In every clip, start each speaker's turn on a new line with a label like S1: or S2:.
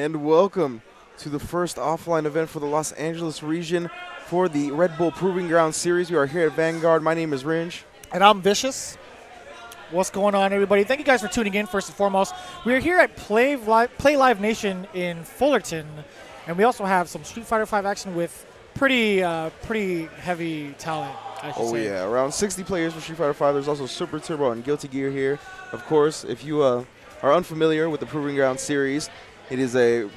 S1: And welcome to the first offline event for the Los Angeles region for the Red Bull Proving Ground Series. We are here at Vanguard. My name is Ringe.
S2: And I'm Vicious. What's going on, everybody? Thank you guys for tuning in, first and foremost. We are here at Play Live Nation in Fullerton, and we also have some Street Fighter V action with pretty heavy talent, I should say.
S1: Yeah, around 60 players for Street Fighter V. There's also Super Turbo and Guilty Gear here. Of course, if you are unfamiliar with the Proving Ground Series, it is a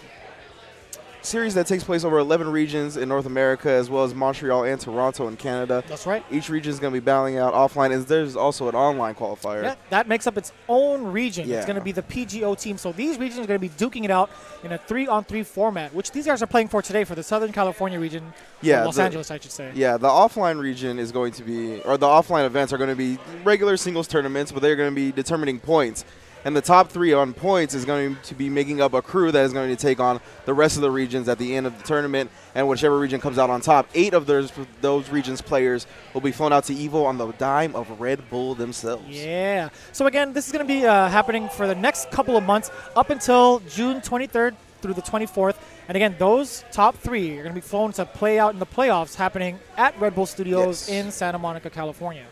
S1: series that takes place over 11 regions in North America, as well as Montreal and Toronto in Canada.
S2: That's right.
S1: Each region is going to be battling out offline, and there's also an online qualifier.
S2: Yeah, that makes up its own region.
S1: Yeah.
S2: It's going to be the PGO team. So these regions are going to be duking it out in a 3-on-3 format, which these guys are playing for today for the Southern California region.
S1: Yeah,
S2: Los Angeles, I should say.
S1: Yeah, the offline region is going to be, or the offline events are going to be regular singles tournaments, but they're going to be determining points. And the top 3 on points is going to be making up a crew that is going to take on the rest of the regions at the end of the tournament. And whichever region comes out on top, 8 of those regions' players will be flown out to EVO on the dime of Red Bull themselves.
S2: Yeah. So, again, this is going to be happening for the next couple of months up until June 23rd through the 24th. And, again, those top 3 are going to be flown to play out in the playoffs happening at Red Bull Studios in Santa Monica, California.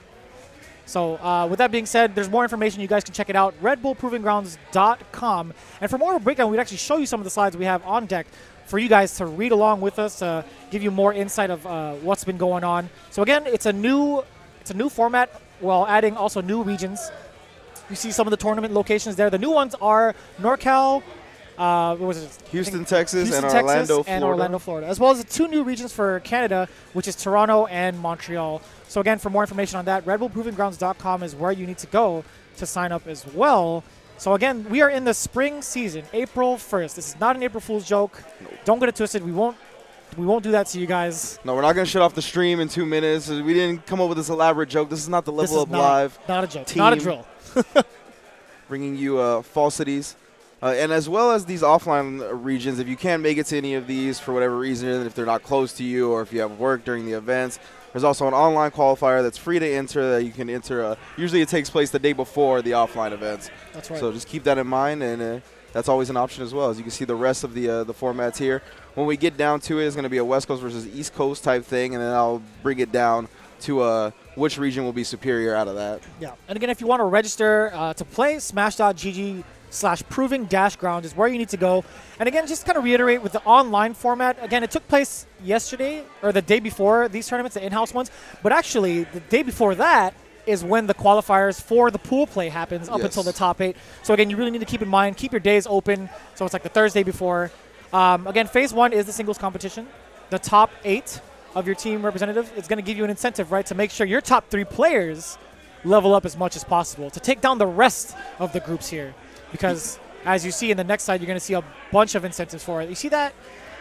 S2: So with that being said, there's more information. You guys can check it out, redbullprovinggrounds.com. And for more of a breakdown, we'd actually show you some of the slides we have on deck for you guys to read along with us, give you more insight of what's been going on. So again, it's a new format while adding also new regions. You see some of the tournament locations there. The new ones are NorCal,
S1: Houston, Texas, and
S2: Orlando, Florida, as well as the 2 new regions for Canada, which is Toronto and Montreal. So again, for more information on that, redbullprovinggrounds.com is where you need to go to sign up as well. So again, we are in the spring season, April 1st. This is not an April Fool's joke. Don't get it twisted. We won't do that to you guys.
S1: No, we're not going to shut off the stream in 2 minutes. We didn't come up with this elaborate joke. This is not the Level Up Live
S2: not a joke.
S1: team
S2: not a drill.
S1: bringing you falsities. And as well as these offline regions, if you can't make it to any of these for whatever reason, if they're not close to you or if you have work during the events, there's also an online qualifier that's free to enter that you can enter. Usually it takes place the day before the offline events.
S2: That's right.
S1: So just keep that in mind, and that's always an option as well. As you can see the rest of the formats here. When we get down to it, it's going to be a West Coast versus East Coast type thing, and then I'll bring it down to which region will be superior out of that.
S2: Yeah. And again, if you want to register to play, smash.gg/proving-ground is where you need to go. And again, just kind of reiterate with the online format, again, it took place yesterday or the day before these tournaments, the in-house ones, but actually the day before that is when the qualifiers for the pool play happens up until the top 8. So again, you really need to keep in mind, keep your days open. So it's like the Thursday before. Again, phase 1 is the singles competition. The top 8 of your team representative is going to give you an incentive, right, to make sure your top 3 players level up as much as possible to take down the rest of the groups here. Because as you see in the next slide, you're going to see a bunch of incentives for it. You see that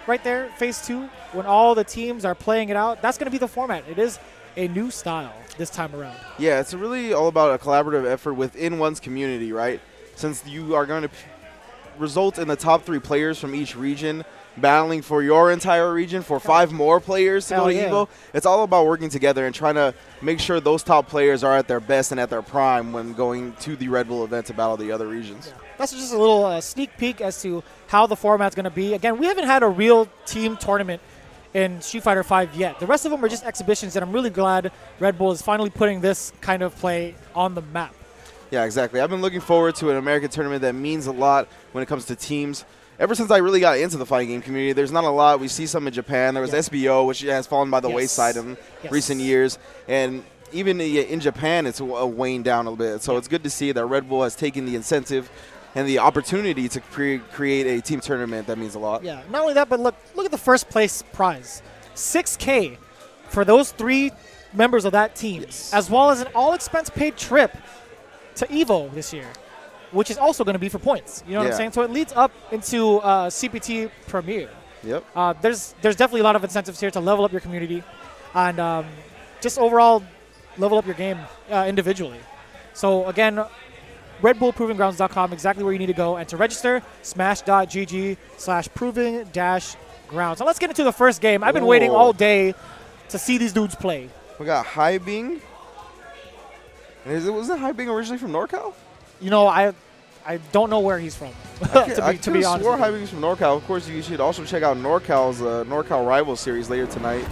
S2: right there, phase 2, when all the teams are playing it out? That's going to be the format. It is a new style this time around.
S1: Yeah, it's really all about a collaborative effort within one's community, right? Since you are going to result in the top 3 players from each region battling for your entire region for 5 more players to go to EVO. It's all about working together and trying to make sure those top players are at their best and at their prime when going to the Red Bull event to battle the other regions.
S2: Yeah. That's just a little sneak peek as to how the format's going to be. Again, we haven't had a real team tournament in Street Fighter V yet. The rest of them are just exhibitions, and I'm really glad Red Bull is finally putting this kind of play on the map.
S1: Yeah, exactly. I've been looking forward to an American tournament that means a lot when it comes to teams. Ever since I really got into the fighting game community, there's not a lot. We see some in Japan. There was SBO, which has fallen by the wayside in recent years. And even in Japan, it's waned down a little bit. So it's good to see that Red Bull has taken the incentive and the opportunity to create a team tournament. That means a lot.
S2: Yeah, not only that, but look at the first place prize. $6K for those 3 members of that team, as well as an all-expense-paid trip to EVO this year, which is also going to be for points. You know what I'm saying? So it leads up into CPT Premier.
S1: Yep.
S2: There's definitely a lot of incentives here to level up your community and just overall level up your game individually. So again, redbullprovinggrounds.com, exactly where you need to go. And to register, smash.gg/proving-grounds. So let's get into the first game. I've been waiting all day to see these dudes play.
S1: We got Haibing. Was it Haibing originally from NorCal?
S2: You know, I don't know where he's from.
S1: I
S2: to be honest.
S1: Swore Hybing's from NorCal. Of course, you should also check out NorCal's NorCal Rival Series later tonight.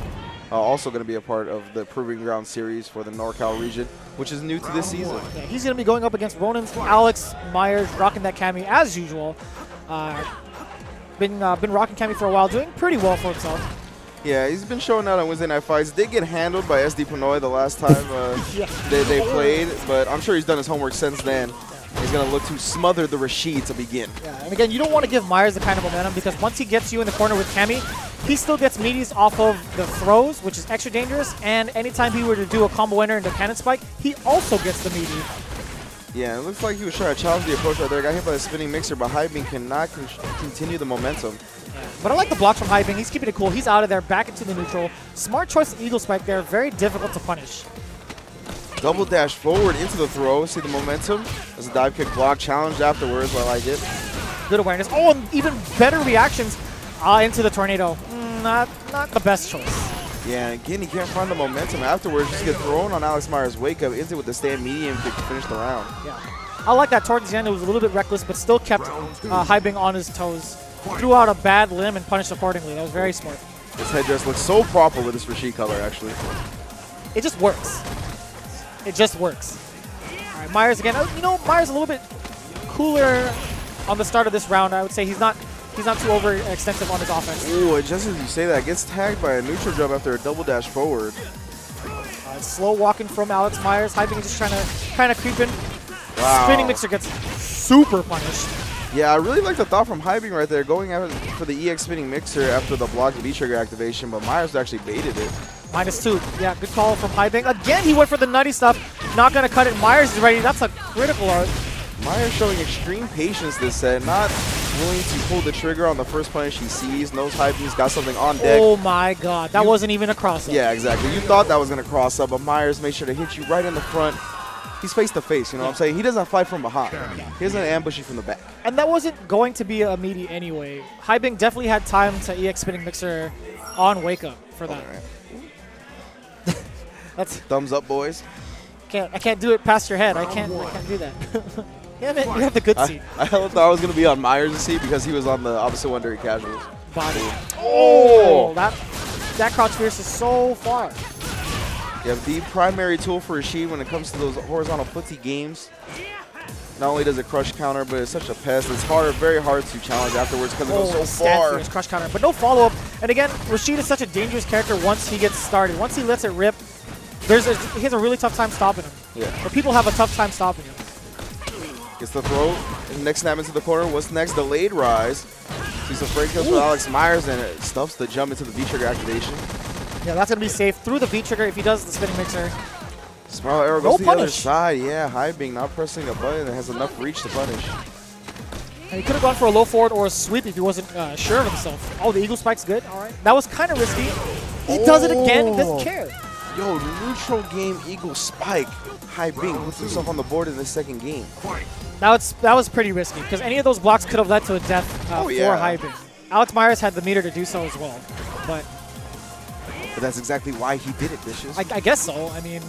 S1: Also going to be a part of the Proving Ground Series for the NorCal region, which is new to this season.
S2: Yeah, he's going to be going up against Ronan's Alex Myers, rocking that Cammy as usual. Been rocking Cammy for a while, doing pretty well for himself.
S1: Yeah, he's been showing out on Wednesday Night Fights. Did get handled by SD Pinoy the last time they played, but I'm sure he's done his homework since then. He's going to look to smother the Rashid to begin.
S2: Yeah, and again, you don't want to give Myers the kind of momentum because once he gets you in the corner with Cammy, he still gets meaties off of the throws, which is extra dangerous, and anytime he were to do a combo winner into Cannon Spike, he also gets the meaty.
S1: Yeah, it looks like he was trying to challenge the approach right there. Got hit by the spinning mixer, but Hybing cannot continue the momentum.
S2: Yeah. But I like the blocks from Hybing. He's keeping it cool. He's out of there, back into the neutral. Smart choice of Eagle Spike there. Very difficult to punish.
S1: Double dash forward into the throw. See the momentum? As a dive kick block challenged afterwards. I like it.
S2: Good awareness. Oh, and even better reactions into the tornado. Not the best choice.
S1: Yeah, and again, he can't find the momentum afterwards. Just get thrown on Alex Myers' wake up into with the stand medium kick to finish the round.
S2: Yeah, I like that. Towards the end, it was a little bit reckless, but still kept Hybing on his toes. Threw out a bad limb and punished accordingly. That was very smart.
S1: This headdress looks so proper with this Rashid color, actually.
S2: It just works. It just works. All right, Myers again. You know, Myers a little bit cooler on the start of this round. I would say he's not too overextensive on his offense.
S1: Ooh, just as you say that, gets tagged by a neutral jump after a double dash forward.
S2: Slow walking from Alex Myers. Hybing is just trying to creep in.
S1: Wow.
S2: Spinning mixer gets super punished.
S1: Yeah, I really like the thought from Hybing right there, going for the EX spinning mixer after the blocked V-trigger activation, but Myers actually baited it.
S2: -2. Yeah, good call from Hybing. Again, he went for the nutty stuff. Not going to cut it. Myers is ready. That's a critical art.
S1: Myers showing extreme patience this set, not willing to pull the trigger on the first punish he sees. Knows Hybing's got something on deck.
S2: Oh my god, that wasn't even a cross-up.
S1: Yeah, exactly. You thought that was going to cross up, but Myers made sure to hit you right in the front. He's face to face, you know what I'm saying? He doesn't fight from behind. He doesn't ambush you from the back.
S2: And that wasn't going to be a meaty anyway. Hybing definitely had time to EX spinning mixer on wake up for that.
S1: Right.
S2: That's
S1: thumbs up, boys.
S2: I can't do it past your head. I can't do that. Yeah, man, you have the good seat.
S1: I thought I was going to be on Myers' seat because he was on the opposite one during casuals.
S2: Body. Oh! That crouch fierce is so far.
S1: Yeah, the primary tool for Rashid when it comes to those horizontal footsie games. Not only does it crush counter, but it's such a pest. It's very hard to challenge afterwards because it goes so far.
S2: Crush counter, but no follow-up. And again, Rashid is such a dangerous character once he gets started. Once he lets it rip, he has a really tough time stopping him.
S1: Yeah.
S2: Or people have a tough time stopping him.
S1: Gets the throw. Next snap into the corner. What's next? Delayed rise. Sees the frame kills for Alex Myers, and it stuffs the jump into the V-trigger activation.
S2: Yeah, that's going to be safe through the V-trigger if he does the spinning mixer.
S1: Spiral arrow goes to the other side. Yeah, Hybing not pressing a button that has enough reach to punish.
S2: And he could have gone for a low forward or a sweep if he wasn't sure of himself. Oh, the Eagle Spike's good. All right. That was kind of risky. He does it again. He doesn't care.
S1: Yo, neutral game Eagle Spike. Hybing puts himself on the board in the second game.
S2: That was pretty risky because any of those blocks could have led to a death for Hybing. Alex Myers had the meter to do so as well. But
S1: that's exactly why he did it, Vicious.
S2: I guess so. I mean,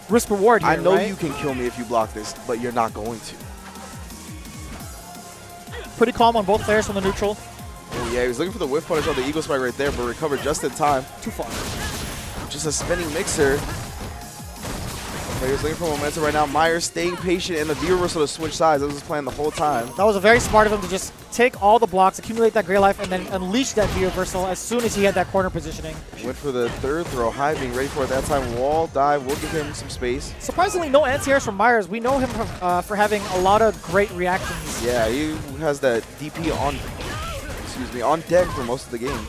S2: risk reward here,
S1: I know
S2: right?
S1: you can kill me if you block this, but you're not going to.
S2: Pretty calm on both players from the neutral.
S1: Oh yeah, he was looking for the whiff punish on the Eagle Spike right there, but recovered just in time.
S2: Too far.
S1: Just a spinning mixer. Players looking for momentum right now. Myers staying patient, and the V-reversal to switch sides. That was his plan the whole time.
S2: That was very smart of him to just take all the blocks, accumulate that gray life, and then unleash that V-reversal as soon as he had that corner positioning.
S1: Went for the third throw. Hybing ready for it that time. Wall dive. We'll give him some space.
S2: Surprisingly, no anti-airs from Myers. We know him for having a lot of great reactions.
S1: Yeah, he has that DP on deck for most of the game.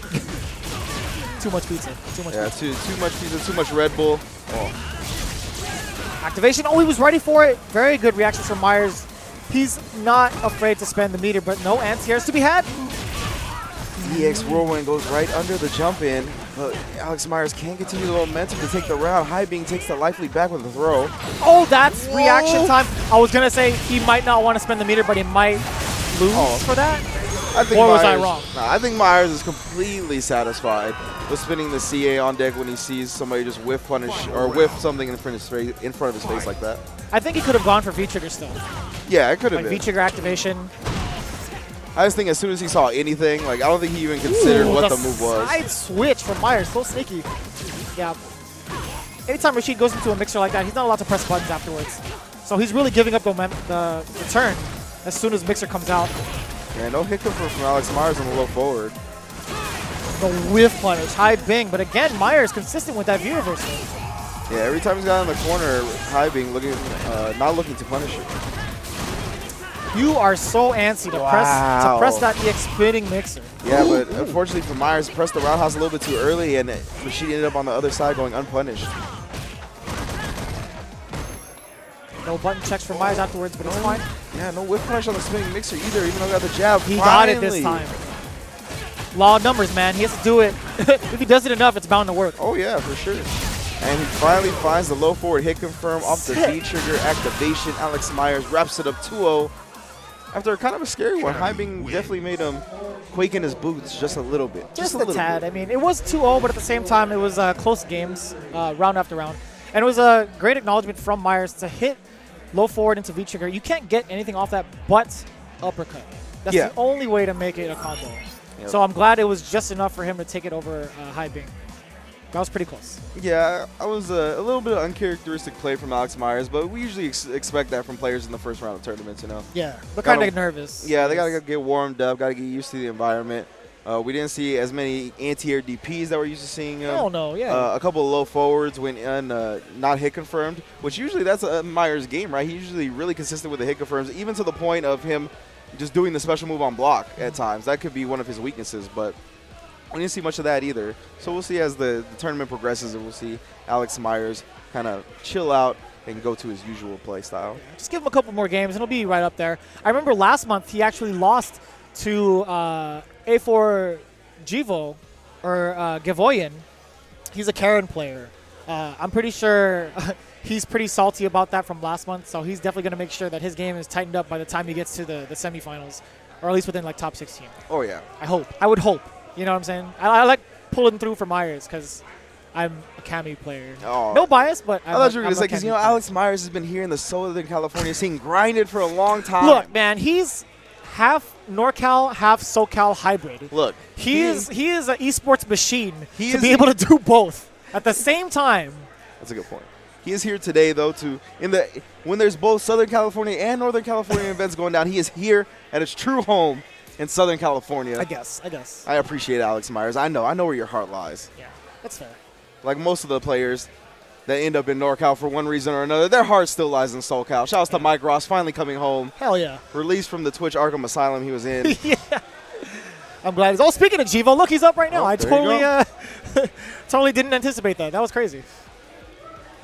S2: Too much pizza.
S1: Yeah, too much pizza, too much Red Bull. Oh.
S2: Activation. Oh, he was ready for it. Very good reactions from Myers. He's not afraid to spend the meter, but no anti-airs to be had.
S1: EX Whirlwind goes right under the jump in, but Alex Myers can't continue the momentum to take the round. Hybing takes the life lead back with a throw.
S2: Oh, that's reaction time. I was going to say he might not want to spend the meter, but he might lose for that.
S1: I think
S2: or was
S1: Myers,
S2: I wrong?
S1: Nah, I think Myers is completely satisfied with spinning the CA on deck when he sees somebody just whiff punish or whiff something in front of his face like that.
S2: I think he could have gone for V-trigger still.
S1: Yeah, it could have
S2: Like
S1: been.
S2: V-trigger activation.
S1: I just think as soon as he saw anything, like I don't think he even considered what the move was.
S2: Side switch from Myers, so sneaky. Yeah. Anytime Rashid goes into a mixer like that, he's not allowed to press buttons afterwards. So he's really giving up the turn as soon as mixer comes out.
S1: Yeah, no hiccup from Alex Myers on the low forward.
S2: The whiff punish, high bing, but again, Myers consistent with that view reversal.
S1: Yeah, every time he's got in the corner, high being looking, not looking to punish it.
S2: You are so antsy to press that EX spinning mixer.
S1: Yeah, but unfortunately for Myers, pressed the roundhouse a little bit too early, and Rashid ended up on the other side going unpunished.
S2: No button checks for Myers afterwards, but it's fine.
S1: Yeah, no whip punish on the spinning mixer either, even though he got the jab.
S2: He got it this time. Law of numbers, man. He has to do it. If he does it enough, it's bound to work.
S1: Oh, yeah, for sure. And he finally finds the low forward hit confirm off the V-trigger activation. Alex Myers wraps it up 2-0. After kind of a scary one, Hybing definitely made him quake in his boots just a little bit.
S2: Just a tad.
S1: Bit.
S2: I mean, it was 2-0, but at the same time, it was close games, round after round. And it was a great acknowledgement from Myers to hit low forward into V-trigger. You can't get anything off that but uppercut. That's the only way to make it a combo. Yep. So I'm glad it was just enough for him to take it over Hybing. That was pretty close. Yeah,
S1: I was a little bit of uncharacteristic play from Alex Myers, but we usually expect that from players in the first round of tournaments, you know?
S2: Yeah, they're kind of nervous.
S1: Yeah, they got to get warmed up, got to get used to the environment. We didn't see as many anti-air DPs that we're used to seeing.
S2: Hell no, yeah.
S1: A couple of low forwards went not hit confirmed, which usually that's Myers' game, right? He's usually really consistent with the hit confirms, even to the point of him just doing the special move on block at times. That could be one of his weaknesses, but we didn't see much of that either. So we'll see as the tournament progresses, and we'll see Alex Myers kind of chill out and go to his usual play style.
S2: Just give him a couple more games, and he'll be right up there. I remember last month he actually lost to A4 Jivo, or Gavoyan. He's a Karen player. I'm pretty sure he's pretty salty about that from last month, so he's definitely going to make sure that his game is tightened up by the time he gets to the semifinals, or at least within like top 16.
S1: Oh, yeah.
S2: I hope. I would hope. You know what I'm saying? I like pulling through for Myers because I'm a Kami player. Oh. No bias, but
S1: I thought you were going to say, because, you know, Alex Myers has been here in the Southern California scene, grinded for a long time.
S2: Look, man, he's half NorCal, half SoCal hybrid.
S1: Look.
S2: He is an esports machine to be able to do both at the same time.
S1: That's a good point. He is here today, though, when there's both Southern California and Northern California events going down, he is here at his true home in Southern California.
S2: I guess.
S1: I appreciate Alex Myers. I know where your heart lies.
S2: Yeah, that's fair.
S1: Like most of the players that end up in NorCal for one reason or another, their heart still lies in SoCal. Shouts to Mike Ross finally coming home.
S2: Hell yeah.
S1: Released from the Twitch Arkham Asylum he was in.
S2: Yeah. I'm glad. Oh, speaking of Jivo, look, he's up right now. I totally totally didn't anticipate that. That was crazy.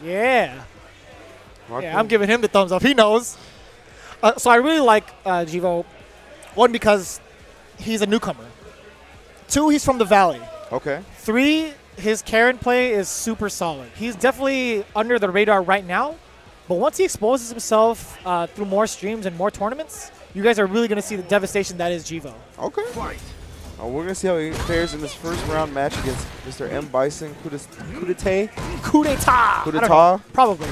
S2: Yeah. Yeah, I'm giving him the thumbs up. He knows. So I really like Jivo. One, because he's a newcomer. Two, he's from the Valley.
S1: Okay.
S2: Three, his Karen play is super solid. He's definitely under the radar right now, but once he exposes himself through more streams and more tournaments, you guys are really going to see the devastation that is Jivo.
S1: Okay. We're going to see how he fares in this first round match against Mr. M. Bison. Coup d'etat?
S2: Probably.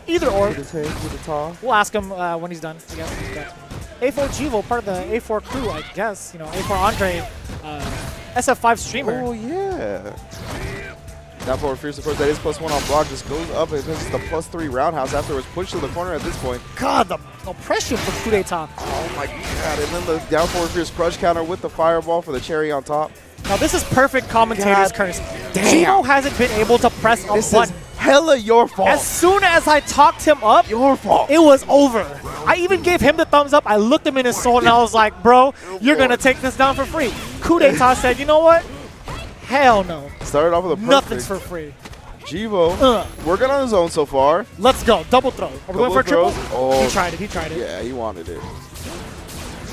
S2: Either or.
S1: Coup d'etat.
S2: We'll ask him when he's done, I guess. A4 Jivo, part of the A4 crew, I guess. You know, A4 Andre, SF5 streamer.
S1: Oh, yeah. Down forward fierce, of course, that is +1 on block. Just goes up and misses the +3 roundhouse afterwards. Pushed to the corner at this point.
S2: God, the oppression from coup d'etat.
S1: Oh, my God. And then the down forward fierce crush counter with the fireball for the cherry on top.
S2: Now, this is perfect commentator's curse. Jivo hasn't been able to press a button.
S1: Hella your fault.
S2: As soon as I talked him up,
S1: your fault.
S2: It was over. I even gave him the thumbs up. I looked him in his soul and I was like, bro, you're going to take this down for free. Coup d'etat said, you know what? Hell no.
S1: Started off with a perfect.
S2: Nothing's for free.
S1: Jivo working on his own so far.
S2: Let's go. Double throw. Are we going for a triple?
S1: Oh.
S2: He tried it.
S1: Yeah, he wanted it.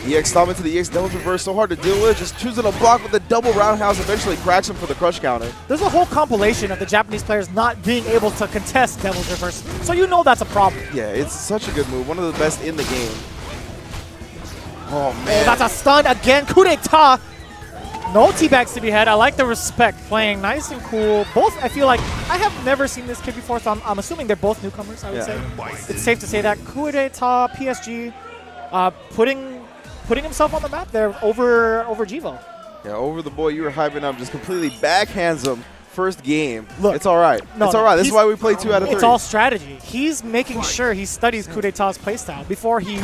S1: EX stomp into the EX double reverse, so hard to deal with. Just choosing a block with the double roundhouse, eventually cracks him for the crush counter.
S2: There's a whole compilation of the Japanese players not being able to contest devil's reverse, so you know that's a problem.
S1: Yeah, it's such a good move. One of the best in the game. Oh, man.
S2: Oh, that's a stun again. Coup d'etat. No teabags to be had. I like the respect. Playing nice and cool. Both, I feel like, I have never seen this kid before, so I'm assuming they're both newcomers, I would say. It's safe to say that. Coup d'etat, PSG, putting himself on the map there over Jivo.
S1: Yeah, over the boy you were hyping up. Just completely backhands him. First game.
S2: Look,
S1: it's all right. It's all right. This is why we play 2 out of 3.
S2: It's all strategy. He's making sure he studies Coup d'etat's playstyle before he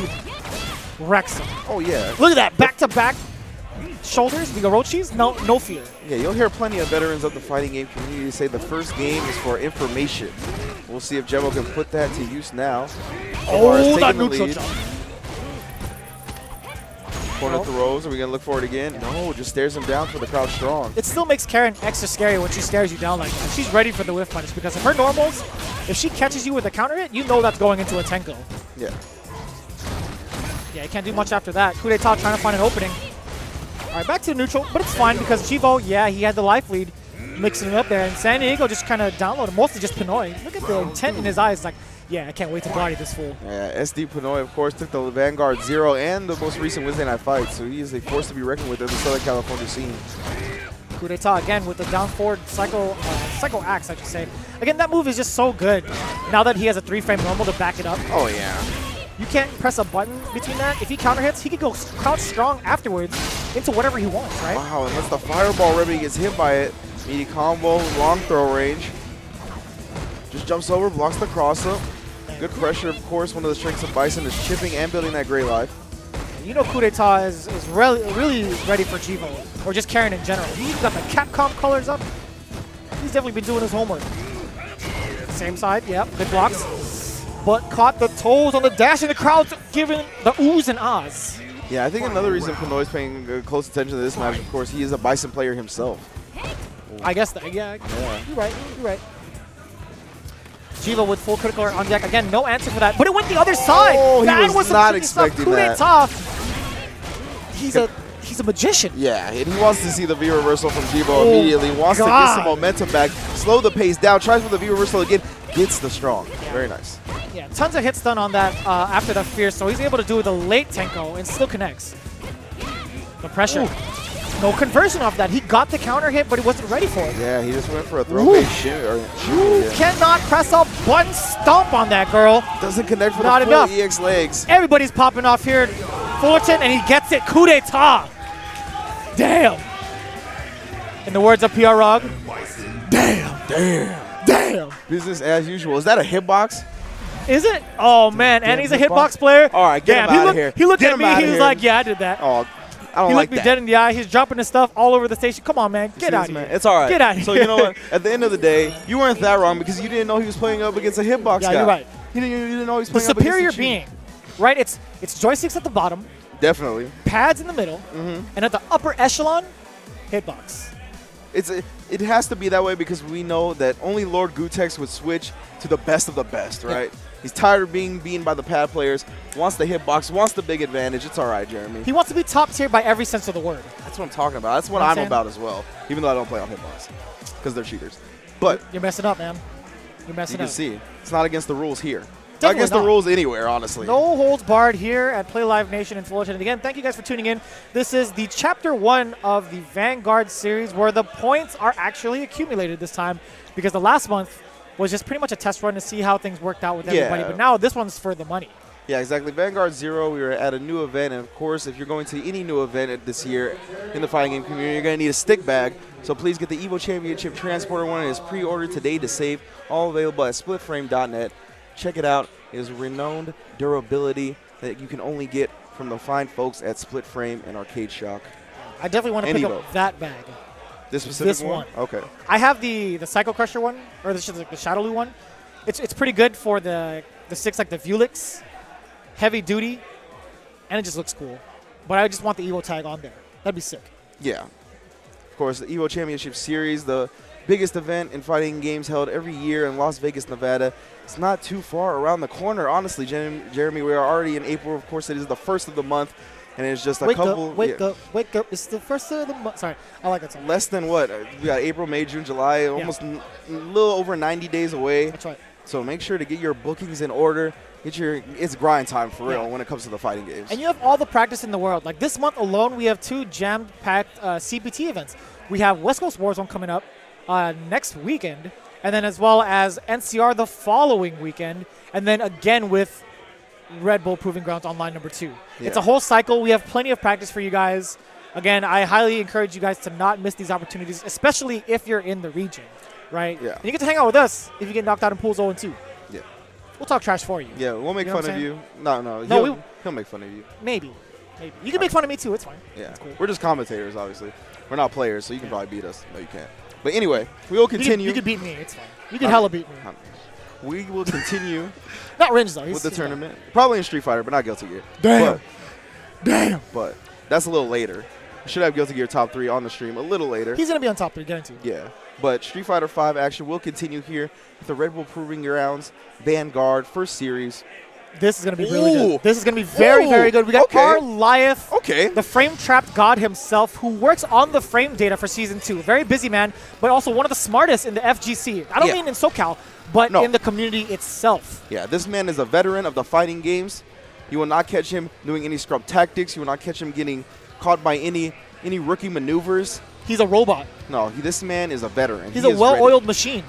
S2: wrecks him.
S1: Oh, yeah.
S2: Look at that. Back-to-back shoulders, the Orochis, no fear.
S1: Yeah, you'll hear plenty of veterans of the fighting game community say the first game is for information. We'll see if Jemo can put that to use now.
S2: Oh, that neutral jump.
S1: Corner throws. Are we going to look for it again? No, just stares him down for the crowd strong.
S2: It still makes Karen extra scary when she stares you down like that. She's ready for the whiff punish because of her normals. If she catches you with a counter hit, you know that's going into a Tenko.
S1: Yeah.
S2: Yeah, you can't do much after that. Coup d'etat trying to find an opening. All right, back to neutral, but it's fine because Jivo, yeah, he had the life lead, mixing it up there, and San Diego just kind of downloaded, mostly just Pinoy. Look at the intent in his eyes, like, yeah, I can't wait to body this fool.
S1: Yeah, SD Pinoy, of course, took the Vanguard 0 and the most recent Wednesday night fight, so he is a force to be reckoned with in the Southern California scene.
S2: Coup d'etat again with the down forward psycho axe, I should say. Again, that move is just so good. Now that he has a 3-frame normal to back it up.
S1: Oh, yeah.
S2: You can't press a button between that. If he counter hits, he could go crouch strong afterwards into whatever he wants, right?
S1: Wow, unless the fireball remedy gets hit by it. Meaty combo, long throw range. Just jumps over, blocks the cross up. Good pressure, of course. One of the strengths of Bison is chipping and building that gray life.
S2: You know Coup d'etat is really ready for Jivo, or just Karen in general. He's got the Capcom colors up. He's definitely been doing his homework. Same side, yep, good blocks. But caught the toes on the dash, and the crowd's giving the oohs and ahs.
S1: Yeah, I think another reason Pinoy's paying close attention to this match, of course, he is a Bison player himself.
S2: I guess that, yeah. You're right. Jivo with full critical alert on deck. Again, no answer for that, but it went the other side.
S1: Oh, he
S2: that
S1: was not expecting that.
S2: He's a magician.
S1: Yeah, and he wants to see the V reversal from Jivo immediately. Wants to get some momentum back, slow the pace down, tries for the V reversal again, gets the strong.
S2: Yeah.
S1: Very nice.
S2: Yeah, tons of hits done on that after the fear, so he's able to do the late Tenko and still connects. The pressure. Ooh. No conversion off that. He got the counter hit, but he wasn't ready for it.
S1: Yeah, he just went for a throw-based shoot.
S2: Cannot press a button stomp on that, girl.
S1: Doesn't connect for
S2: Not
S1: the full
S2: enough.
S1: EX legs.
S2: Everybody's popping off here. Fullerton, and he gets it. Coup d'etat. Damn. In the words of PR Rog, damn.
S1: Business as usual. Is that a hitbox?
S2: Is it? Oh, man. And he's a hitbox player.
S1: All right, get him out of here.
S2: He looked at me. He was like, yeah, I did that.
S1: Oh, I don't
S2: he
S1: like
S2: looked me
S1: that.
S2: dead in the eye. He's dropping his stuff all over the station. Come on, man. Get out of here.
S1: It's all right.
S2: Get out of here.
S1: So you know what? At the end of the day, you weren't that wrong because you didn't know he was playing up against a hitbox guy.
S2: Yeah, you're right.
S1: You didn't know he was
S2: The
S1: playing up against
S2: superior
S1: a cheat.
S2: being, right? It's joysticks at the bottom,
S1: Definitely.
S2: pads in the middle, and at the upper echelon, hitbox.
S1: It has to be that way because we know that only Lord Gutex would switch to the best of the best, right? Yeah. He's tired of being beaten by the pad players, wants the hitbox, wants the big advantage. It's all right, Jeremy.
S2: He wants to be top tier by every sense of the word.
S1: That's what I'm talking about. That's what I'm about as well, even though I don't play on hitbox because they're cheaters. But
S2: you're messing up, man. You're messing up.
S1: You can see. It's not against the rules here.
S2: Definitely
S1: not against the rules anywhere, honestly.
S2: No holds barred here at Play Live Nation in Fullerton. And again, thank you guys for tuning in. This is the Chapter 1 of the Vanguard series where the points are actually accumulated this time because the last month was just pretty much a test run to see how things worked out with everybody. But now this one's for the money.
S1: Yeah, exactly. Vanguard 0, we were at a new event. And, of course, if you're going to any new event this year in the fighting game community, you're going to need a stick bag. So please get the Evo Championship Transporter one. It is pre-ordered today to save. All available at splitframe.net. Check it out. It is renowned durability that you can only get from the fine folks at Split Frame and Arcade Shock.
S2: I definitely want to pick up that bag.
S1: This specific
S2: one?
S1: Okay.
S2: I have the Psycho Crusher one, or the Shadowloo one. It's pretty good for the sticks like the Vulix, heavy duty, and it just looks cool. But I just want the Evo tag on there. That'd be sick.
S1: Yeah. Of course, the Evo Championship Series, the biggest event in fighting games held every year in Las Vegas, Nevada. It's not too far around the corner, honestly, Jeremy. We are already in April. Of course, it is the first of the month, and it's just a couple.
S2: Wake up. It's the first of the month. Sorry, I like that song.
S1: Less than what? We got April, May, June, July, almost a little over 90 days away.
S2: That's right.
S1: So make sure to get your bookings in order. It's grind time for real when it comes to the fighting games.
S2: And you have all the practice in the world. Like this month alone, we have 2 jam-packed CPT events. We have West Coast Warzone coming up next weekend, and then as well as NCR the following weekend, and then again with Red Bull Proving Grounds Online number 2. Yeah. It's a whole cycle. We have plenty of practice for you guys. Again, I highly encourage you guys to not miss these opportunities, especially if you're in the region, right?
S1: Yeah.
S2: And you get to hang out with us if you get knocked out in pools 0-2.
S1: Yeah.
S2: We'll talk trash for you.
S1: Yeah, we'll make fun of you. No, he'll make fun of you.
S2: Maybe. You can make fun of me too. It's fine.
S1: Yeah.
S2: It's cool.
S1: We're just commentators, obviously. We're not players, so you can probably beat us. No, you can't. But anyway, we will continue.
S2: You can beat me. It's fine. You can hella beat me.
S1: We will continue.
S2: Not Ringe, though.
S1: With the tournament. Bad. Probably in Street Fighter, but not Guilty Gear.
S2: Damn.
S1: But that's a little later. We should have Guilty Gear top 3 on the stream a little later.
S2: He's going to be on top 3, guaranteed.
S1: Yeah. But Street Fighter 5 action will continue here with the Red Bull Proving Grounds Vanguard first series.
S2: This is going to be really good. This is going to be very, very good. We got Arliath, the frame-trapped god himself, who works on the frame data for Season 2. Very busy man, but also one of the smartest in the FGC. I don't mean in SoCal, but in the community itself.
S1: Yeah, this man is a veteran of the fighting games. You will not catch him doing any scrub tactics. You will not catch him getting caught by any rookie maneuvers.
S2: He's a robot.
S1: No, this man is a veteran.
S2: He's a well-oiled machine.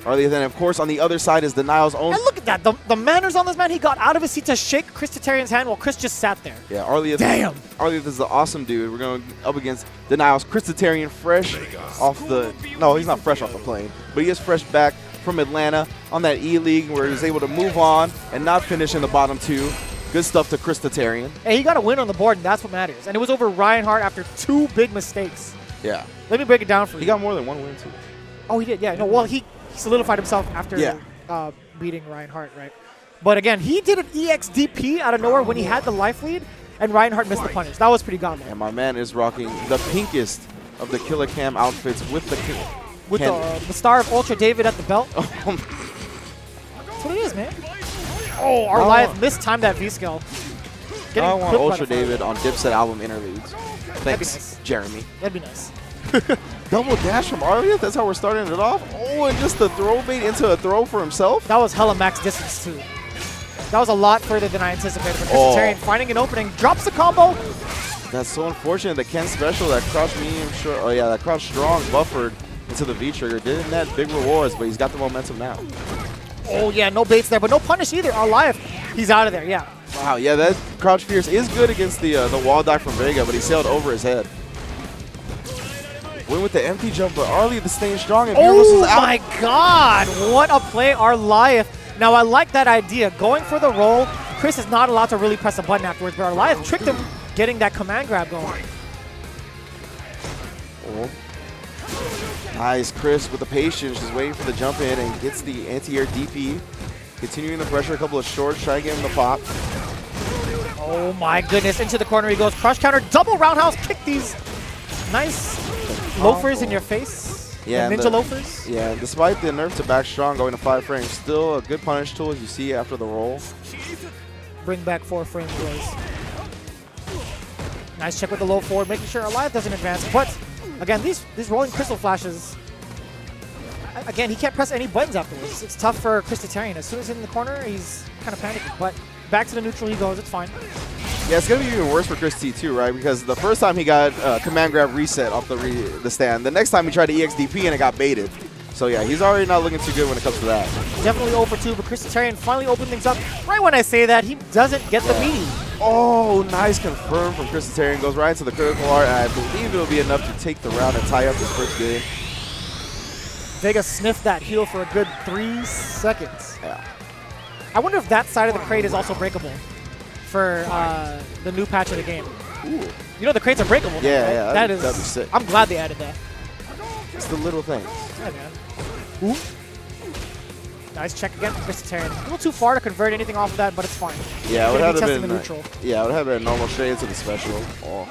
S1: Then, of course, on the other side is Denial's own.
S2: And look at that. The manners on this man. He got out of his seat to shake Chris Tatarian's hand while Chris just sat there.
S1: Yeah, Arliath.
S2: Damn.
S1: Arliath is the awesome dude. We're going up against Denial's Chris Tatarian fresh off the... No, he's not fresh off the plane. But he is fresh back from Atlanta on that E-League where he was able to move on and not finish in the bottom 2. Good stuff to Chris Tatarian.
S2: Hey, he got a win on the board, and that's what matters. And it was over Ryan Hart after 2 big mistakes.
S1: Yeah.
S2: Let me break it down for you.
S1: He got more than 1 win, too.
S2: Oh, he did? Yeah. No, well, he solidified himself after beating Ryan Hart, right? But again, he did an EXDP out of nowhere when he had the life lead, and Ryan Hart missed the punish. That was pretty godly.
S1: And my man is rocking the pinkest of the Killer Cam outfits with
S2: the star of Ultra David at the belt. That's what it is, man. Oh, Arliath mistimed that V-skill.
S1: I want Ultra David on Dipset album interludes. Thanks,
S2: nice.
S1: Jeremy.
S2: That'd be nice.
S1: Double dash from Arliath? That's how we're starting it off? Oh, and just the throw bait into a throw for himself?
S2: That was hella max distance, too. That was a lot further than I anticipated. But Christitarian finding an opening, drops the combo.
S1: That's so unfortunate. The Ken special, that crouch medium short, that crouch strong buffered into the V-trigger. Didn't net big rewards, but he's got the momentum now.
S2: Oh, yeah, no baits there, but no punish either. Arliath, he's out of there, yeah.
S1: Wow, yeah, that crouch fierce is good against the wall dive from Vega, but he sailed over his head. Went with the empty jump, but Arliath is staying strong. And
S2: oh my God, what a play, Arliath. Now, I like that idea. Going for the roll, Chris is not allowed to really press a button afterwards, but Arliath tricked him getting that command grab going.
S1: Oh. Nice, Chris with the patience, just waiting for the jump in and gets the anti-air DP. Continuing the pressure, a couple of shorts, trying to get him the pop.
S2: Oh my goodness, into the corner he goes. Crush counter, double roundhouse kick these nice loafers in your face.
S1: Yeah,
S2: ninja loafers.
S1: Yeah, despite the nerf to back strong going to 5 frames, still a good punish tool as you see after the roll.
S2: Bring back 4 frames, boys. Nice check with the low forward, making sure Arliath doesn't advance. But again, these rolling crystal flashes, again, he can't press any buttons afterwards. It's tough for Chris Tatarian. As soon as he's in the corner, he's kind of panicking. But back to the neutral he goes. It's fine.
S1: Yeah, it's going to be even worse for Chris T too, right? Because the first time he got command grab reset off the stand. The next time he tried to EXDP and it got baited. So yeah, he's already not looking too good when it comes to that.
S2: Definitely 0 for 2, but Chris Tatarian finally opened things up. Right when I say that, he doesn't get the beat.
S1: Oh, nice confirm from Chris Tatarian. Goes right into the critical art, and I believe it'll be enough to take the round and tie up his first game.
S2: Vega sniffed that heal for a good 3 seconds.
S1: Yeah.
S2: I wonder if that side of the crate is also breakable for the new patch of the game.
S1: Ooh.
S2: You know the crates are breakable.
S1: Yeah,
S2: right?
S1: yeah.
S2: That'd
S1: be sick.
S2: I'm glad they added that.
S1: It's the little things.
S2: Yeah, man. Ooh. Nice check again from Chris Tatarian. A little too far to convert anything off of that, but it's fine.
S1: Yeah, it would have been
S2: neutral.
S1: Yeah, it would have been normal straight into the special. Oh.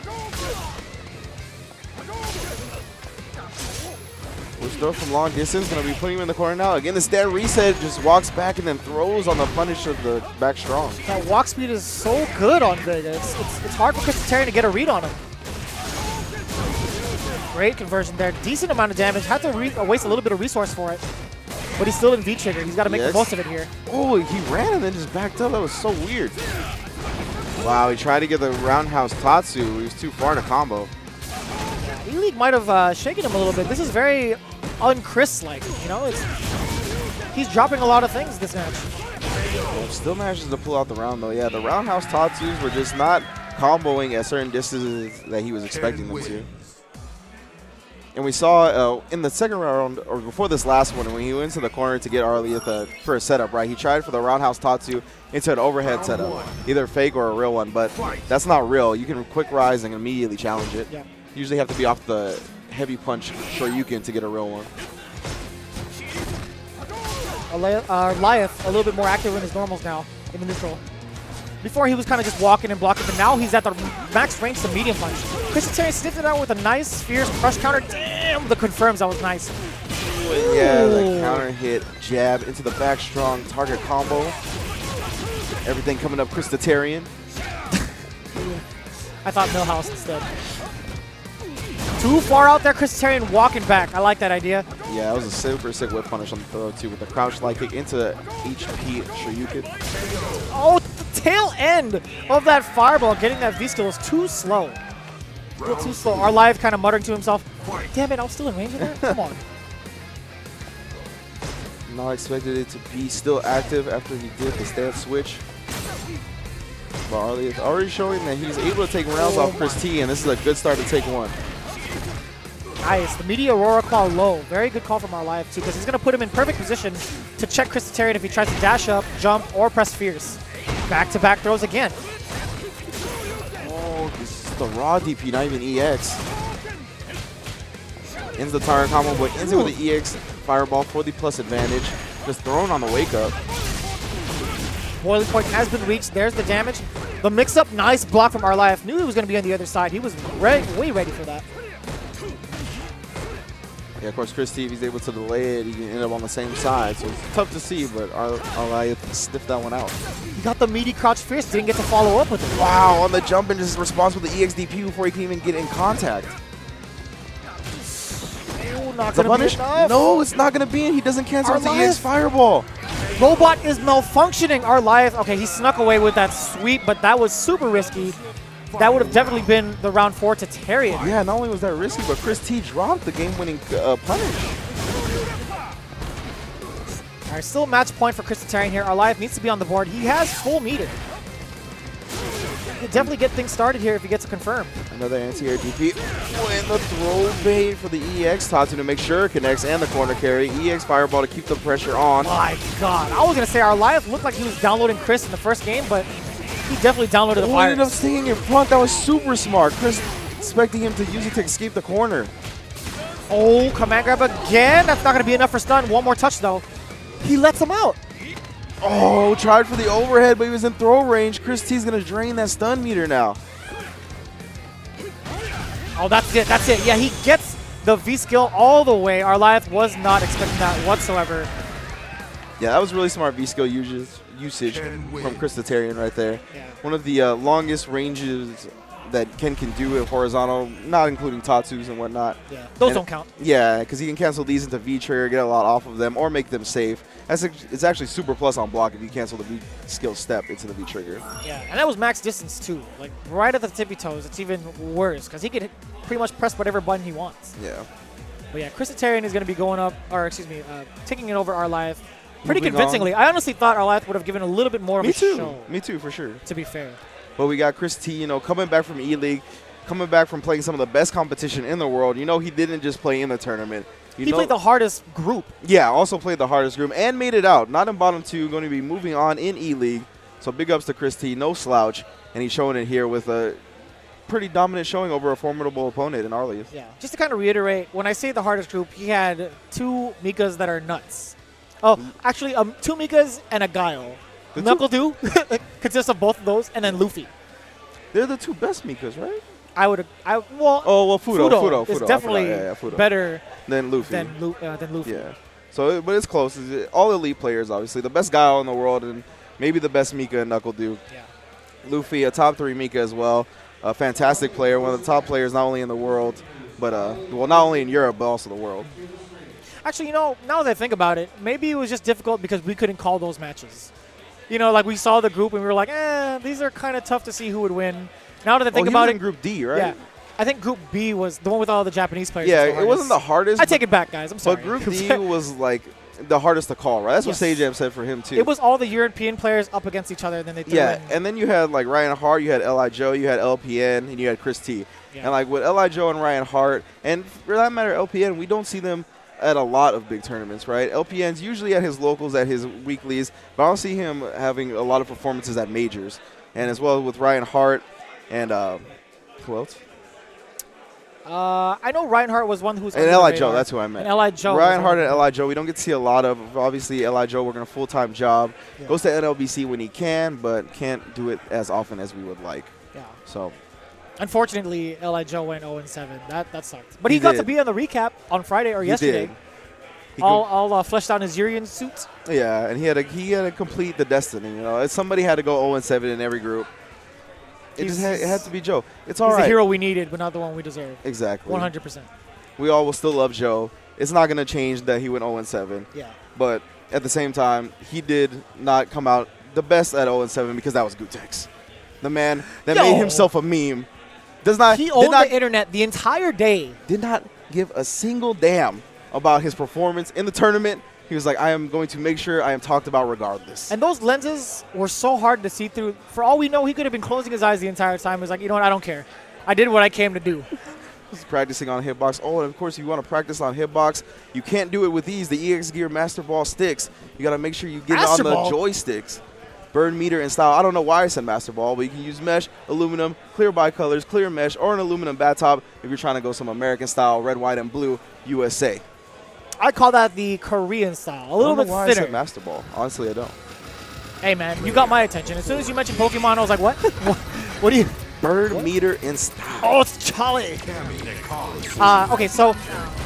S1: Which throw from long distance, going to be putting him in the corner now. Again, the stand reset, just walks back and then throws on the punish of the back strong.
S2: That walk speed is so good on Vega. It's hard for Chris Tatarian to get a read on him. Great conversion there. Decent amount of damage. Had to waste a little bit of resource for it. but he's still in V-trigger. He's got to make the most of it here.
S1: Oh, he ran and then just backed up. That was so weird. Wow, he tried to get the roundhouse Tatsu. He was too far to combo.
S2: Yeah, E-League might have shaken him a little bit. This is very un-Chris-like, you know? He's dropping a lot of things this match.
S1: Yeah, still manages to pull out the round, though. Yeah, the roundhouse Tatsus were just not comboing at certain distances that he was expecting them to. And we saw in the second round, or before this last one, when he went to the corner to get Arleth for a setup, right? He tried for the roundhouse Tatsu into an overhead setup, either fake or a real one, but that's not real. You can quick rise and immediately challenge it. Yeah. You usually have to be off the heavy punch Shoryuken to get a real one.
S2: Arleth a little bit more active in his normals now, in the neutral. Before he was kind of just walking and blocking, but now he's at the max range to medium punch. Christian sniffed it out with a nice fierce crush counter. Damn, the confirms, that was nice.
S1: Yeah, the counter hit, jab into the back strong target combo. Everything coming up Christitarian.
S2: I thought Millhouse instead. Too far out there, Christitarian walking back. I like that idea.
S1: Yeah, that was a super sick whip punish on the throw too, with the crouch light kick into HP Shoryuken.
S2: Oh, the tail end of that fireball getting that V-skill was too slow. A little too slow. Arleth kind of muttering to himself, damn it, I was still in range of that? Come on.
S1: Not expected it to be still active after he did the stance switch. But Arleth already showing that he's able to take rounds off Chris T, and this is a good start to take one.
S2: Nice. The Media Aurora claw low. Very good call from Arleth too, because he's going to put him in perfect position to check Christitarian if he tries to dash up, jump, or press fierce. Back-to-back throws again.
S1: Oh, this is the raw DP, not even EX. Ends the target combo, but ends it with the EX fireball for the plus advantage. Just thrown on the wake up.
S2: Boiling point has been reached. There's the damage. The mix-up, nice block from Arleth. Knew he was going to be on the other side. He was way ready for that.
S1: Yeah, of course, Chris T, if he's able to delay it, he can end up on the same side. So it's tough to see, but Arleth sniffed that one out.
S2: He got the meaty crouch fierce, didn't get to follow up with it.
S1: Wow, on the jump and just response with the EXDP before he can even get in contact.
S2: Ooh, not gonna be enough.
S1: No, it's not going to be in. He doesn't cancel out the EX Fireball.
S2: Robot is malfunctioning. Arleth, okay, he snuck away with that sweep, but that was super risky. That would have definitely been the round 4 to Tarian.
S1: Yeah, not only was that risky, but Chris T dropped the game-winning punish.
S2: All right, still a match point for Christitarian here. Arleth needs to be on the board. He has full meter. He could definitely get things started here if he gets a confirm.
S1: Another anti-air DP. Oh, and the throw bait for the EX Tatsu to make sure it connects, and the corner carry. EX Fireball to keep the pressure on.
S2: My God. I was going to say Arleth looked like he was downloading Chris in the first game, but he definitely downloaded the fire.
S1: He ended up staying in front. That was super smart. Chris expecting him to use it to escape the corner.
S2: Oh, command grab again. That's not going to be enough for stun. One more touch, though. He lets him out.
S1: Oh, tried for the overhead, but he was in throw range. Chris T's going to drain that stun meter now.
S2: Oh, that's it. That's it. Yeah, he gets the V-skill all the way. Arleth was not expecting that whatsoever.
S1: Yeah, that was really smart V-skill usage from Christitarian right there.
S2: Yeah.
S1: One of the longest ranges that Ken can do with horizontal, not including Tatsus and whatnot.
S2: Yeah, those don't count.
S1: Yeah, because he can cancel these into V-trigger, get a lot off of them, or make them safe. It's actually super plus on block if you cancel the V-skill step into the V-trigger.
S2: Yeah, and that was max distance too. Like right at the tippy toes, it's even worse because he could pretty much press whatever button he wants.
S1: Yeah.
S2: But yeah, Christitarian is going to be going up, or excuse me, taking it over Arleth pretty
S1: Moving
S2: convincingly.
S1: on.
S2: I honestly thought Arleth would have given a little bit more of a show.
S1: Me too, for sure.
S2: To be fair.
S1: But we got Chris T, you know, coming back from E-League, coming back from playing some of the best competition in the world. You know, he didn't just play in the tournament.
S2: He played the hardest group.
S1: Yeah, also played the hardest group and made it out. Not in bottom 2, going to be moving on in E-League. So big ups to Chris T, no slouch. And he's showing it here with a pretty dominant showing over a formidable opponent in Arleth.
S2: Yeah, just to kind of reiterate, when I say the hardest group, he had 2 Mikas that are nuts. Oh, actually, 2 Mikas and a Guile. Knuckle Dew consists of both of those, and then Luffy.
S1: They're the 2 best Mikas, right?
S2: Fudo is definitely
S1: Fudo.
S2: better
S1: than Luffy.
S2: Than Luffy.
S1: Yeah. So, but it's close. All elite players, obviously. The best Guile in the world, and maybe the best Mika and Knuckle Dew.
S2: Yeah.
S1: Luffy, a top 3 Mika as well. A fantastic player, one of the top players not only in the world, but well, not only in Europe, but also the world.
S2: Actually, you know, now that I think about it, maybe it was just difficult because we couldn't call those matches. You know, like we saw the group and we were like, these are kind of tough to see who would win. Now that I think about it,
S1: in Group D, right?
S2: Yeah. I think Group B was the one with all the Japanese players.
S1: Yeah, it wasn't the hardest.
S2: I take it back, guys. I'm sorry.
S1: But Group D was like the hardest to call, right? That's what Sajam said for him, too.
S2: It was all the European players up against each other, and then they threw in.
S1: And then you had like Ryan Hart, you had Li Joe, you had LPN, and you had Chris T.
S2: Yeah.
S1: And like with Li Joe and Ryan Hart, and for that matter, LPN, we don't see them at a lot of big tournaments, right? LPN's usually at his locals, at his weeklies, but I don't see him having a lot of performances at majors. And as well with Ryan Hart and who else?
S2: I know Ryan Hart was one who's
S1: and Li Joe, that's who I meant.
S2: And Li Joe.
S1: Ryan Hart and Li Joe, we don't get to see a lot of. Obviously, Li Joe working a full-time job. Yeah. Goes to NLBC when he can, but can't do it as often as we would like.
S2: Yeah.
S1: So,
S2: unfortunately, Li Joe went 0-7. That sucked. But he got to be on the recap on Friday or yesterday.
S1: He
S2: all fleshed out his Urian suit.
S1: Yeah, and he had to complete the destiny. You know, somebody had to go 0-7 in every group. It had to be Joe. It's all right.
S2: He's the hero we needed, but not the one we deserve.
S1: Exactly.
S2: 100%.
S1: We all will still love Joe. It's not going to change that he went 0-7.
S2: Yeah.
S1: But at the same time, he did not come out the best at 0-7 because that was Gutex. The man that made himself a meme.
S2: He owned the internet the entire day.
S1: Did not give a single damn about his performance in the tournament. He was like, I am going to make sure I am talked about regardless.
S2: And those lenses were so hard to see through. For all we know, he could have been closing his eyes the entire time. He was like, you know what, I don't care. I did what I came to do.
S1: He's practicing on hitbox. Oh, and of course, if you want to practice on hitbox, you can't do it with the EX Gear Master Ball sticks. You got to make sure you get it on the joysticks. Burn meter and style. I don't know why I said Master Ball, but you can use mesh, aluminum, clear bicolors, clear mesh, or an aluminum bat top if you're trying to go some American style, red, white, and blue, USA.
S2: I call that the Korean style. A little bit thinner. I
S1: said Master Ball. Honestly, I don't.
S2: Hey, man, you got my attention. As soon as you mentioned Pokemon, I was like, what? What do you...
S1: Burn meter and style.
S2: Oh, it's Charlie. Okay, so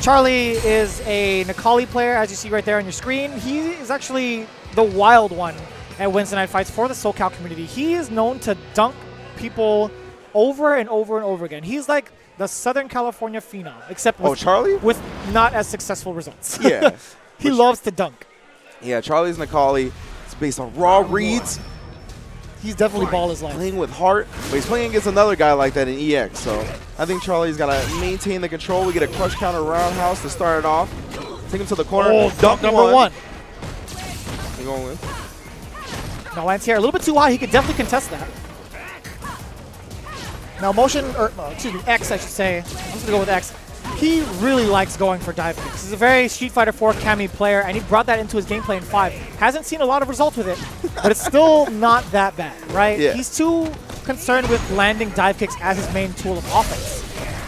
S2: Charlie is a Necalli player, as you see right there on your screen. He is actually the wild one at Wednesday Night Fights for the SoCal community. He is known to dunk people over and over and over again. He's like the Southern California phenom, except with not as successful results.
S1: Yeah.
S2: He loves to dunk.
S1: Yeah, Charlie's Necalli. It's based on raw reads.
S2: He's definitely ball his life.
S1: Playing with heart, but he's playing against another guy like that in EX. So I think Charlie's got to maintain the control. We get a crush counter roundhouse to start it off. Take him to the corner.
S2: Oh, dunk number one.
S1: You're going with?
S2: No, Lance here. A little bit too high. He could definitely contest that. Now, X, I should say. I'm just going to go with X. He really likes going for dive kicks. He's a very Street Fighter 4 Kami player, and he brought that into his gameplay in 5. Hasn't seen a lot of results with it, but it's still not that bad, right?
S1: Yeah.
S2: He's too concerned with landing dive kicks as his main tool of offense.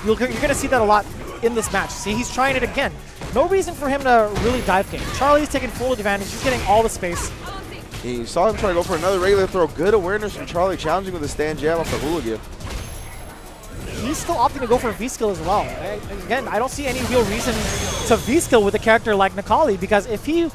S2: You're going to see that a lot in this match. See, he's trying it again. No reason for him to really dive kick. Charlie's taking full advantage. He's getting all the space.
S1: You saw him try to go for another regular throw. Good awareness from Charlie, challenging with a stand jab off the hooligan.
S2: He's still opting to go for a V-skill as well. Again, I don't see any real reason to V-skill with a character like Necalli, because if he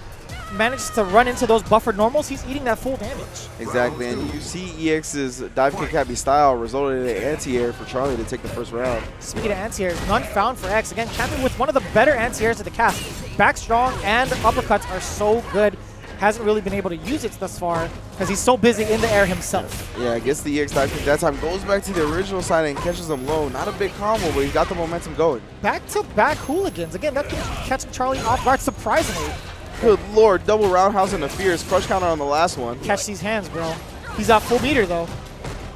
S2: manages to run into those buffered normals, he's eating that full damage.
S1: Exactly, and you see EX's dive kick happy style resulted in an anti-air for Charlie to take the first round.
S2: Speaking of anti-airs, none found for X. Again, camping with one of the better anti-airs of the cast. Back strong and uppercuts are so good. Hasn't really been able to use it thus far because he's so busy in the air himself.
S1: Yeah, gets the EX dive kick that time, goes back to the original side and catches him low. Not a big combo, but he's got the momentum going.
S2: Back-to-back hooligans. Again, that keeps catching Charlie off guard, surprisingly.
S1: Good lord, double roundhouse and a fierce crush counter on the last one.
S2: Catch these hands, bro. He's at full meter, though.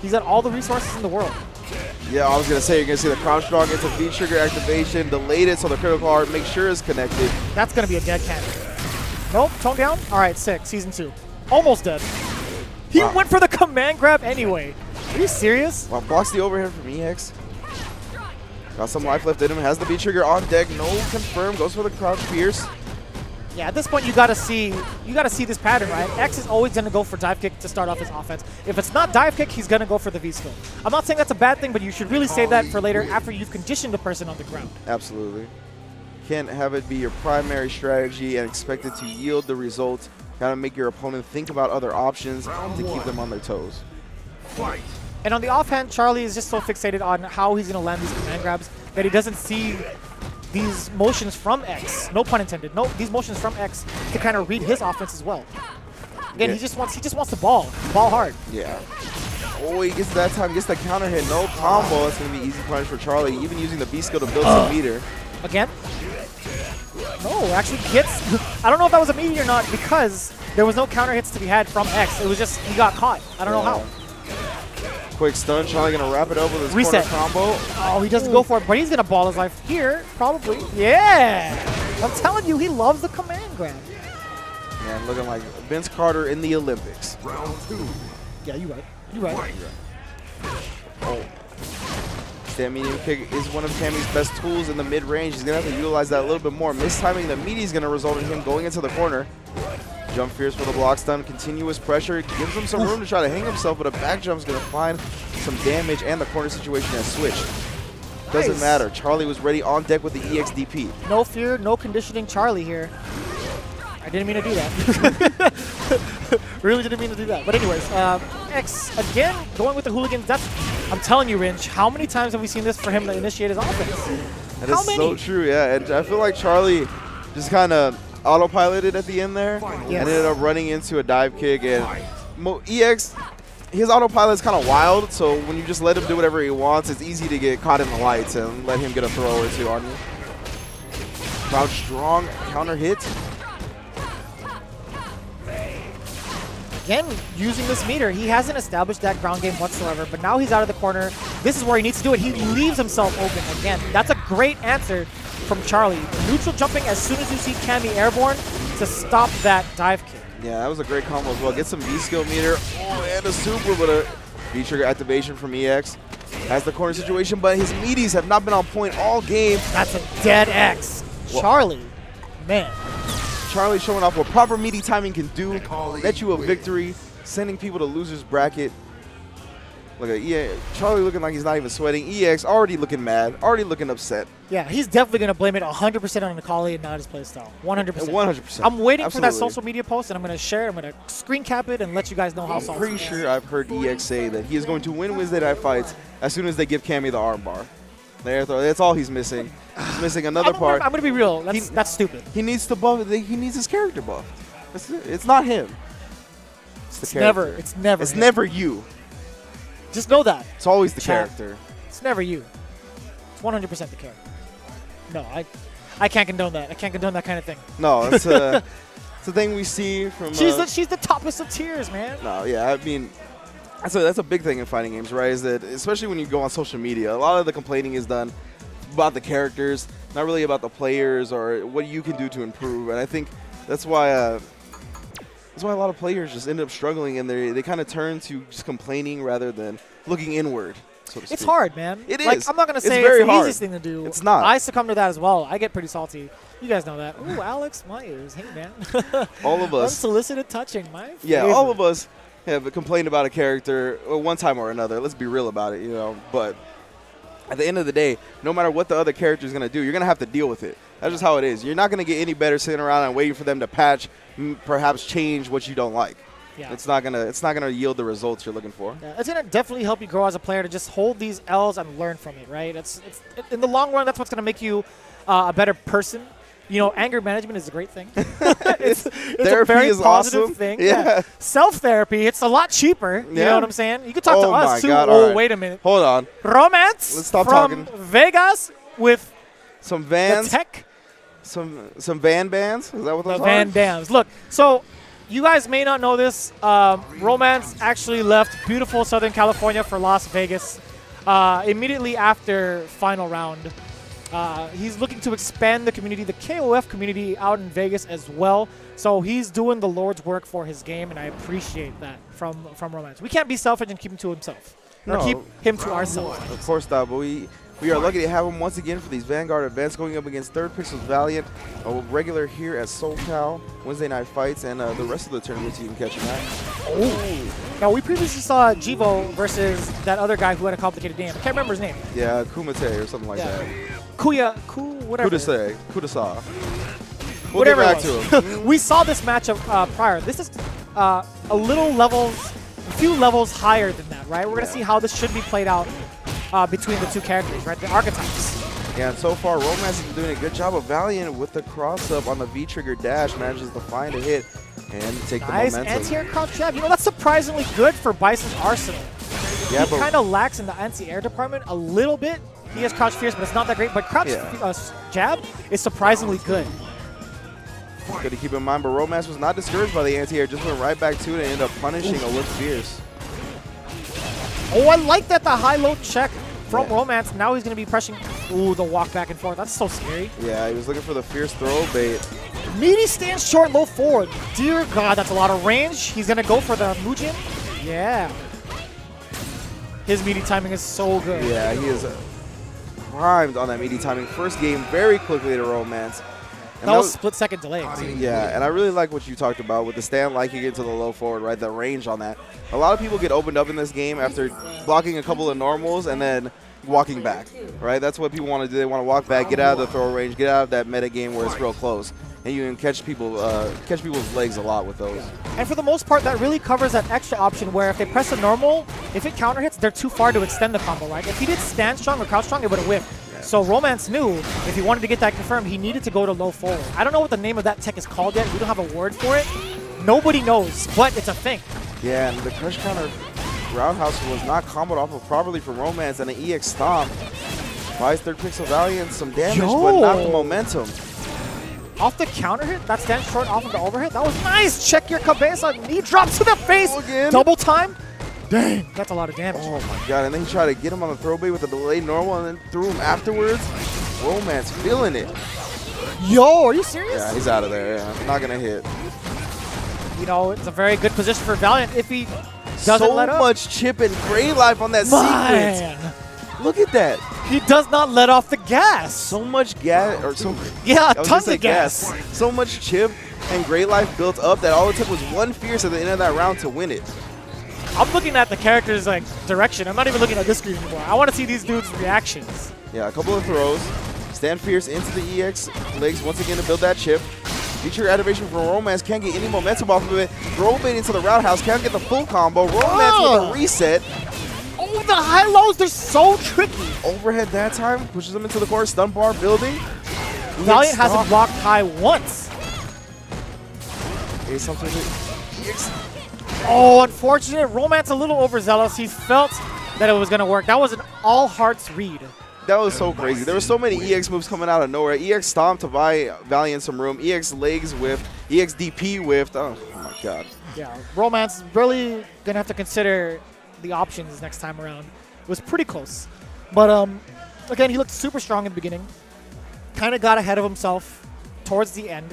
S2: He's got all the resources in the world.
S1: Yeah, I was going to say, you're going to see the crouch strong into V-trigger activation, delayed it so the critical heart, make sure it's connected.
S2: That's going to be a dead cannon. Nope, tone down. All right, 6, season 2. Almost dead. He went for the command grab anyway. Are you serious?
S1: Wow, blocks the overhead from EX. Got some life left in him. Has the V-trigger on deck. No confirm. Goes for the crouch pierce.
S2: Yeah, at this point you gotta see this pattern, right? X is always gonna go for dive kick to start off his offense. If it's not dive kick, he's gonna go for the V-skill. I'm not saying that's a bad thing, but you should really save that for later after you've conditioned the person on the ground.
S1: Absolutely. Can't have it be your primary strategy and expect it to yield the results. Gotta make your opponent think about other options to keep them on their toes.
S3: Fight.
S2: And on the offhand, Charlie is just so fixated on how he's gonna land these command grabs that he doesn't see these motions from X. No pun intended. No, these motions from X to kind of read his offense as well. Again, he just wants the ball hard.
S1: Yeah. Oh, he gets that time, gets the counter hit. No combo. It's going to be easy punish for Charlie. Even using the B skill to build some meter.
S2: Again? No, actually gets. I don't know if that was a meter or not because there was no counter hits to be had from X. It was just he got caught. I don't know how.
S1: Quick stun. Charlie going to wrap it up with his
S2: reset
S1: corner combo.
S2: Oh, he doesn't go for it, but he's going to ball his life here, probably. Yeah! I'm telling you, he loves the command grab.
S1: Man, looking like Vince Carter in the Olympics.
S3: Round 2.
S2: Yeah, you're right. You're right.
S1: Oh. That medium kick is one of Cammy's best tools in the mid-range. He's going to have to utilize that a little bit more. Mistiming the meaty is going to result in him going into the corner. Jump fierce for the block stun. Continuous pressure. Gives him some room to try to hang himself, but a back jump is going to find some damage, and the corner situation has switched. Doesn't matter. Charlie was ready on deck with the EXDP.
S2: No fear, no conditioning Charlie here. I didn't mean to do that. Really didn't mean to do that. But anyways, X, again, going with the hooligans. I'm telling you, Rinch, how many times have we seen this for him to initiate his offense?
S1: That is so true, yeah. And I feel like Charlie just kind of autopiloted at the end there and ended up running into a dive kick. And EX, his autopilot is kind of wild, so when you just let him do whatever he wants, it's easy to get caught in the lights and let him get a throw or two on you. Crouch strong, counter hit.
S2: Again, using this meter, he hasn't established that ground game whatsoever, but now he's out of the corner. This is where he needs to do it. He leaves himself open again. That's a great answer from Charlie. Neutral jumping as soon as you see Cammy airborne to stop that dive kick.
S1: Yeah, that was a great combo as well. Get some V-skill meter. Oh, and a super, but a V-trigger activation from EX. Has the corner situation, but his meaties have not been on point all game.
S2: That's a dead X. Charlie, man.
S1: Charlie showing off what proper meaty timing can do. Net you a victory, sending people to loser's bracket. Look at Charlie looking like he's not even sweating. EX already looking mad, already looking upset.
S2: Yeah, he's definitely going to blame it 100% on Nikali and not his playstyle. 100%.
S1: 100%.
S2: I'm waiting for that social media post, and I'm going to share it. I'm going to screen cap it and let you guys know how salty.
S1: I'm pretty sure I've heard EX say that he is going to win Wednesday night fights as soon as they give Cammy the armbar. That's all he's missing. He's missing another part.
S2: I'm going to be real. That's stupid.
S1: He needs to buff. He needs his character buff. It's not him.
S2: It's never. It's never.
S1: It's never you.
S2: Just know that.
S1: It's always the character.
S2: It's never you. It's 100% the character. No, I can't condone that. I can't condone that kind of thing.
S1: No, it's a thing we see from.
S2: She's the toppest of tiers, man.
S1: No, yeah, I mean. That's a big thing in fighting games, right? Is that especially when you go on social media, a lot of the complaining is done about the characters, not really about the players or what you can do to improve. And I think that's why a lot of players just end up struggling, and they kind of turn to just complaining rather than looking inward. So to speak.
S2: It's hard, man.
S1: It
S2: is. I'm not gonna say it's the easiest thing to do.
S1: It's not.
S2: I succumb to that as well. I get pretty salty. You guys know that. Ooh, Alex Myers. Hey, man.
S1: All of us.
S2: Unsolicited touching, my favorite.
S1: Yeah, all of us have complained about a character one time or another. Let's be real about it, But at the end of the day, no matter what the other character is going to do, you're going to have to deal with it. That's just how it is. You're not going to get any better sitting around and waiting for them to patch, perhaps change what you don't like. Yeah. It's not gonna yield the results you're looking for.
S2: Yeah, it's gonna definitely help you grow as a player to just hold these L's and learn from it, right? It's in the long run, that's what's gonna make you a better person. Anger management is a great thing. it's a very positive thing. Yeah. Self-therapy, it's a lot cheaper. You know what I'm saying? You can talk to us, too.
S1: God,
S2: right. Wait a minute.
S1: Hold on.
S2: Romance
S1: Let's stop
S2: from
S1: talking.
S2: Vegas with
S1: some Vans.
S2: The tech.
S1: Some Van Bands? Is that what those are?
S2: Van Dams. Look, so you guys may not know this. Romance actually left beautiful Southern California for Las Vegas immediately after final round. He's looking to expand the community, the KOF community out in Vegas as well. So he's doing the Lord's work for his game, and I appreciate that from Romance. We can't be selfish and keep him to himself. Or keep him to ourselves.
S1: Of course not, but we are lucky to have him once again for these Vanguard events, going up against Third Pixels Valiant, a regular here at SoCal, Wednesday night fights, and the rest of the tournaments you can catch him at.
S2: Oh. Now, we previously saw Jivo versus that other guy who had a complicated name. I can't remember his name.
S1: Yeah, Kumite or something like that.
S2: Whatever.
S1: Kudasa. We'll
S2: whatever
S1: get back to him.
S2: We saw this matchup prior. This is a few levels higher than that, right? We're going to see how this should be played out between the two characters, right? The archetypes.
S1: Yeah, and so far, Romance has been doing a good job of Valiant with the cross-up on the V-trigger dash, manages to find a hit and take the momentum.
S2: Nice anti-air crouch jab. You know, that's surprisingly good for Bison's arsenal.
S1: Yeah,
S2: he kind of lacks in the anti-air department a little bit. He has crouch fierce, but it's not that great. But crouch jab is surprisingly good.
S1: Good to keep in mind, but Romance was not discouraged by the anti-air, just went right back to it and ended up punishing Alert Fierce.
S2: Oh, I like that, the high-low check from Romance. Now he's going to be pressing, the walk back and forth. That's so scary.
S1: Yeah, he was looking for the fierce throw bait.
S2: Meaty stands short, low forward. Dear God, that's a lot of range. He's going to go for the Mujin. Yeah. His meaty timing is so good.
S1: Yeah, he is primed on that meaty timing. First game very quickly to Romance. And
S2: that was split-second delay.
S1: Yeah, and I really like what you talked about with the stand liking it to the low forward, right? The range on that. A lot of people get opened up in this game after blocking a couple of normals and then walking back, right? That's what people want to do. They want to walk back, get out of the throw range, get out of that meta game where it's real close. And you can catch people's legs a lot with those.
S2: And for the most part, that really covers that extra option where if they press a normal, if it counter hits, they're too far to extend the combo, right? If he did stand strong or crouch strong, it would have whiffed. Yeah. So Romance knew if he wanted to get that confirmed, he needed to go to low forward. I don't know what the name of that tech is called yet. We don't have a word for it. Nobody knows, but it's a thing.
S1: Yeah, and the crush counter roundhouse was not comboed off of properly from Romance, and an EX stomp buys third pixel Valiant some damage, but not the momentum.
S2: Off the counter hit, that stands short off of the overhit. That was nice. Check your cabeza. Knee drop to the face. Double time. Dang, that's a lot of damage.
S1: Oh my God, and then he tried to get him on the throw bait with a delayed normal and then threw him afterwards. Romance feeling it.
S2: Yo, are you serious?
S1: Yeah, he's out of there. Yeah, not going to hit.
S2: You know, it's a very good position for Valiant if he doesn't let up.
S1: So much chip and gray life on that sequence. Look at that.
S2: He does not let off the gas.
S1: So much gas, or so
S2: tons of gas.
S1: So much chip and gray life built up that all it took was one fierce at the end of that round to win it.
S2: I'm looking at the character's direction. I'm not even looking at this screen anymore. I want to see these dudes' reactions.
S1: Yeah, a couple of throws. Stand fierce into the EX legs once again to build that chip. Feature activation from Romance, can't get any momentum off of it. Throw bait into the roundhouse, can't get the full combo. Romance with a reset.
S2: Oh, the high-lows, they're so tricky.
S1: Overhead that time, pushes him into the corner, stun bar building.
S2: Valiant hasn't blocked high once. Oh, unfortunate. Romance a little overzealous. He felt that it was going to work. That was an all-hearts read.
S1: That was so crazy. There were so many EX moves coming out of nowhere. EX stomp to buy Valiant some room. EX legs whiffed. EX DP whiffed. Oh, my God.
S2: Yeah, Romance really going to have to consider the options next time around. It was pretty close. But, again, he looked super strong in the beginning. Kind of got ahead of himself towards the end.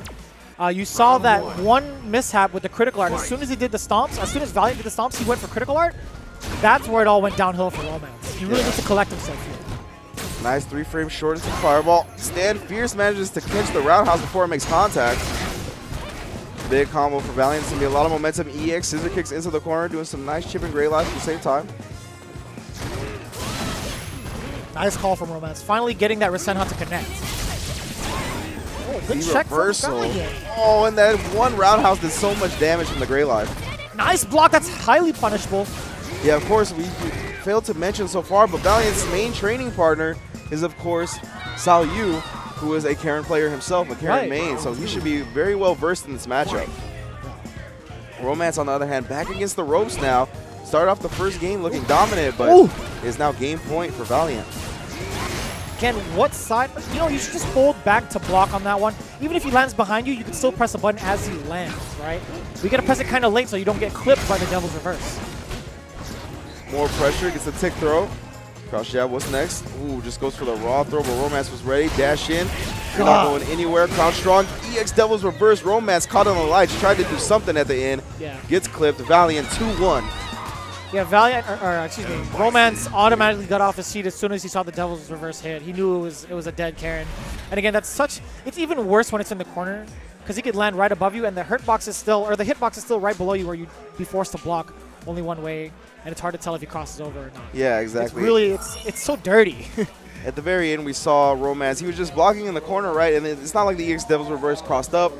S2: You saw that one mishap with the critical art. As soon as he did the stomps, as soon as Valiant did the stomps, he went for critical art. That's where it all went downhill for Romance. He really needs to collect himself here.
S1: Nice 3-frame short into Fireball. Stand Fierce manages to catch the roundhouse before it makes contact. Big combo for Valiant. It's going to be a lot of momentum. EX scissor kicks into the corner, doing some nice chip and gray life at the same time.
S2: Nice call from Romance. Finally getting that Rasenhan to connect. Oh, good check from Valiant.
S1: Oh, and that one roundhouse did so much damage from the gray life.
S2: Nice block. That's highly punishable.
S1: Yeah, of course, we failed to mention so far, but Valiant's main training partner is, of course, Sao Yu, who is a Karen player himself, a Karen main, so he should be very well versed in this matchup. Romance, on the other hand, back against the ropes now. Started off the first game looking dominant, but is now game point for Valiant.
S2: Again, what side? You know, you should just hold back to block on that one. Even if he lands behind you, you can still press a button as he lands, right? We got to press it kind of late so you don't get clipped by the Devil's Reverse.
S1: More pressure, gets a tick throw. Crouch jab, what's next? Ooh, just goes for the raw throw, but Romance was ready. Dash in. You're not going anywhere. Crouch strong. EX Devil's Reverse. Romance caught on the lights. Tried to do something at the end. Yeah. Gets clipped. Valiant 2-1.
S2: Yeah, Valiant, excuse me, Romance automatically got off his seat as soon as he saw the Devil's Reverse hit. He knew it was a dead Karen. And again, it's even worse when it's in the corner because he could land right above you and the hitbox is still right below you where you'd be forced to block only one way. And it's hard to tell if he crosses over or not.
S1: Yeah, exactly.
S2: It's so dirty.
S1: At the very end, we saw Romance. He was just blocking in the corner, right? And it's not like the EX Devil's Reverse crossed up,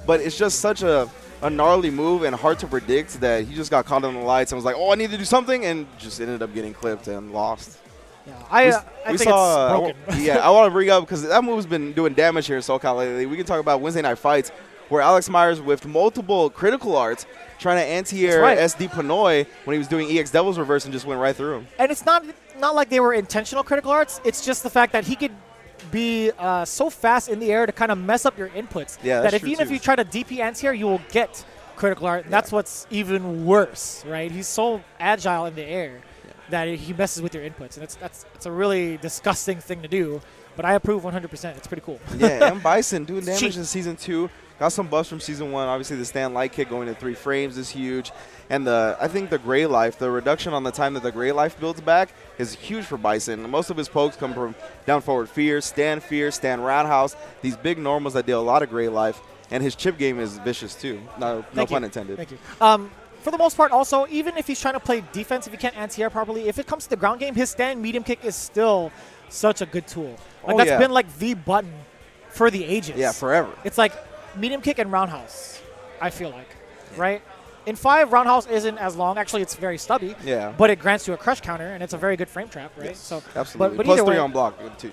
S1: but it's just such a gnarly move and hard to predict that he just got caught on the lights and was like, oh, I need to do something, and just ended up getting clipped and lost.
S2: Yeah, I think
S1: saw,
S2: it's broken.
S1: yeah, I want to bring up, because that move's been doing damage here in SoCal lately. We can talk about Wednesday Night Fights, where Alex Myers with multiple critical arts trying to anti-air SD Pinoy when he was doing EX Devil's Reverse and just went right through him.
S2: And it's not like they were intentional critical arts. It's just the fact that he could be so fast in the air to kind of mess up your inputs.
S1: Yeah,
S2: that even if you try to DP anti-air, you will get critical art. And that's what's even worse, right? He's so agile in the air that he messes with your inputs. And that's a really disgusting thing to do. But I approve 100%. It's pretty cool.
S1: Yeah, and Bison doing damage in Season 2. Got some buffs from Season 1. Obviously, the stand light kick going to 3 frames is huge. And I think the Gray Life, the reduction on the time that the Gray Life builds back is huge for Bison. Most of his pokes come from down forward fear, stand roundhouse, these big normals that deal a lot of Gray Life. And his chip game is vicious, too. No pun intended.
S2: Thank you. For the most part, also, even if he's trying to play defense, if he can't anti-air properly, if it comes to the ground game, his stand medium kick is still such a good tool. Like that's been like the button for the ages.
S1: Yeah, forever.
S2: It's like medium kick and roundhouse, I feel like, right? In 5, roundhouse isn't as long. Actually, it's very stubby.
S1: Yeah.
S2: But it grants you a crush counter, and it's a very good frame trap, right?
S1: Yes,
S2: so
S1: absolutely.
S2: But
S1: Plus 3
S2: way,
S1: on block, too.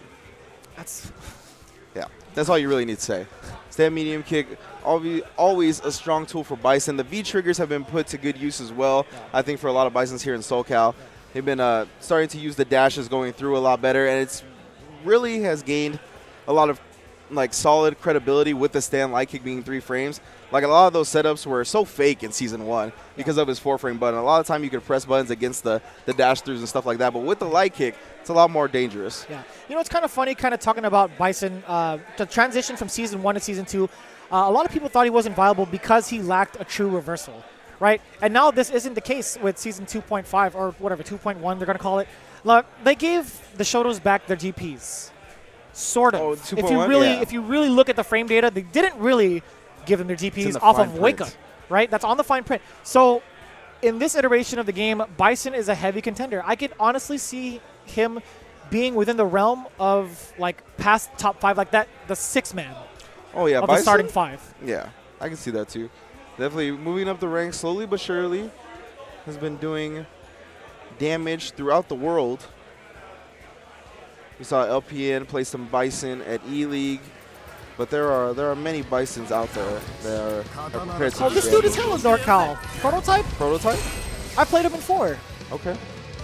S1: That's all you really need to say. Stand medium kick, always a strong tool for Bison. The V triggers have been put to good use as well. Yeah. I think for a lot of Bisons here in SoCal, they've been starting to use the dashes going through a lot better, and it's really has gained a lot of like solid credibility with the stand light kick being 3 frames. Like a lot of those setups were so fake in Season 1 because of his 4-frame button. A lot of time you could press buttons against the dash throughs and stuff like that, but with the light kick, it's a lot more dangerous.
S2: Yeah. You know, it's kind of funny kind of talking about Bison, the transition from Season 1 to Season 2. A lot of people thought he wasn't viable because he lacked a true reversal, right? And now this isn't the case with Season 2.5 or whatever, 2.1 they're going to call it. Look, they gave the Shotos back their GPs. Sort of.
S1: Oh,
S2: if you really look at the frame data, they didn't really give them their GPs off of Wake Up, right? That's on the fine print. So in this iteration of the game, Bison is a heavy contender. I could honestly see him being within the realm of like past top 5 like that, the 6-man.
S1: Oh yeah,
S2: of
S1: Bison?
S2: The starting 5.
S1: Yeah, I can see that too. Definitely moving up the ranks slowly but surely. Has been doing damage throughout the world. We saw LPN play some Bison at E-League, but there are many Bisons out there that are prepared to.
S2: Oh, this dude is hella NorCal. Prototype?
S1: Prototype?
S2: I played him in 4.
S1: Okay.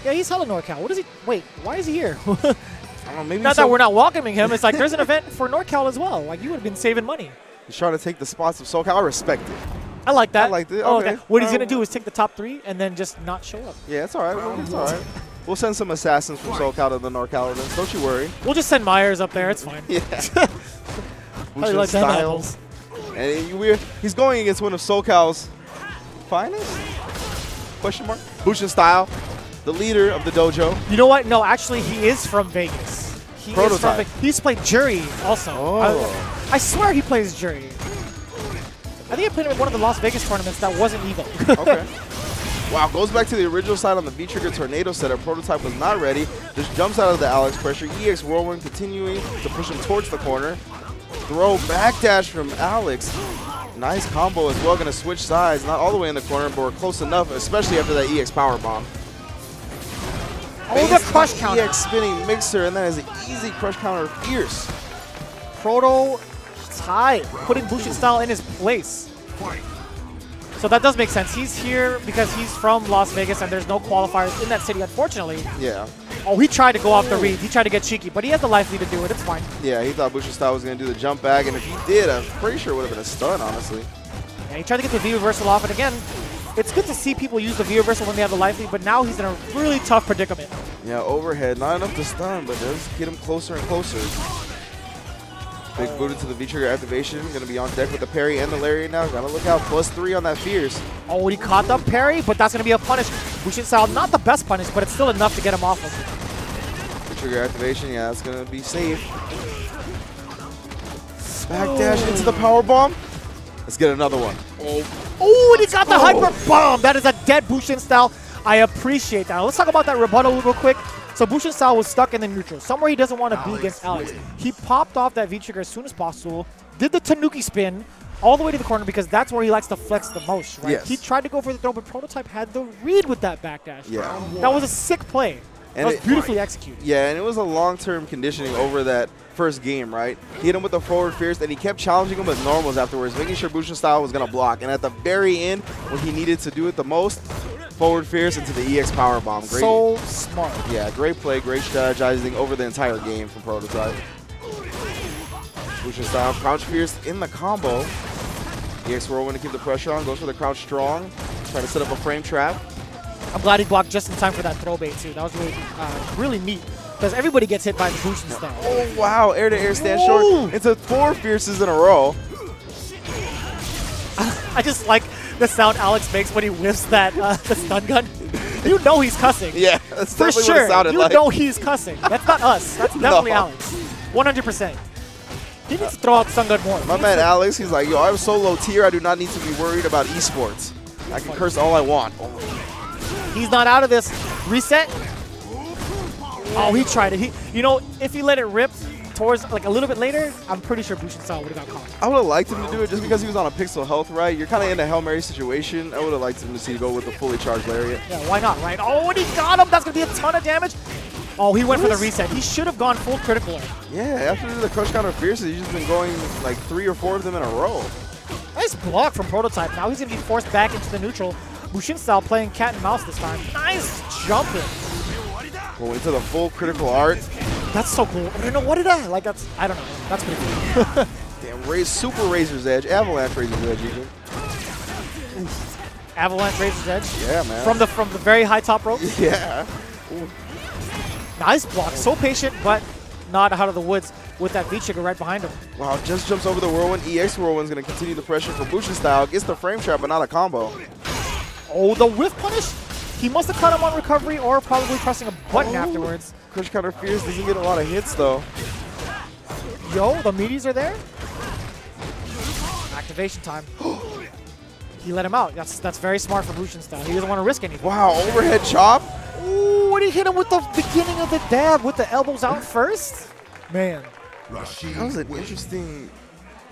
S2: Yeah, he's hella NorCal. What is he? Wait, why is he here?
S1: I don't know. Maybe
S2: not that we're not welcoming him. It's like there's an event for NorCal as well. Like you would have been saving money.
S1: He's trying to take the spots of SoCal. I respect it.
S2: I like that.
S1: I liked it.
S2: Oh,
S1: okay.
S2: What he's gonna do is take the top 3 and then just not show up.
S1: Yeah, it's all right. It's all right. We'll send some assassins from SoCal to the NorCal events. Don't you worry.
S2: We'll just send Myers up there. It's fine.
S1: Yeah.
S2: Like
S1: Styles. And he's going against one of SoCal's finest? Question mark? Bushin Style, the leader of the dojo.
S2: You know what? No, actually, he is from Vegas.
S1: Prototype.
S2: He's played Jury also.
S1: Oh.
S2: I swear he plays Jury. I think I played him in one of the Las Vegas tournaments that wasn't Evo.
S1: Okay. Wow, goes back to the original side on the V-Trigger Tornado setup. Prototype was not ready. Just jumps out of the Alex pressure. EX Whirlwind continuing to push him towards the corner. Throw backdash from Alex. Nice combo as well. Going to switch sides. Not all the way in the corner, but we're close enough, especially after that EX power bomb.
S2: Oh, the crush counter.
S1: EX spinning mixer, and that is an easy crush counter. Fierce.
S2: Prototype putting Bushin Style in his place. So that does make sense. He's here because he's from Las Vegas and there's no qualifiers in that city, unfortunately.
S1: Yeah.
S2: Oh, he tried to go off the read. He tried to get cheeky, but he has the life lead to do it. It's fine.
S1: Yeah, he thought Bushin Style was going to do the jump back, and if he did, I'm pretty sure it would have been a stun, honestly.
S2: Yeah, he tried to get the V reversal off, and again, it's good to see people use the V reversal when they have the life lead, but now he's in a really tough predicament.
S1: Yeah, overhead. Not enough to stun, but does get him closer and closer. Big boot into the V-Trigger activation. Going to be on deck with the parry and the lariat now. Got to look out. +3 on that Fierce.
S2: Oh, he caught the parry, but that's going to be a punish. Bushin Style, not the best punish, but it's still enough to get him off of it.
S1: V-Trigger activation. Yeah, that's going to be safe. Backdash into the power bomb. Let's get another one.
S2: Oh, and he got the hyper bomb. That is a dead Bushin Style. I appreciate that. Let's talk about that rebuttal real quick. So Bushin Style was stuck in the neutral, somewhere he doesn't want to be against Alex. He popped off that V-Trigger as soon as possible, did the Tanuki spin all the way to the corner because that's where he likes to flex the most, right?
S1: Yes.
S2: He tried to go for the throw, but Prototype had the read with that backdash.
S1: Yeah.
S2: That was a sick play. That was beautifully executed.
S1: Yeah, and it was a long-term conditioning over that first game, right? He hit him with the forward fierce, and he kept challenging him with normals afterwards, making sure Bushin style was going to block. And at the very end, when he needed to do it the most, forward fierce into the EX power bomb. Great.
S2: So smart.
S1: Yeah, great play, great strategizing over the entire game from Prototype. Bushin style, crouch fierce in the combo. EX whirlwind to keep the pressure on, goes for the crouch strong, trying to set up a frame trap.
S2: I'm glad he blocked just in time for that throw bait too. That was really neat because everybody gets hit by the Bushin style.
S1: Oh wow, air-to-air stand short into 4 fierces in a row.
S2: I just like the sound Alex makes when he whiffs that the stun gun. You know he's cussing.
S1: Yeah, that's
S2: for
S1: definitely
S2: sure.
S1: what it sounded like.
S2: You know he's cussing. That's not us. That's definitely Alex. 100%. He needs to throw out the stun gun more.
S1: My man Alex, he's like, yo, I'm so low tier, I do not need to be worried about esports. I can curse all I want.
S2: He's not out of this. Reset. Oh, he tried it. If he let it rip towards like a little bit later, I'm pretty sure Bushin style would have got caught.
S1: I would have liked him to do it just because he was on a pixel health, right? You're kind of in a Hail Mary situation. I would have liked him to see go with the fully charged lariat.
S2: Yeah, why not, right? Oh, and he got him. That's going to be a ton of damage. Oh, he went for the reset. He should have gone full critical.
S1: Yeah, after the crush counter fierces, he's just been going like 3 or 4 of them in a row.
S2: Nice block from Prototype. Now he's going to be forced back into the neutral. Bushin style playing cat and mouse this time. Nice jumping.
S1: Going into the full critical art.
S2: That's so cool. I don't know, what did I like? I don't know. That's pretty cool.
S1: Damn, super Razor's Edge, Avalanche Razor's Edge even.
S2: Avalanche Razor's Edge.
S1: Yeah, man.
S2: From the very high top rope.
S1: Yeah.
S2: Ooh. Nice block. So patient, but not out of the woods with that V-trigger right behind him.
S1: Wow, just jumps over the whirlwind. EX whirlwind's going to continue the pressure for Bushin style. Gets the frame trap, but not a combo.
S2: Oh, the whiff punish? He must have caught him on recovery or probably pressing a button afterwards.
S1: Crush counter fierce doesn't get a lot of hits, though.
S2: Yo, the meaties are there. Activation time. He let him out. That's very smart for Bushin style. He doesn't want to risk anything.
S1: Wow, overhead chop.
S2: Ooh, when he hit him with the beginning of the dab with the elbows out first. Man.
S1: That was an interesting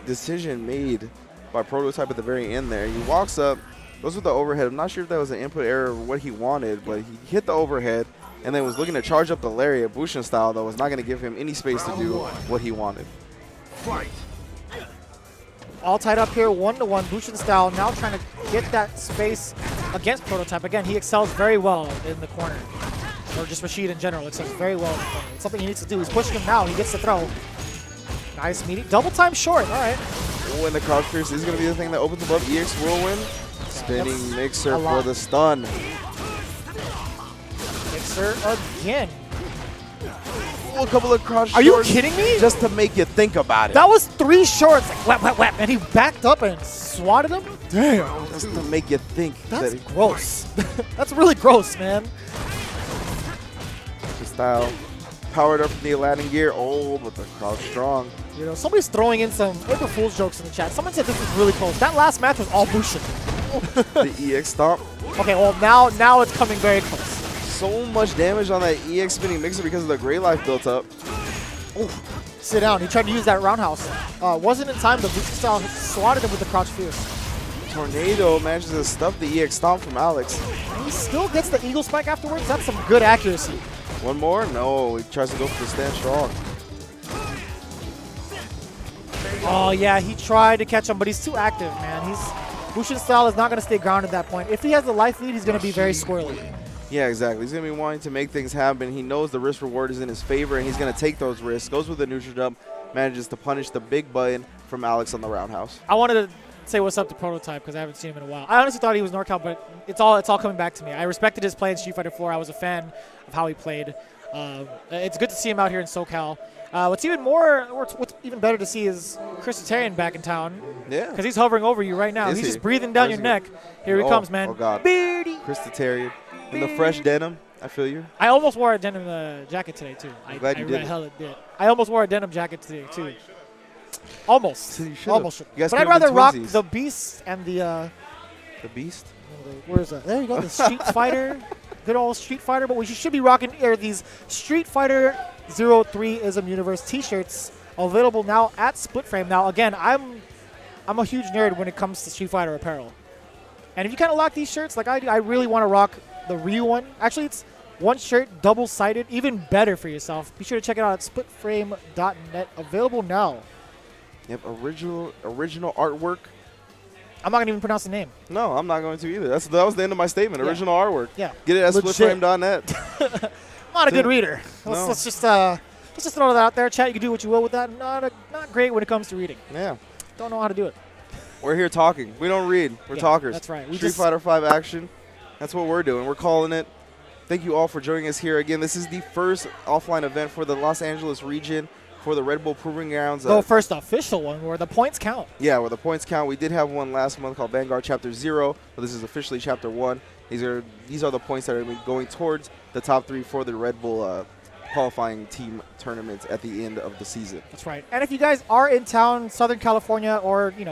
S1: decision made by Prototype at the very end there. He walks up, goes with the overhead. I'm not sure if that was an input error or what he wanted, but he hit the overhead and then was looking to charge up the lariat. Bushin style, though, was not going to give him any space to do what he wanted.
S3: Fight.
S2: All tied up here, 1-1. Bushin style now trying to get that space against Prototype. Again, he excels very well in the corner. Or just Rashid in general excels very well in the corner. It's something he needs to do. He's pushing him now. He gets the throw. Nice meaty. Double time short. All right.
S1: Oh, and the crouch fierce is going to be the thing that opens above EX whirlwind. Spinning mixer for the stun.
S2: Mixer again.
S1: Oh, a couple of crouch
S2: Are you
S1: shorts
S2: kidding me?
S1: just to make you think about it.
S2: That was 3 shorts. Like, whap, whap, whap. And he backed up and swatted him. Damn.
S1: Just to make you think.
S2: That's gross. That's really gross, man.
S1: Style powered up from the Aladdin gear. Oh, but the crowd strong.
S2: You know, somebody's throwing in some April Fool's jokes in the chat. Someone said this was really close. That last match was all Bushin.
S1: The EX stomp.
S2: Okay, well now it's coming very close.
S1: So much damage on that EX spinning mixer because of the gray life built up.
S2: Ooh, sit down. He tried to use that roundhouse. Wasn't in time, but Bushin style swatted him with the crouch fierce.
S1: Tornado manages to stuff the EX stomp from Alex.
S2: He still gets the eagle spike afterwards. That's some good accuracy.
S1: One more? No, he tries to go for the stand strong.
S2: Oh yeah, he tried to catch him, but he's too active, man. Bushin style is not going to stay grounded at that point. If he has the life lead, he's going to be very squirrely.
S1: Yeah, exactly. He's going to be wanting to make things happen. He knows the risk reward is in his favor, and he's going to take those risks. Goes with the neutral jump, manages to punish the big button from Alex on the roundhouse.
S2: I wanted to say what's up to Prototype because I haven't seen him in a while. I honestly thought he was NorCal, but it's all coming back to me. I respected his play in Street Fighter 4. I was a fan of how he played. It's good to see him out here in SoCal. What's even better to see is Christitarian back in town.
S1: Yeah.
S2: Because he's hovering over you right now. He's just breathing down your neck. Here he comes, man.
S1: Oh, God.
S2: Beardy.
S1: Christitarian. In the fresh denim. I feel you.
S2: I almost wore a denim jacket today, too.
S1: I'm glad you did.
S2: Did. I almost wore a denim jacket today, too. Almost.
S1: So you
S2: almost. But I'd rather rock the Beast and the...
S1: The Beast?
S2: Where is that? There you go. The Street Fighter. Good old Street Fighter. But we should be rocking these Street Fighter 03ism Universe t-shirts available now at Split Frame. Now, again, I'm a huge nerd when it comes to Street Fighter apparel. And if you kind of like these shirts, like I really want to rock the Ryu one. Actually, One shirt, double-sided, even better for yourself. Be sure to check it out at splitframe.net. Available now.
S1: Yep, original artwork.
S2: I'm not going to even pronounce the name.
S1: No, I'm not going to either. That was the end of my statement.
S2: Yeah.
S1: Original artwork.
S2: Yeah.
S1: Get it at splitframe.net.
S2: I'm not a good reader. Let's just throw that out there. Chat, you can do what you will with that. Not great when it comes to reading.
S1: Yeah.
S2: Don't know how to do it.
S1: We're here talking. We don't read. We're talkers.
S2: That's right.
S1: Street Fighter 5 action. That's what we're doing. We're calling it. Thank you all for joining us here again. This is the first offline event for the Los Angeles region for the Red Bull Proving Grounds.
S2: The first official one where the points count.
S1: Yeah, where the points count. We did have one last month called Vanguard Chapter 0, but this is officially Chapter 1. These are the points that are going to be going towards the top 3 for the Red Bull qualifying team tournaments at the end of the season.
S2: That's right. And if you guys are in town, Southern California, or you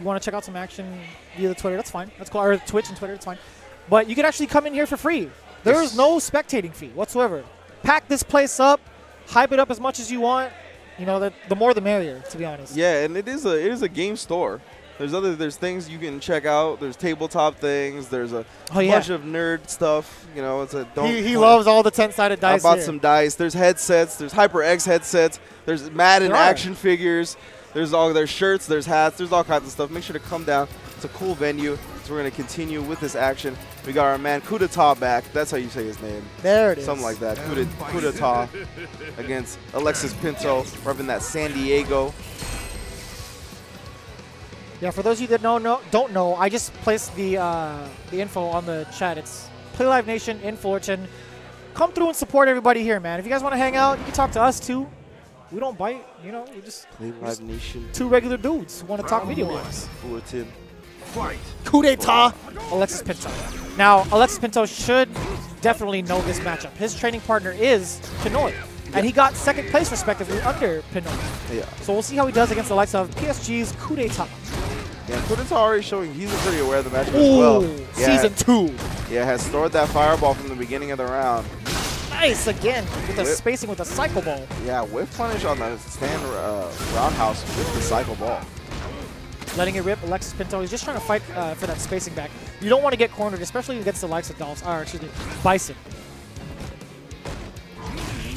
S2: want to check out some action via the Twitter, that's fine. That's cool. Or Twitch and Twitter, that's fine. But you can actually come in here for free. There is no spectating fee whatsoever. Pack this place up, hype it up as much as you want. The more the merrier, to be honest.
S1: Yeah, and it is a game store. There's things you can check out. There's tabletop things. There's a bunch of nerd stuff. He
S2: loves all the 10-sided dice.
S1: I bought some dice. There's headsets. There's HyperX headsets. There's Madden action figures. There's shirts. There's hats. There's all kinds of stuff. Make sure to come down. It's a cool venue. So we're going to continue with this action. We got our man Kudeta back. That's how you say his name.
S2: There it is.
S1: Something like that. Kudeta against Alexis Pinto, repping that San Diego.
S2: Yeah, for those of you that don't know, I just placed the info on the chat. It's Play Live Nation in Fullerton. Come through and support everybody here, man. If you guys want to hang out, you can talk to us too. We don't bite, we just
S1: Play Live Nation.
S2: Two regular dudes who want to talk video games.
S1: Fullerton.
S2: Coup d'etat, Alexis Pinto. Now, Alexis Pinto should definitely know this matchup. His training partner is Pinoy, and he got second place respectively under Pinoy. Yeah. So we'll see how he does against the likes of PSG's Coup d'etat.
S1: Yeah, Kudeta already showing he's pretty aware of the matchup as well.
S2: Yeah, Season 2.
S1: Yeah, has stored that fireball from the beginning of the round.
S2: Nice again with the spacing with the cycle ball.
S1: Yeah, whiff punish on the stand roundhouse with the cycle ball.
S2: Letting it rip, Alexis Pinto. He's just trying to fight for that spacing back. You don't want to get cornered, especially against the likes of Bison.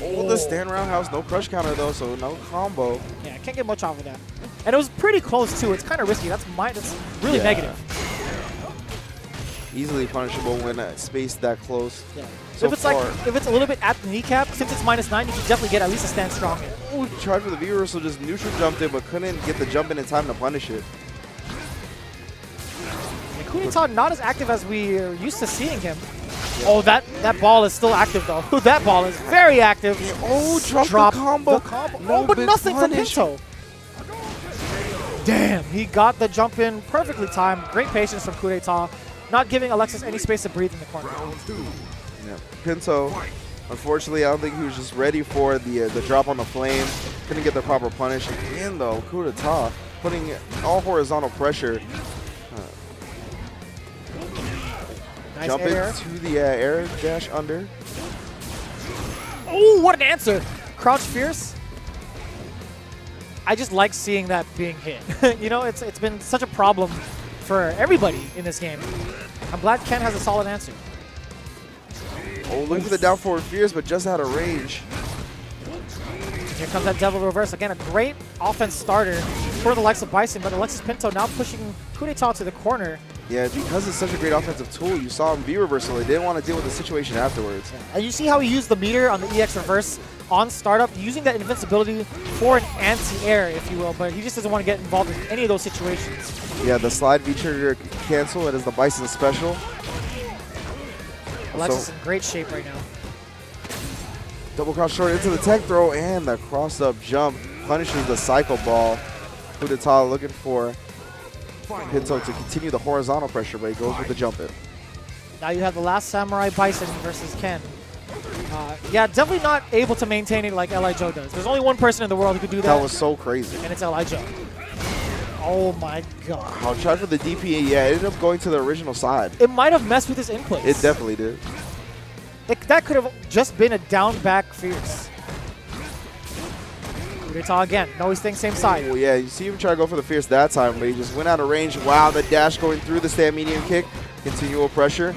S1: Oh, the stand roundhouse, no crush counter though, so no combo.
S2: Yeah, can't get much off of that. And it was pretty close too. It's kind of risky. That's really negative.
S1: Easily punishable when spaced that close.
S2: Yeah.
S1: So
S2: if it's a little bit at the kneecap, since it's -9, you can definitely get at least a stand strong hit.
S1: Oh, he tried for the V-reversal, just neutral jumped in, but couldn't get the jump in time to punish it.
S2: Kudeta not as active as we are used to seeing him. Yeah. Oh, that ball is still active though. That ball is very active.
S1: Oh, drop the combo.
S2: No, but nothing from Pinto. Damn, he got the jump in perfectly timed. Great patience from Kudeta, not giving Alexis any space to breathe in the corner.
S1: Yeah. Pinto, unfortunately, I don't think he was just ready for the drop on the flame. Couldn't get the proper punish. Again, though, Kudeta putting all horizontal pressure.
S2: Nice
S1: Jump into the air dash under.
S2: Oh, what an answer! Crouch fierce. I just like seeing that being hit. It's been such a problem for everybody in this game. I'm glad Ken has a solid answer.
S1: Oh, looking for the down forward fierce, but just out of range.
S2: Here comes that devil reverse. Again, a great offense starter for the likes of Bison, but Alexis Pinto now pushing Kudeta to the corner.
S1: Yeah, because it's such a great offensive tool, you saw him V-reversal. He didn't want to deal with the situation afterwards.
S2: Yeah. And you see how he used the meter on the EX reverse on startup, using that invincibility for an anti-air, if you will, but he just doesn't want to get involved in any of those situations.
S1: Yeah, the slide V-trigger cancel. It is the Bison special.
S2: Alexis in great shape right now.
S1: Double cross short into the tech throw, and the cross-up jump punishes the cycle ball. Kudeta looking for Pinto to continue the horizontal pressure, but he goes with the jump in.
S2: Now you have the last Samurai Bison versus Ken. Yeah, definitely not able to maintain it like L.I. Joe does. There's only one person in the world who could do that.
S1: That was so crazy.
S2: And it's L.I. Joe. Oh my god.
S1: I'll try for the DPA. Yeah, it ended up going to the original side.
S2: It might have messed with his inputs.
S1: It definitely did.
S2: That could have just been a down back fierce. Kudeta again. No, he's staying same side.
S1: Oh, yeah, you see him try to go for the fierce that time, but he just went out of range. Wow, the dash going through the stand medium kick. Continual pressure.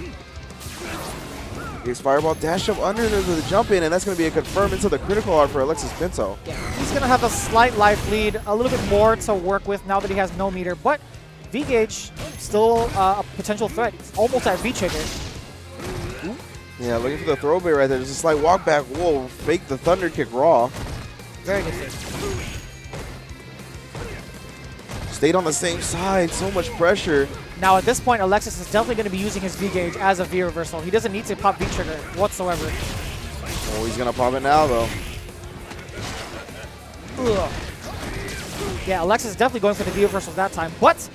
S1: EX Fireball dash up under the jump in, and that's going to be a confirm into the critical art for Alexis Pinto.
S2: Yeah, he's going to have a slight life lead, a little bit more to work with now that he has no meter, but V-Gage still a potential threat. It's almost at V-Trigger.
S1: Yeah, looking for the throwaway right there. There's a slight walk back. Whoa, fake the thunder kick raw.
S2: Very good fake.
S1: Stayed on the same side. So much pressure.
S2: Now at this point, Alexis is definitely going to be using his V-Gage as a V-reversal. He doesn't need to pop V-Trigger whatsoever.
S1: Oh, he's going to pop it now, though.
S2: Ugh. Yeah, Alexis is definitely going for the V-reversal that time, but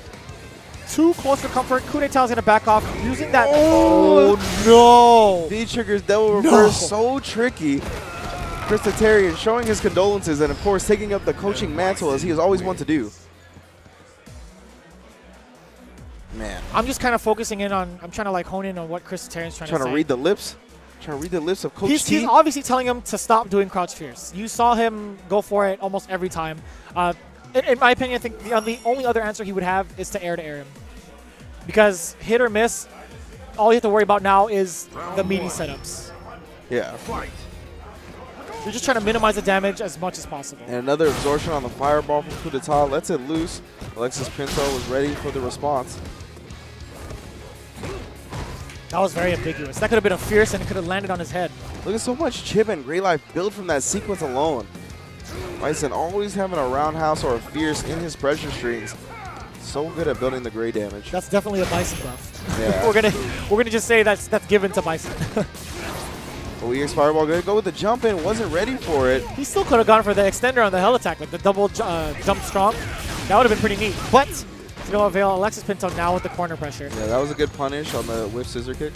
S2: too close for comfort. Coup d'etat is going to back off using that. Oh, no.
S1: V-Trigger's double reverse, so tricky. Chris Tatarian showing his condolences and, of course, taking up the coaching mantle as he has always wanted to do. Man.
S2: I'm just kind of focusing in on, I'm trying to like hone in on what Chris Tatarian's trying to say.
S1: Trying to read the lips. Trying to read the lips of Coach T.
S2: He's obviously telling him to stop doing crouch fierce. You saw him go for it almost every time. In my opinion, I think the only other answer he would have is to air him. Because hit or miss, all you have to worry about now is the meaty setups.
S1: Yeah.
S2: You're just trying to minimize the damage as much as possible.
S1: And another absorption on the fireball from Coup d'etat. Lets it loose. Alexis Pinto was ready for the response.
S2: That was very ambiguous. That could have been a fierce and it could have landed on his head.
S1: Look at so much chip and Great Life built from that sequence alone. Bison always having a roundhouse or a fierce in his pressure strings. So good at building the gray damage.
S2: That's definitely a Bison buff.
S1: Yeah.
S2: we're gonna just say that's given to Bison.
S1: Oh, EX Fireball gonna go with the jump in. Wasn't ready for it.
S2: He still could have gone for the extender on the hell attack, like the double jump strong. That would have been pretty neat. But it's gonna avail Alexis Pinto now with the corner pressure.
S1: Yeah, that was a good punish on the whiff scissor kick.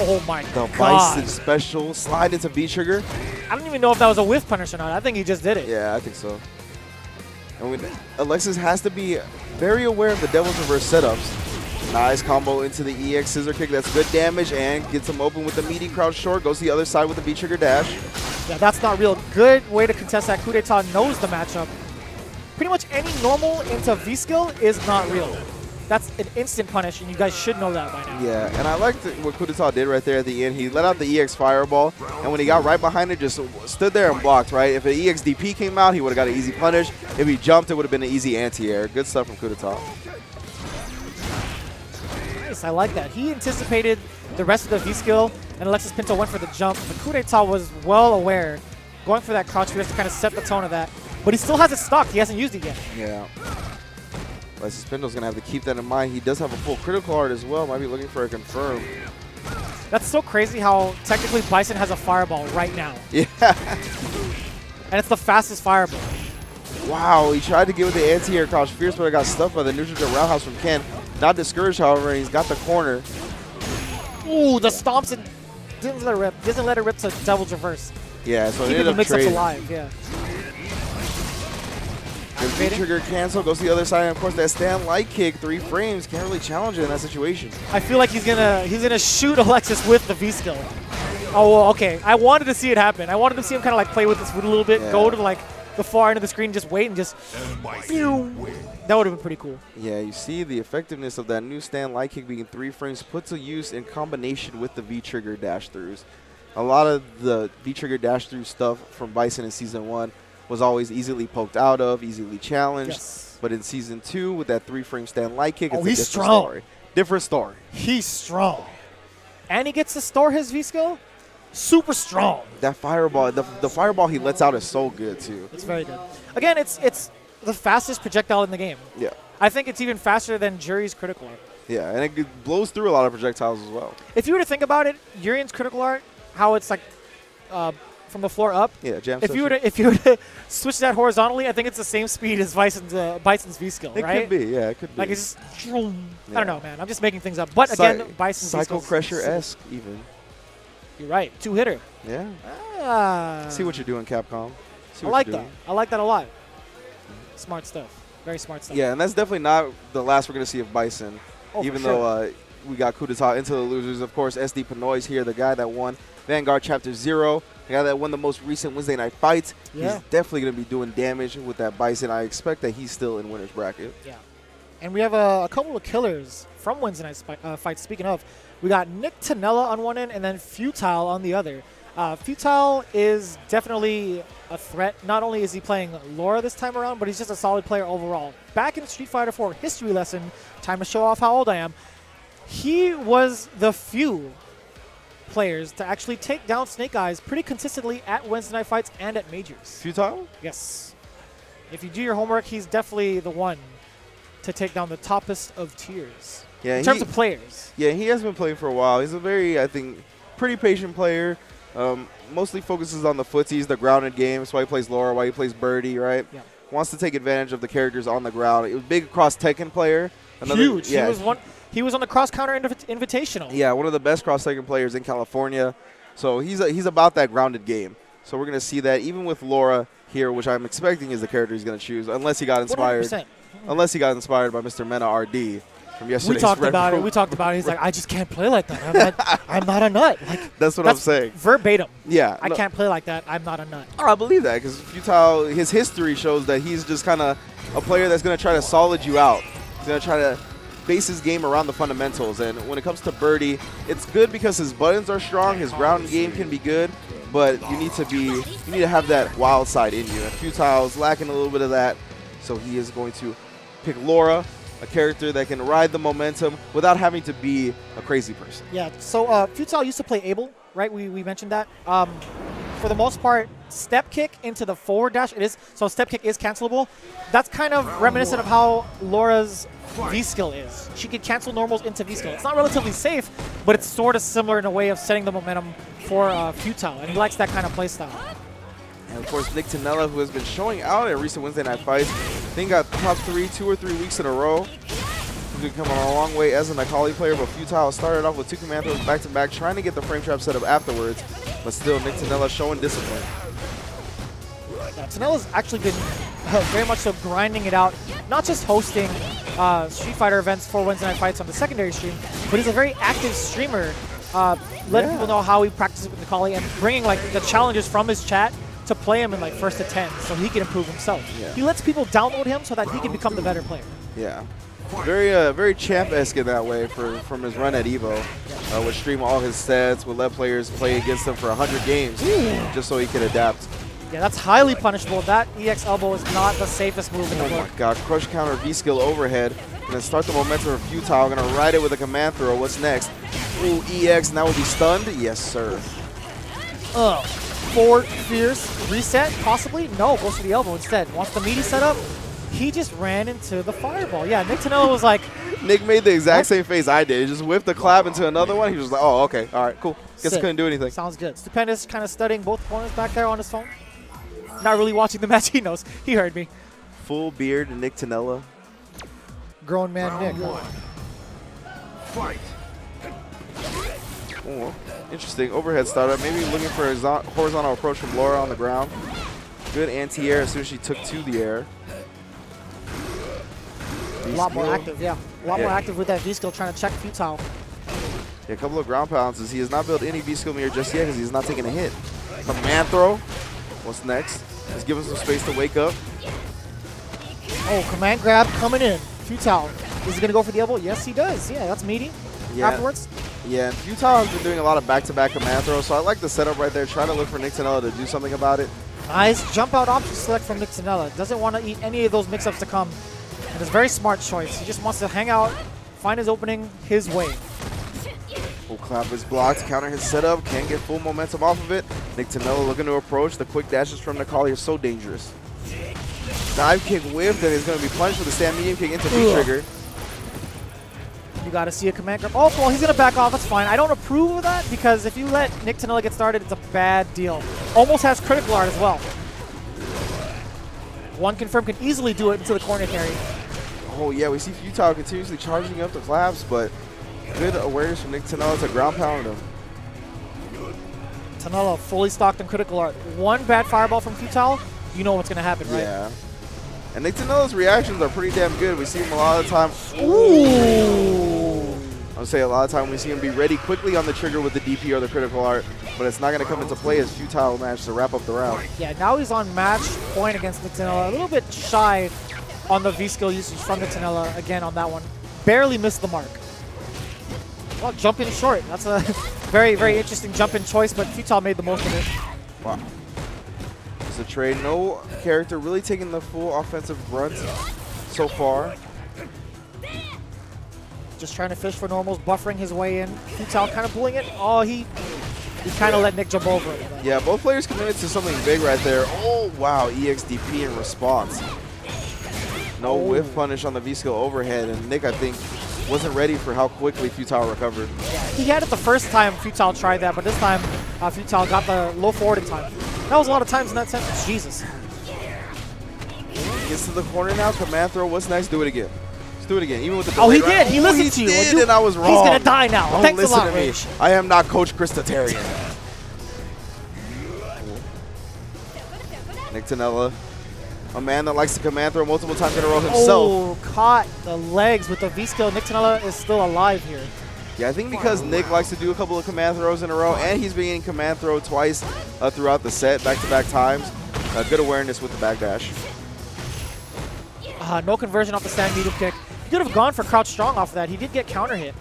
S2: Oh my god.
S1: The Bison special slide into V-Trigger.
S2: I don't even know if that was a whiff punish or not. I think he just did it.
S1: Yeah, I think so. And Alexis has to be very aware of the Devil's Reverse setups. Nice combo into the EX scissor kick. That's good damage and gets him open with the meaty crouch short. Goes to the other side with the V-Trigger dash.
S2: Yeah, that's not real. Good way to contest that. Coup d'etat knows the matchup. Pretty much any normal into V-skill is not real. That's an instant punish, and you guys should know that by now.
S1: Yeah, and I liked what Coup d'etat did right there at the end. He let out the EX Fireball, and when he got right behind it, just stood there and blocked, right? If an EX DP came out, he would have got an easy punish. If he jumped, it would have been an easy anti-air. Good stuff from Coup d'etat.
S2: Nice, I like that. He anticipated the rest of the V-skill, and Alexis Pinto went for the jump. But Coup d'etat was well aware, going for that crouch fierce to kind of set the tone of that. But he still has it stocked. He hasn't used it yet.
S1: Yeah. Alexis Pinto's going to have to keep that in mind. He does have a full critical art as well. Might be looking for a confirm.
S2: That's so crazy how technically Bison has a fireball right now.
S1: Yeah.
S2: And it's the fastest fireball.
S1: Wow, he tried to get with the anti-air crouch fierce, but it got stuffed by the neutral to roundhouse from Ken. Not discouraged, however, and he's got the corner.
S2: Ooh, the stomps and doesn't let it rip. Doesn't let it rip to Devil's Reverse.
S1: Yeah, so it
S2: Keeping
S1: ended
S2: the
S1: up
S2: mix-ups
S1: trading.
S2: alive, yeah.
S1: The V-Trigger cancel, goes to the other side, and of course that stand light kick, 3 frames, can't really challenge it in that situation.
S2: I feel like he's gonna shoot Alexis with the V-skill. Oh, well, okay. I wanted to see it happen. I wanted to see him kind of like play with this foot a little bit, go to like the far end of the screen, just wait and just. That would have been pretty cool.
S1: Yeah, you see the effectiveness of that new stand light kick being 3 frames put to use in combination with the V-Trigger dash throughs. A lot of the V-Trigger dash through stuff from Bison in Season 1 was always easily poked out of, easily challenged.
S2: Yes.
S1: But in Season 2, with that 3-frame stand light kick, it's a
S2: he's
S1: different
S2: strong.
S1: story. Different story.
S2: He's strong. And he gets to store his V-skill? Super strong.
S1: That fireball, the fireball he lets out is so good, too.
S2: It's very good. Again, it's the fastest projectile in the game.
S1: Yeah.
S2: I think it's even faster than Jury's critical art.
S1: Yeah, and it blows through a lot of projectiles as well.
S2: If you were to think about it, Urian's critical art, how it's like from the floor up.
S1: Yeah, jam
S2: If you were to switch that horizontally, I think it's the same speed as Bison's V-skill, right?
S1: It could be, yeah, it could be.
S2: Like it's just, I don't know, man. I'm just making things up. But again, Bison's
S1: Psycho
S2: V-skill.
S1: Crusher-esque, even.
S2: You're right. 2-hitter.
S1: Yeah.
S2: Ah.
S1: See what you're doing, Capcom. See
S2: I
S1: what
S2: like
S1: you're
S2: that.
S1: doing.
S2: I like that a lot. Smart stuff. Very smart stuff.
S1: Yeah, and that's definitely not the last we're going to see of Bison.
S2: Oh,
S1: even
S2: for sure.
S1: though we got Coup d'etat into the losers. Of course, SD Pinoy's here, the guy that won Vanguard Chapter 0, the guy that won the most recent Wednesday night fights.
S2: Yeah.
S1: He's definitely going to be doing damage with that Bison. I expect that he's still in winner's bracket.
S2: Yeah. And we have a couple of killers from Wednesday night's fights. Speaking of, We got Nick Tanella on one end and then Futile on the other. Futile is definitely a threat. Not only is he playing Laura this time around, but he's just a solid player overall. Back in Street Fighter 4 history lesson, time to show off how old I am, he was the few players to actually take down Snake Eyes pretty consistently at Wednesday Night Fights and at Majors.
S1: Futile?
S2: Yes. If you do your homework, he's definitely the one to take down the toppest of tiers.
S1: Yeah,
S2: in terms of players.
S1: Yeah, he has been playing for a while. He's a very, I think, pretty patient player. Mostly focuses on the footsies, the grounded game. That's why he plays Laura, why he plays Birdie, right?
S2: Yeah.
S1: Wants to take advantage of the characters on the ground. He was a big cross Tekken player.
S2: Huge.
S1: Yeah.
S2: He was on the cross counter invitational.
S1: Yeah, one of the best cross Tekken players in California. So he's about that grounded game. So we're going to see that even with Laura here, which I'm expecting is the character he's going to choose, unless he got inspired.
S2: 100%.
S1: Unless he got inspired by Mr. Mena RD. From yesterday's
S2: We talked about it. He's like, I just can't play like that. I'm not a nut. Like,
S1: that's what I'm saying.
S2: Verbatim.
S1: Yeah.
S2: I can't play like that. I'm not a nut.
S1: Oh, I believe that because Futile, his history shows that he's just kind of a player that's going to try to solid you out. He's going to try to base his game around the fundamentals. And when it comes to Birdie, it's good because his buttons are strong. His ground game can be good, but you need to have that wild side in you. And Futile's lacking a little bit of that, so he is going to pick Laura, a character that can ride the momentum without having to be a crazy person.
S2: Yeah, so Futile used to play Abel, right? We mentioned that. For the most part, step kick into the forward dash, so step kick is cancelable. That's kind of reminiscent of how Laura's V-skill is. She can cancel normals into V-skill. It's not relatively safe, but it's sort of similar in a way of setting the momentum for Futile, and he likes that kind of play style.
S1: And of course, Nick Tanella, who has been showing out at recent Wednesday Night Fights, I think got top 3 2 or 3 weeks in a row. He's been coming a long way as a Nikali player, but Futile started off with 2 command throws back-to-back, trying to get the frame trap set up afterwards, but still Nick Tanella showing discipline.
S2: Yeah, Tanella's actually been very much so grinding it out, not just hosting Street Fighter events for Wednesday Night Fights on the secondary stream, but he's a very active streamer, letting people know how he practices with Nikali and bringing like the challenges from his chat to play him in like 1st to 10 so he can improve himself. Yeah. He lets people download him so that he can become the better player.
S1: Yeah. Very champ-esque in that way from his run at EVO. Would stream all his sets, would let players play against him for 100 games just so he could adapt.
S2: Yeah, that's highly punishable. That EX elbow is not the safest move in the book.
S1: Oh my god, crush counter V-skill overhead. Gonna start the momentum of Futile, gonna ride it with a command throw. What's next? Ooh, EX, now will be stunned? Yes, sir.
S2: Forward fierce reset, possibly? No, goes for the elbow instead. Wants the meaty setup. He just ran into the fireball. Yeah, Nick Tanella was like...
S1: Nick made the exact same face I did. He just whipped the clap into another one. He was like, oh, okay, all right, cool. Guess I couldn't do anything.
S2: Sounds good. Stupendous kind of studying both opponents back there on his phone. Not really watching the match. He knows. He heard me.
S1: Full beard Nick Tanella.
S2: Grown man Nick.
S3: Fight.
S1: Oh, interesting. Overhead startup. Maybe looking for a horizontal approach from Laura on the ground. Good anti-air as soon as she took to the air.
S2: A lot more active, yeah. A lot more active with that V-skill trying to check Futile.
S1: Yeah, a couple of ground pounds as he has not built any V-skill mirror just yet because he's not taking a hit. Command throw. What's next? Let's give him some space to wake up.
S2: Oh, command grab coming in. Futile. Is he going to go for the elbow? Yes, he does. Yeah, that's meaty.
S1: Yeah.
S2: Afterwards.
S1: Yeah, and Futile has been doing a lot of back-to-back command throws, so I like the setup right there, trying to look for Nick Tanella to do something about it.
S2: Nice jump out option select from Nick Tanella. Doesn't want to eat any of those mix-ups to come. And it's a very smart choice. He just wants to hang out, find his opening his way.
S1: Oh, clap is blocked, counter his setup, can't get full momentum off of it. Nick Tanella looking to approach. The quick dashes from Nikali are so dangerous. Dive kick whiffed, and he's going to be punished with a stand medium kick into V-trigger.
S2: You got to see a command grab. Oh, well, he's going to back off. That's fine. I don't approve of that because if you let Nick Tanella get started, it's a bad deal. Almost has critical art as well. One confirm can easily do it into the corner carry.
S1: Oh, yeah, we see Futile continuously charging up the claps, but good awareness from Nick Tanella to ground pound him.
S2: Tanella fully stocked in critical art. One bad fireball from Futile, you know what's going to happen, right?
S1: Yeah. And Nick Tanella's reactions are pretty damn good. We see him a lot of the time.
S2: Ooh.
S1: I would say a lot of the time we see him be ready quickly on the trigger with the DP or the critical art, but it's not going to come into play as Futile managed to wrap up the round.
S2: Yeah, now he's on match point against Nick Tanella. A little bit shy on the V-skill usage from Nick Tanella again on that one. Barely missed the mark. Well, jump in short. That's a very, very interesting jump in choice, but Futile made the most of it.
S1: Wow. It's a trade. No character really taking the full offensive brunt so far.
S2: Just trying to fish for normals, buffering his way in. Futile kind of pulling it. Oh, he kind of let Nick jump over it.
S1: Yeah, both players committed to something big right there. Oh, wow. EXDP in response. No whiff punish on the V-skill overhead, and Nick, I think, wasn't ready for how quickly Futile recovered.
S2: Yeah, he had it the first time Futile tried that, but this time Futile got the low forwarding time. That was a lot of times in that sentence. Jesus.
S1: Gets to the corner now. Command throw. What's next? Do it again. Let's do it again. Even with the
S2: Oh, he
S1: delay,
S2: did.
S1: right?
S2: He listened to you.
S1: Did, and I was wrong.
S2: He's going to die now.
S1: Don't
S2: Thanks a
S1: listen
S2: lot,
S1: to me.
S2: Rage.
S1: I am not Coach Christatarian. Nick Tanella, a man that likes to command throw multiple times in a row himself.
S2: Oh, caught the legs with the V-skill. Nick Tanella is still alive here.
S1: Yeah, I think because Nick likes to do a couple of command throws in a row, and he's been getting command throw twice throughout the set, back-to-back times. Good awareness with the backdash.
S2: No conversion off the stand medium kick. He could have gone for crouch strong off of that. He did get counter hit.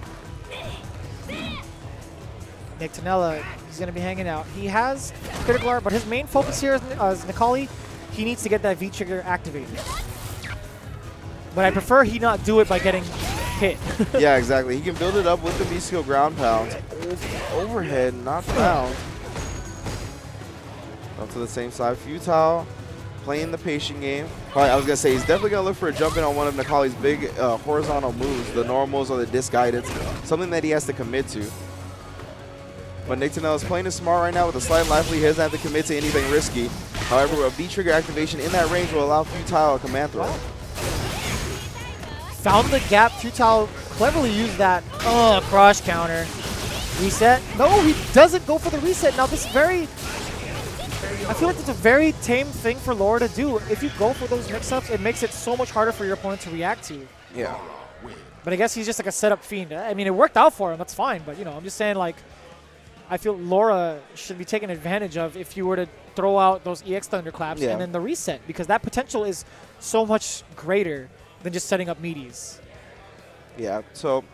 S2: Nick Tanella, he's going to be hanging out. He has critical art, but his main focus here is Nikali. He needs to get that V-trigger activated. But I prefer he not do it by getting hit.
S1: Yeah, exactly. He can build it up with the V-skill ground pound. Overhead, not found. Up to the same side. Futile playing the patient game. Probably, I was going to say, he's definitely going to look for a jump in on one of Nikali's big horizontal moves, the normals or the disc guidance, something that he has to commit to. But Nick Tanella is playing it smart right now with a slight life lead. He doesn't have to commit to anything risky. However, a V-trigger activation in that range will allow Futile a command throw.
S2: Found the gap. Futile cleverly used that. Oh, crush counter. Reset. No, he doesn't go for the reset. Now, this I feel like it's a very tame thing for Laura to do. If you go for those mix-ups, it makes it so much harder for your opponent to react to you.
S1: Yeah.
S2: But I guess he's just like a setup fiend. I mean, it worked out for him. That's fine. But, you know, I'm just saying, like, I feel Laura should be taken advantage of if you were to throw out those EX thunderclaps and then the reset, because that potential is so much greater than just setting up meaties. Yeah,
S1: so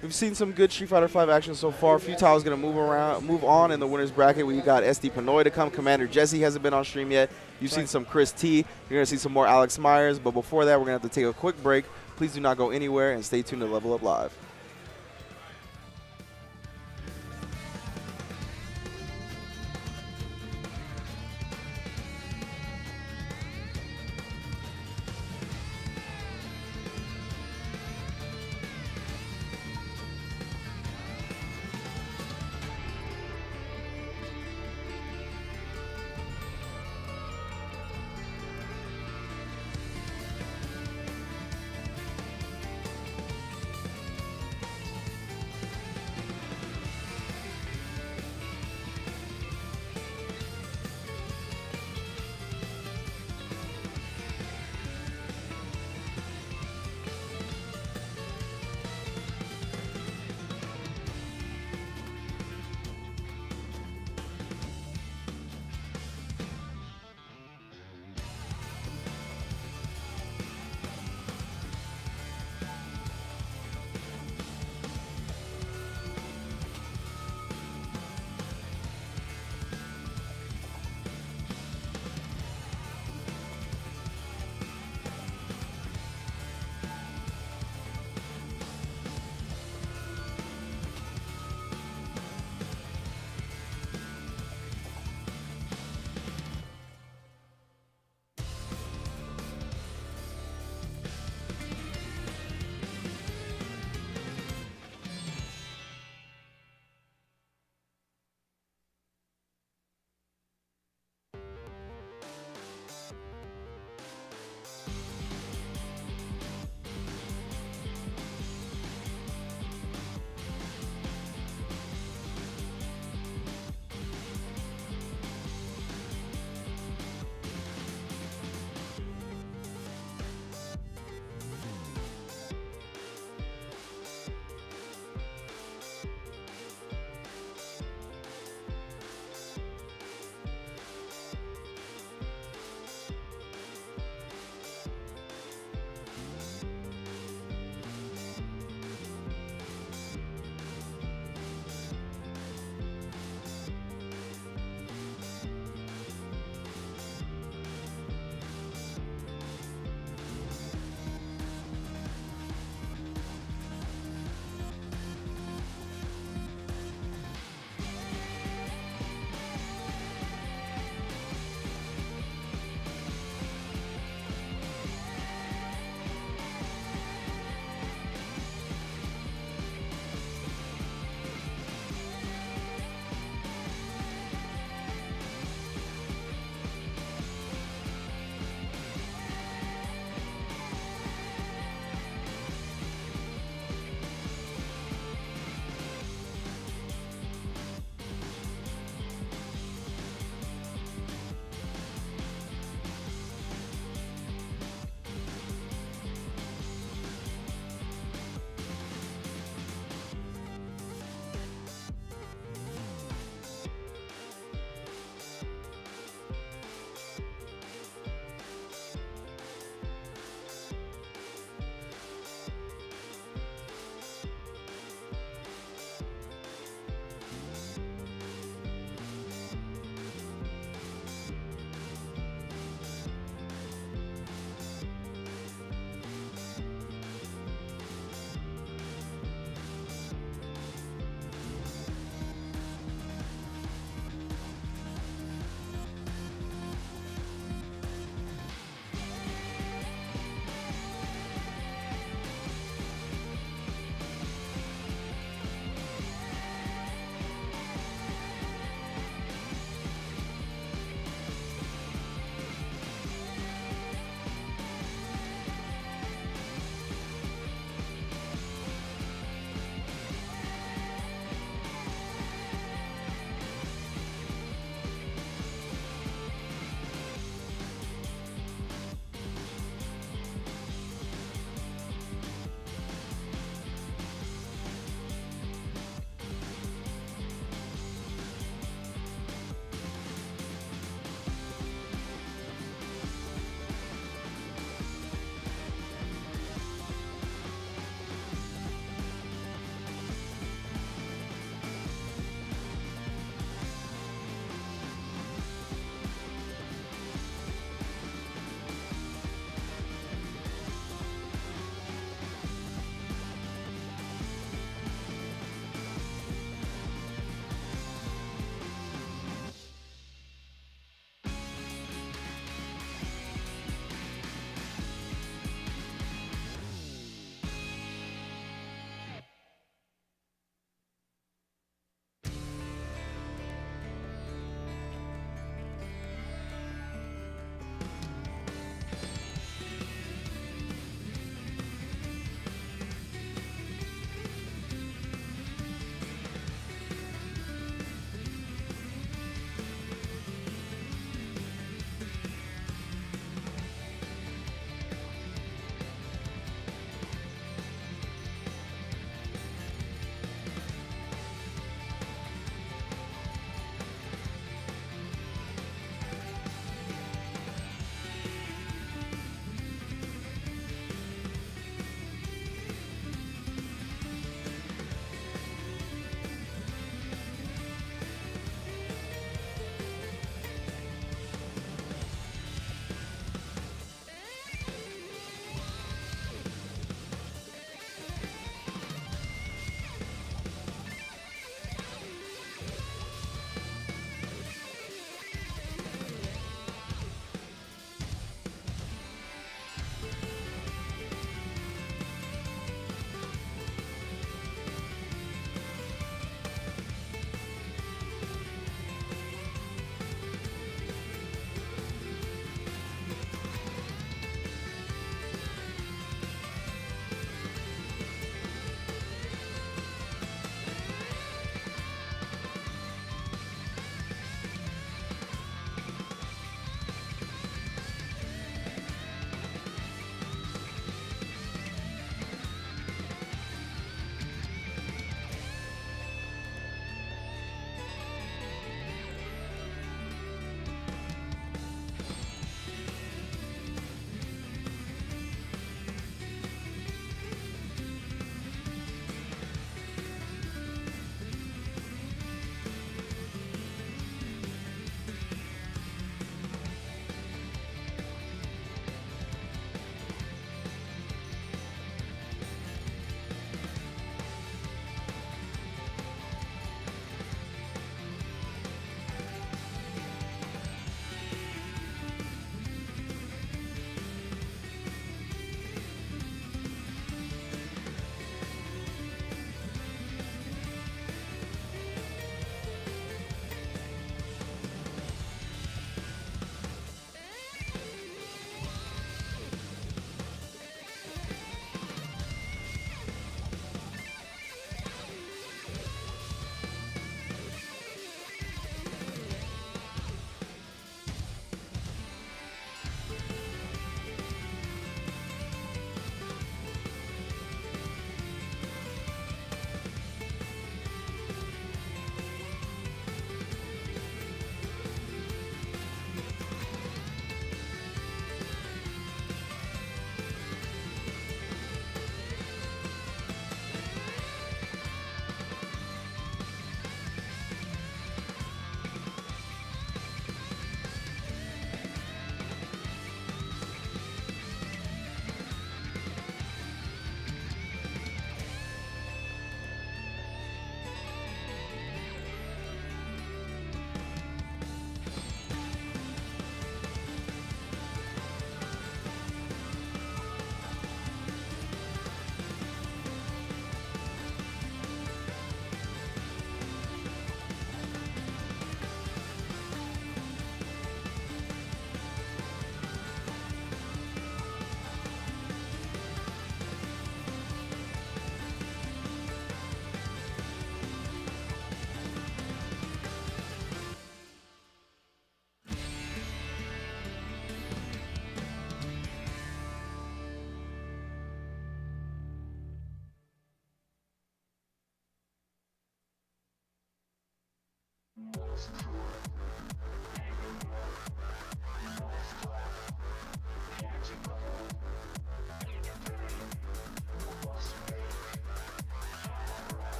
S1: we've seen some good Street Fighter V action so far. Futile is going to move on in the winner's bracket. We got SD Panoy to come. Commander Jesse hasn't been on stream yet. You've seen some Chris T. You're going to see some more Alex Myers. But before that, we're going to have to take a quick break. Please do not go anywhere and stay tuned to Level Up Live.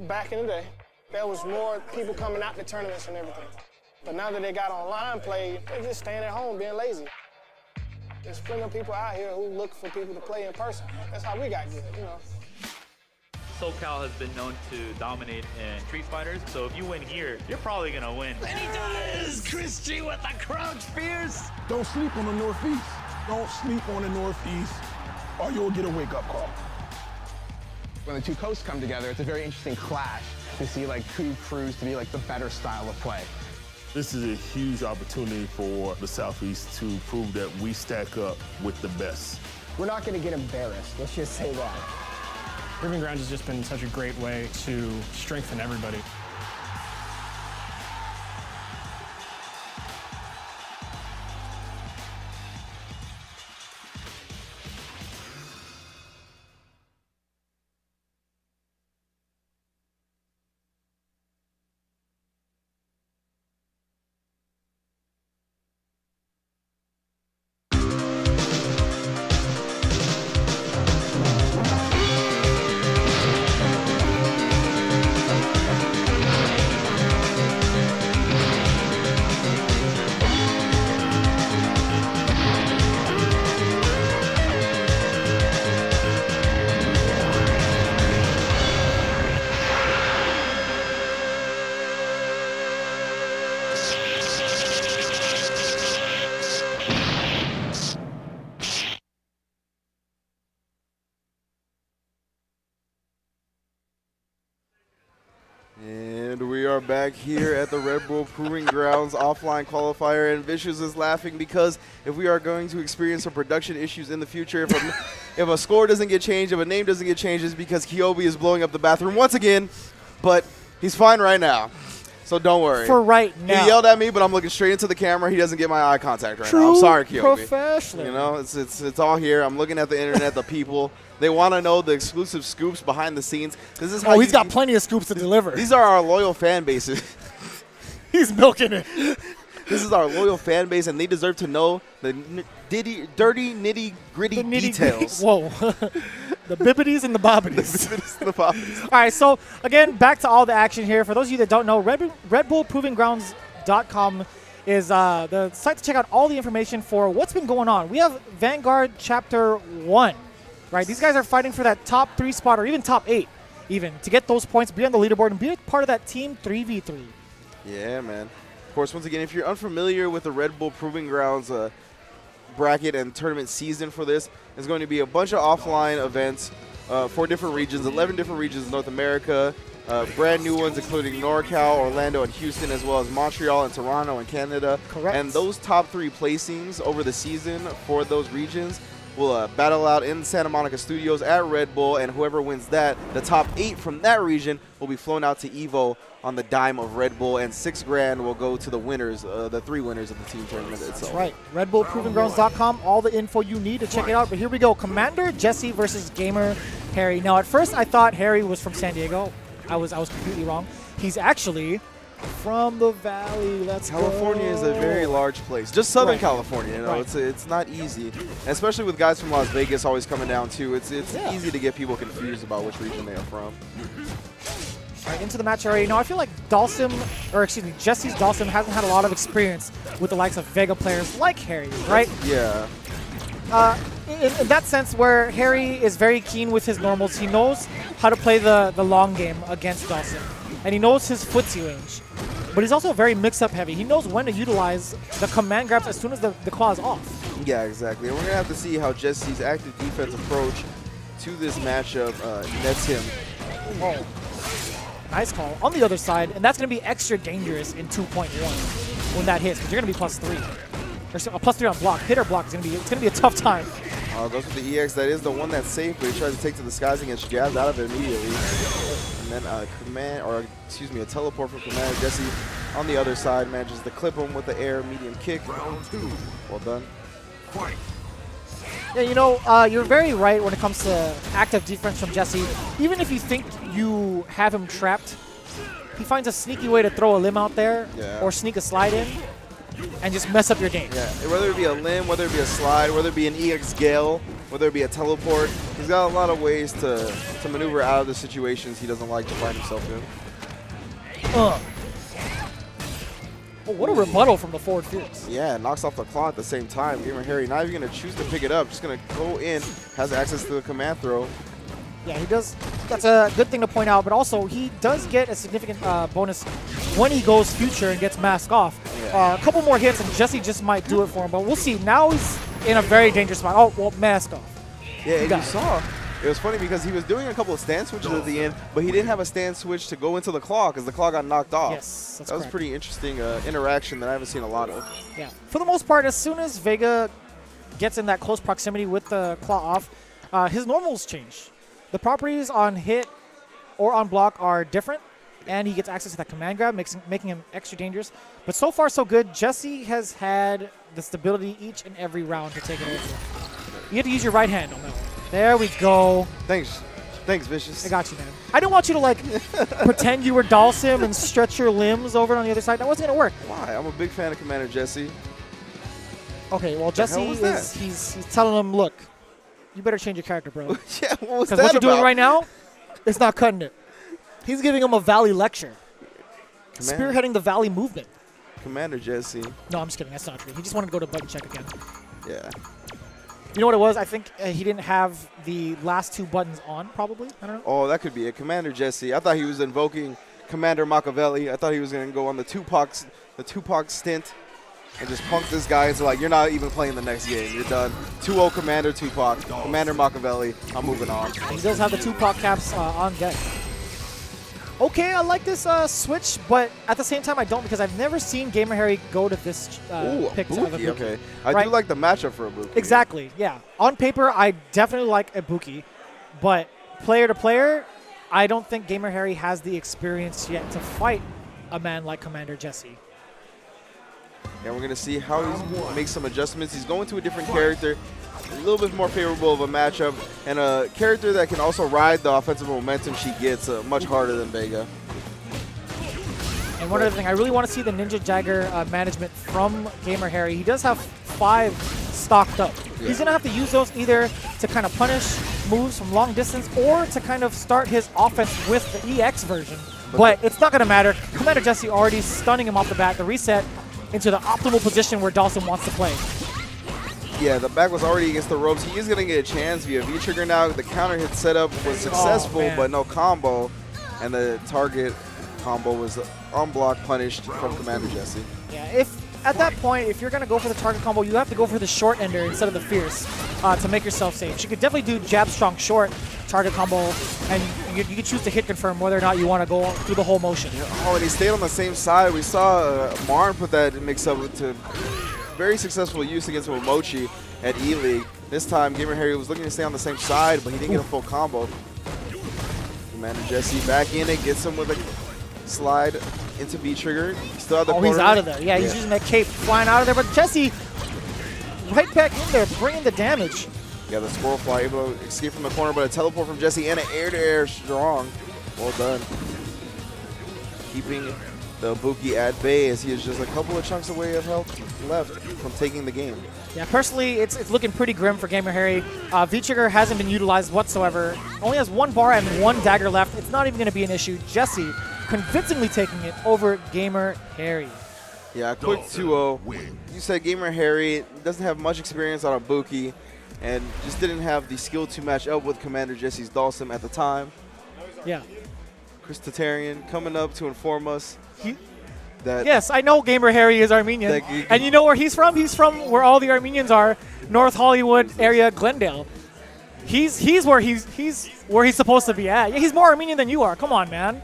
S4: Back in the day, there was more people coming out to tournaments and everything. But now that they got online play, they're just staying at home being lazy. There's plenty of people out here who look for people to play in person. That's how we got good, you know.
S5: SoCal has been known to dominate in Street Fighters, so if you win here, you're probably gonna win. And he does! Chris G with the crouch fierce!
S3: Don't sleep on the Northeast. Don't sleep on the Northeast, or you'll get a wake-up call.
S6: When the two coasts come together, it's a very interesting clash to see like who proves to be like the better style of play.
S7: This is a huge opportunity for the Southeast to prove that we stack up with the best.
S8: We're not going to get embarrassed, let's just say that.
S9: Proving Grounds has just been such a great way to strengthen everybody.
S1: back here at the Red Bull Proving Grounds offline qualifier, and Vicious is laughing because if we are going to experience some production issues in the future, if a score doesn't get changed, if a name doesn't get changed, it's because Kyobi is blowing up the bathroom once again, but he's fine right now. So don't worry.
S2: For right now.
S1: He yelled at me, but I'm looking straight into the camera. He doesn't get my eye contact right now. I'm sorry, Kyobi.
S2: Professional.
S1: You know, it's all here. I'm looking at the internet, the people. They want to know the exclusive scoops behind the scenes. This is how
S2: he's got plenty of scoops to deliver.
S1: These are our loyal fan bases.
S2: He's milking it.
S1: This is our loyal fan base, and they deserve to know the dirty, nitty-gritty details.
S2: Whoa. The bibbities and the bobbities. All right, so, again, back to all the action here. For those of you that don't know, RedBullProvingGrounds.com is the site to check out all the information for what's been going on. We have Vanguard Chapter 1, right? These guys are fighting for that top 3 spot or even top 8, even, to get those points, be on the leaderboard, and be a part of that Team 3v3.
S1: Yeah, man. Of course, once again, if you're unfamiliar with the Red Bull Proving Grounds bracket and tournament season for this, there's going to be a bunch of offline events for different regions, 11 different regions in North America, brand new ones including NorCal, Orlando, and Houston, as well as Montreal and Toronto in Canada.
S2: Correct.
S1: And those top 3 placings over the season for those regions will battle out in Santa Monica Studios at Red Bull, and whoever wins that, the top 8 from that region will be flown out to EVO on the dime of Red Bull, and $6 grand will go to the winners, the 3 winners of the team tournament itself.
S2: That's right. RedBullProvingGrounds.com, all the info you need to check it out. But here we go. Commander Jesse versus Gamer Harry. Now, at first, I thought Harry was from San Diego. I was completely wrong. He's actually from the Valley.
S1: California is a very large place. Just Southern California, you know, it's not easy, especially with guys from Las Vegas always coming down too. It's easy to get people confused about which region they are from.
S2: All right, into the match already. Now, I feel like Jesse's Dalsim hasn't had a lot of experience with the likes of Vega players like Harry, right?
S1: Yeah.
S2: In that sense, where Harry is very keen with his normals, he knows how to play the long game against Dalsim, and he knows his footsie range. But he's also very mix-up heavy. He knows when to utilize the command grabs as soon as the claw is off.
S1: Yeah, exactly. And we're going to have to see how Jesse's active defense approach to this matchup nets him.
S2: Oh. Nice call on the other side, and that's going to be extra dangerous in 2.1 when that hits, because you're going to be +3. Or +3 on block. Hit or block is going to be a tough time.
S1: Goes with the EX. That is the one that's safe, but he tries to take to the skies and gets jabbed out of it immediately. And then a teleport from Commander Jesse on the other side manages to clip him with the air medium kick. Well done.
S2: Yeah, you know, you're very right when it comes to active defense from Jesse. Even if you think you have him trapped, he finds a sneaky way to throw a limb out there or sneak a slide in and just mess up your game.
S1: Yeah, whether it be a limb, whether it be a slide, whether it be an EX Gale, whether it be a teleport, he's got a lot of ways to maneuver out of the situations he doesn't like to find himself in.
S2: Oh, what a rebuttal from the forward fierce.
S1: Yeah, knocks off the claw at the same time. Gamer Harry not even going to choose to pick it up, just going to go in, has access to the command throw.
S2: Yeah, he does. That's a good thing to point out, but also he does get a significant bonus when he goes future and gets mask off. A couple more hits and Jesse just might do it for him, but we'll see. Now he's in a very dangerous spot. Oh, well, mask off.
S1: Yeah, and you saw, it was funny because he was doing a couple of stand switches at the end, but he didn't have a stand switch to go into the claw because the claw got knocked off.
S2: Yes, that's
S1: That was a pretty interesting interaction that I haven't seen a lot of.
S2: Yeah, for the most part, as soon as Vega gets in that close proximity with the claw off, his normals change. The properties on hit or on block are different, and he gets access to that command grab, making him extra dangerous. But so far, so good. Jesse has had the stability each and every round to take it over. You have to use your right hand on that one. There we go.
S1: Thanks, Vicious.
S2: I got you, man. I didn't want you to, like, pretend you were Dalsim and stretch your limbs over on the other side. That wasn't going to work.
S1: Why? I'm a big fan of Commander Jesse.
S2: Okay, well, Jesse he's telling him, look, you better change your character, bro.
S1: Yeah, what was that
S2: Because what you're doing
S1: about?
S2: right now, it's not cutting it. He's giving him a Valley lecture. Spearheading the Valley movement.
S1: Commander Jesse.
S2: No, I'm just kidding. That's not true. He just wanted to go to button check again.
S1: Yeah.
S2: You know what it was? I think he didn't have the last 2 buttons on, probably. I don't know.
S1: Oh, that could be it. Commander Jesse. I thought he was invoking Commander Machiavelli. I thought he was going to go on the Tupac stint and just punk this guy into, like, you're not even playing the next game. You're done. 2-0 Commander Tupac. Commander Machiavelli. I'm moving on.
S2: He does have the Tupac caps on deck. okay, I like this switch, but at the same time, I don't because I've never seen Gamer Harry go to this pick of a Buki.
S1: Okay. I do like the matchup for a Buki.
S2: Exactly, yeah. On paper, I definitely like a Buki, but player to player, I don't think Gamer Harry has the experience yet to fight a man like Commander Jesse.
S1: And we're going to see how he makes some adjustments. He's going to a different character, a little bit more favorable of a matchup, and a character that can also ride the offensive momentum she gets much harder than Vega.
S2: And one other thing, I really want to see the Ninja Jagger management from Gamer Harry. He does have 5 stocked up. Yeah. He's going to have to use those either to kind of punish moves from long distance or to kind of start his offense with the EX version. But it's not going to matter. Commander Jesse already stunning him off the bat. The reset into the optimal position where Dawson wants to play.
S1: Yeah, the back was already against the ropes. He is going to get a chance via V-trigger now. The counter hit setup was successful, but no combo. And the target combo was on-block punished from Commander Jesse.
S2: Yeah, at that point, if you're going to go for the target combo, you have to go for the short ender instead of the fierce to make yourself safe. You could definitely do jab strong short target combo, and you can choose to hit confirm whether or not you want to go through the whole motion.
S1: Yeah, and he stayed on the same side. We saw Marn put that mix-up to very successful use against Momochi at E-League. This time, Gamer Harry was looking to stay on the same side, but he didn't get a full combo. Commander Jesse back in it, gets him with a slide into V-trigger. Still at the corner.
S2: He's out of there. Yeah, he's using that cape, flying out of there. But Jesse, right back in there, bringing the damage.
S1: Yeah, the squirrel fly able to escape from the corner, but a teleport from Jesse and an air-to-air strong. Well done. Keeping the Buki at bay as he is just a couple of chunks away of health left from taking the game.
S2: Yeah, personally, it's looking pretty grim for Gamer Harry. V-Trigger hasn't been utilized whatsoever. Only has 1 bar and 1 dagger left. It's not even going to be an issue. Jesse convincingly taking it over Gamer Harry.
S1: Yeah, quick 2-0. You said Gamer Harry doesn't have much experience on a Buki and just didn't have the skill to match up with Commander Jesse's Dawson at the time.
S2: Yeah.
S1: Chris Tatarian coming up to inform us that...
S2: Yes, I know Gamer Harry is Armenian. And you know where he's from? He's from where all the Armenians are, North Hollywood area, Glendale. He's where he's where he's supposed to be at. Yeah, he's more Armenian than you are. Come on, man.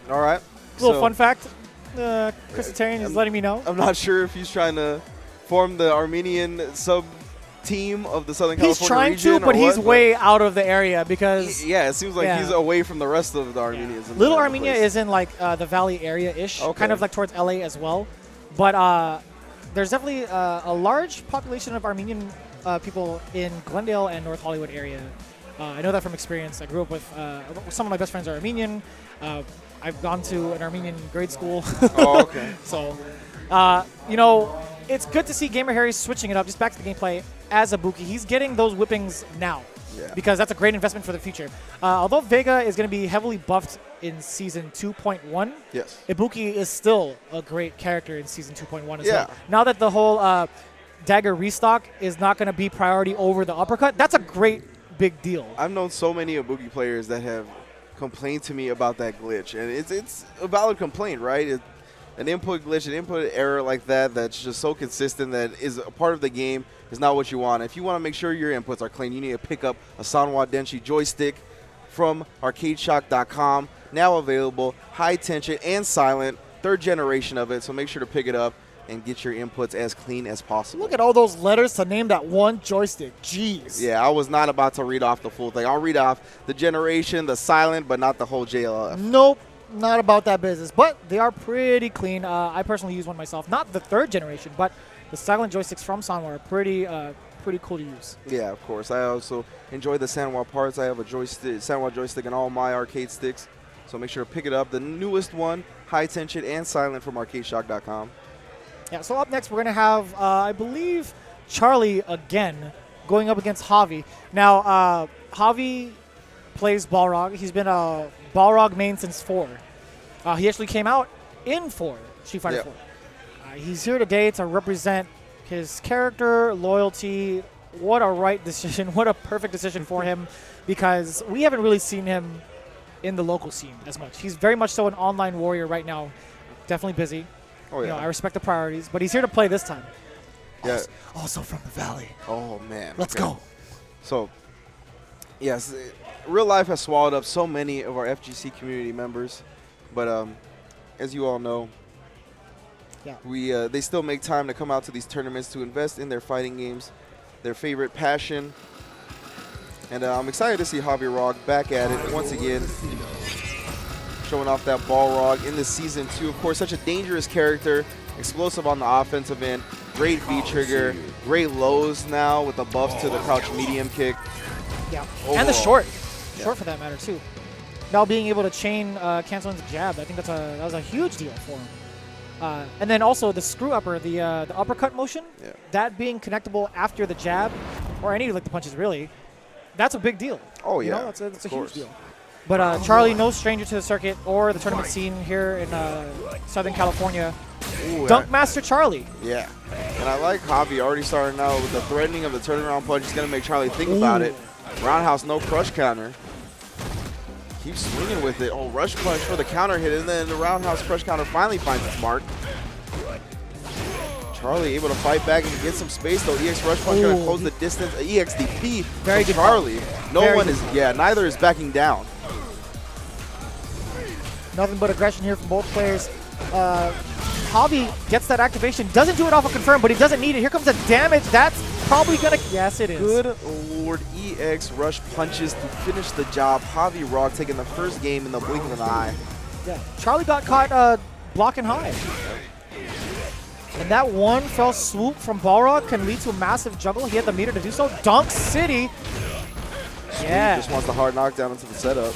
S1: All right.
S2: Little fun fact. Chris Tatarian is letting me know.
S1: I'm not sure if he's trying to form the Armenian sub-team of the Southern California region.
S2: He's trying to, but he's way out of the area because...
S1: Yeah, it seems like he's away from the rest of the Armenians.
S2: Yeah. Little Armenia is in like the Valley area-ish, kind of like towards LA as well. But there's definitely a large population of Armenian people in Glendale and North Hollywood area. I know that from experience. I grew up with some of my best friends are Armenian. I've gone to an Armenian grade school.
S1: Oh, okay.
S2: So, you know, it's good to see Gamer Harry switching it up, just back to the gameplay, as a Buki. He's getting those whippings now because that's a great investment for the future. Although Vega is going to be heavily buffed in Season 2.1,
S1: yes,
S2: Ibuki is still a great character in Season 2.1 as well. Now that the whole dagger restock is not going to be priority over the uppercut, that's a great big deal.
S1: I've known so many Ibuki players that have complained to me about that glitch, and it's a valid complaint, right? An input glitch, an input error like that that's just so consistent that is a part of the game is not what you want. If you want to make sure your inputs are clean, you need to pick up a Sanwa Denshi joystick from arcadeshock.com. Now available, high tension and silent, 3rd generation of it, so make sure to pick it up and get your inputs as clean as possible.
S2: Look at all those letters to name that one joystick. Jeez.
S1: Yeah, I was not about to read off the full thing. I'll read off the generation, the silent, but not the whole JLF.
S2: Nope, not about that business. But they are pretty clean. I personally use one myself. Not the 3rd generation, but the silent joysticks from Sanwa are pretty cool to use.
S1: Yeah, of course. I also enjoy the Sanwa parts. I have a Sanwa joystick in all my arcade sticks, so make sure to pick it up. The newest one, high tension and silent from arcadeshock.com.
S2: Yeah, so up next we're going to have, I believe, Charlie again going up against Javi. Now, Javi plays Balrog. He's been a Balrog main since 4. He actually came out in 4, Street Fighter 4. He's here today to represent his character, loyalty. What a right decision. What a perfect decision for him because we haven't really seen him in the local scene as much. He's very much so an online warrior right now. Definitely busy.
S1: Oh, yeah.
S2: You know, I respect the priorities, but he's here to play this time.
S1: Yeah.
S2: Also from the Valley.
S1: Oh, man.
S2: Let's go.
S1: So, yes, real life has swallowed up so many of our FGC community members. But as you all know, they still make time to come out to these tournaments to invest in their fighting games, their favorite passion. And I'm excited to see Javi back at it once again, showing off that Balrog in the Season 2. Of course, such a dangerous character, explosive on the offensive end, great V-trigger, great lows now with the buffs to the crouch medium kick.
S2: Yeah, and the short for that matter too. Now being able to chain cancel into jab, I think that was a huge deal for him. And then also the screw upper, the uppercut motion, that being connectable after the jab, or any of the punches really, that's a big deal.
S1: Oh yeah,
S2: you know, that's a huge deal. But Charlie, no stranger to the circuit or the tournament scene here in Southern California.
S1: Ooh,
S2: Dunk Master Charlie.
S1: Yeah, and I like Javi already starting out with the threatening of the turnaround punch. He's going to make Charlie think about it. Roundhouse, no crush counter. Keeps swinging with it. Oh, rush punch for the counter hit, and then the roundhouse crush counter finally finds its mark. Charlie able to fight back and get some space, though. EX rush punch going to close the distance. EXDP
S2: very good.
S1: Charlie. Neither is backing down.
S2: Nothing but aggression here from both players. Javi gets that activation, doesn't do it off of confirm, but he doesn't need it. Here comes the damage. That's probably going to, yes it is.
S1: Good Lord, EX rush punches to finish the job. Javi taking the first game in the blink of an eye.
S2: Yeah, Charlie got caught blocking high. And that one fell swoop from Balrog can lead to a massive juggle. He had the meter to do so. Dunk City. Yeah.
S1: Just wants the hard knockdown into the setup.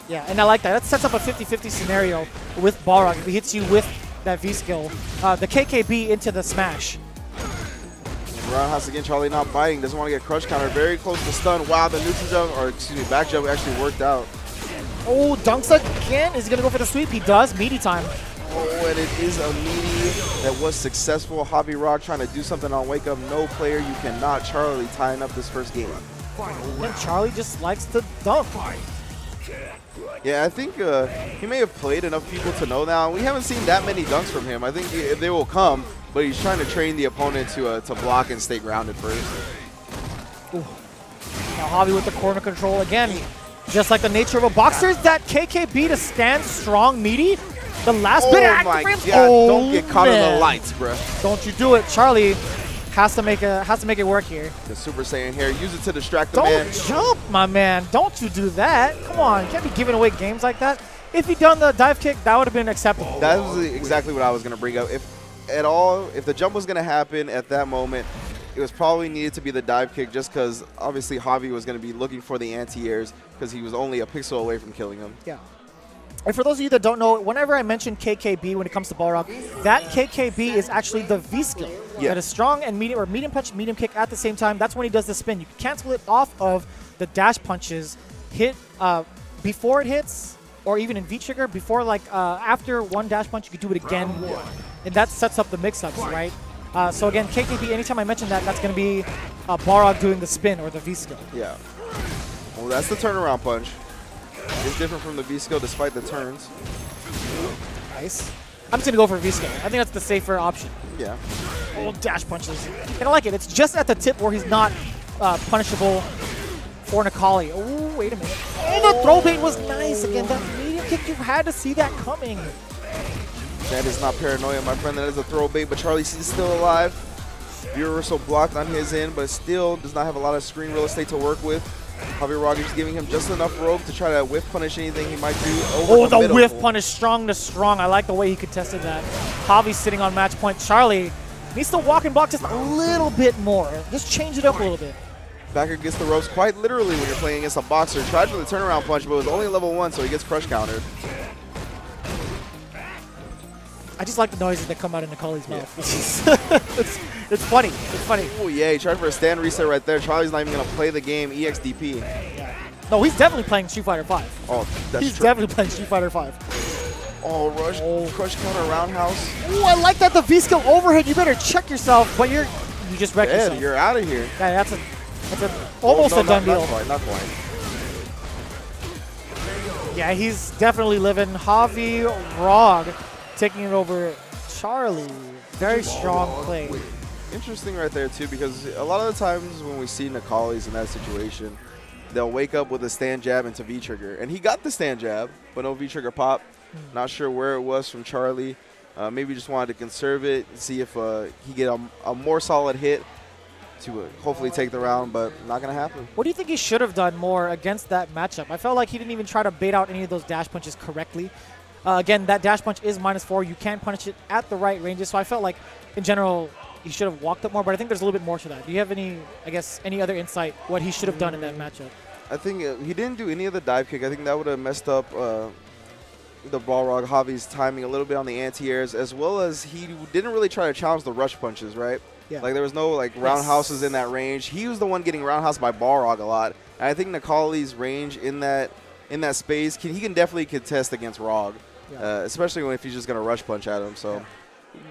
S2: Yeah, and I like that. That sets up a 50-50 scenario with Balrog. If he hits you with that V-skill, the KKB into the smash.
S1: Roundhouse again, Charlie not biting. Doesn't want to get crush counter. Very close to stun. Wow, the neutral jump, or excuse me, back jump actually worked out.
S2: Oh, dunks again. Is he going to go for the sweep? He does. Meaty time.
S1: Oh, and it is a meaty that was successful. Javi trying to do something on Wake Up. No player, you cannot. Charlie tying up this first game.
S2: And Charlie just likes to dunk.
S1: Yeah, I think he may have played enough people to know now. We haven't seen that many dunks from him. I think they will come, but he's trying to train the opponent to block and stay grounded first.
S2: Ooh. Now Javi with the corner control again. Just like the nature of a boxer, that KKB to stand strong, meaty. The last bit of active frames.
S1: Don't get caught in the lights, bro.
S2: Don't you do it. Charlie has to make it work here.
S1: The Super Saiyan here, use it to distract the man.
S2: Don't jump, my man. Don't you do that. Come on, you can't be giving away games like that. If he'd done the dive kick, that would have been acceptable.
S1: That was exactly what I was going to bring up. If the jump was going to happen at that moment, it was probably needed to be the dive kick, just because obviously Javi was going to be looking for the anti-airs because he was only a pixel away from killing him.
S2: Yeah. And for those of you that don't know, whenever I mention KKB when it comes to Balrog, that KKB is actually the V skill. Yeah. That is strong and medium, or medium punch, medium kick at the same time. That's when he does the spin. You can cancel it off of the dash punches, hit before it hits, or even in V-trigger, before after one dash punch, you can do it again. And that sets up the mix-ups, right? So again, KKB, anytime I mention that, that's going to be Balrog doing the spin or the V skill.
S1: Yeah. Well, that's the turnaround punch. It's different from the V-skill despite the turns.
S2: Nice. I'm just going to go for V-skill. I think that's the safer option.
S1: Yeah.
S2: Oh, dash punches. And I like it. It's just at the tip where he's not punishable for Nikali. Oh, wait a minute. Oh, the throw bait was nice. Again, that medium kick, you had to see that coming.
S1: That is not paranoia, my friend. That is a throw bait, but Charlie C is still alive. Universal blocked on his end, but still does not have a lot of screen real estate to work with. Javi is giving him just enough rope to try to whiff punish anything he might do.
S2: Oh, the whiff punish, strong to strong. I like the way he contested that. Javi's sitting on match point. Charlie needs to walk and block just a little bit more. Just change it up a little bit.
S1: Back against the ropes quite literally when you're playing against a boxer. Tried for the turnaround punch, but it was only level 1, so he gets crush countered.
S2: I just like the noises that come out of Nikali's mouth. It's funny. It's funny.
S1: Oh, yeah. He tried for a stand reset right there. Charlie's not even going to play the game. EXDP.
S2: Yeah. No, he's definitely playing Street Fighter 5.
S1: Oh, that's
S2: He's definitely playing Street Fighter 5.
S1: Oh, crush counter roundhouse.
S2: Oh, I like that. The V-skill overhead. You better check yourself, but you just wrecked yourself.
S1: You're out of here.
S2: Yeah, that's almost a done deal.
S1: Not quite.
S2: Yeah, he's definitely living. Javi Rog taking it over Charlie. Very strong play.
S1: Interesting right there, too, because a lot of the times when we see Nikali's in that situation, they'll wake up with a stand jab into V-trigger. And he got the stand jab, but no V-trigger pop. Not sure where it was from Charlie. Maybe just wanted to conserve it, see if he get a more solid hit to hopefully take the round, but not going to happen.
S2: What do you think he should have done more against that matchup? I felt like he didn't even try to bait out any of those dash punches correctly. Again, that dash punch is -4. You can punish it at the right ranges, so I felt like, in general, he should have walked up more, but I think there's a little bit more to that. Do you have any, I guess, any other insight what he should have done in that matchup?
S1: I think he didn't do any of the dive kick. I think that would have messed up the Balrog Javi's timing a little bit on the anti-airs, as well as he didn't really try to challenge the rush punches, right?
S2: Yeah.
S1: Like there was no like roundhouses in that range. He was the one getting roundhouse by Balrog a lot. And I think Necalli's range in that space, he can definitely contest against Rog, especially if he's just going to rush punch at him. So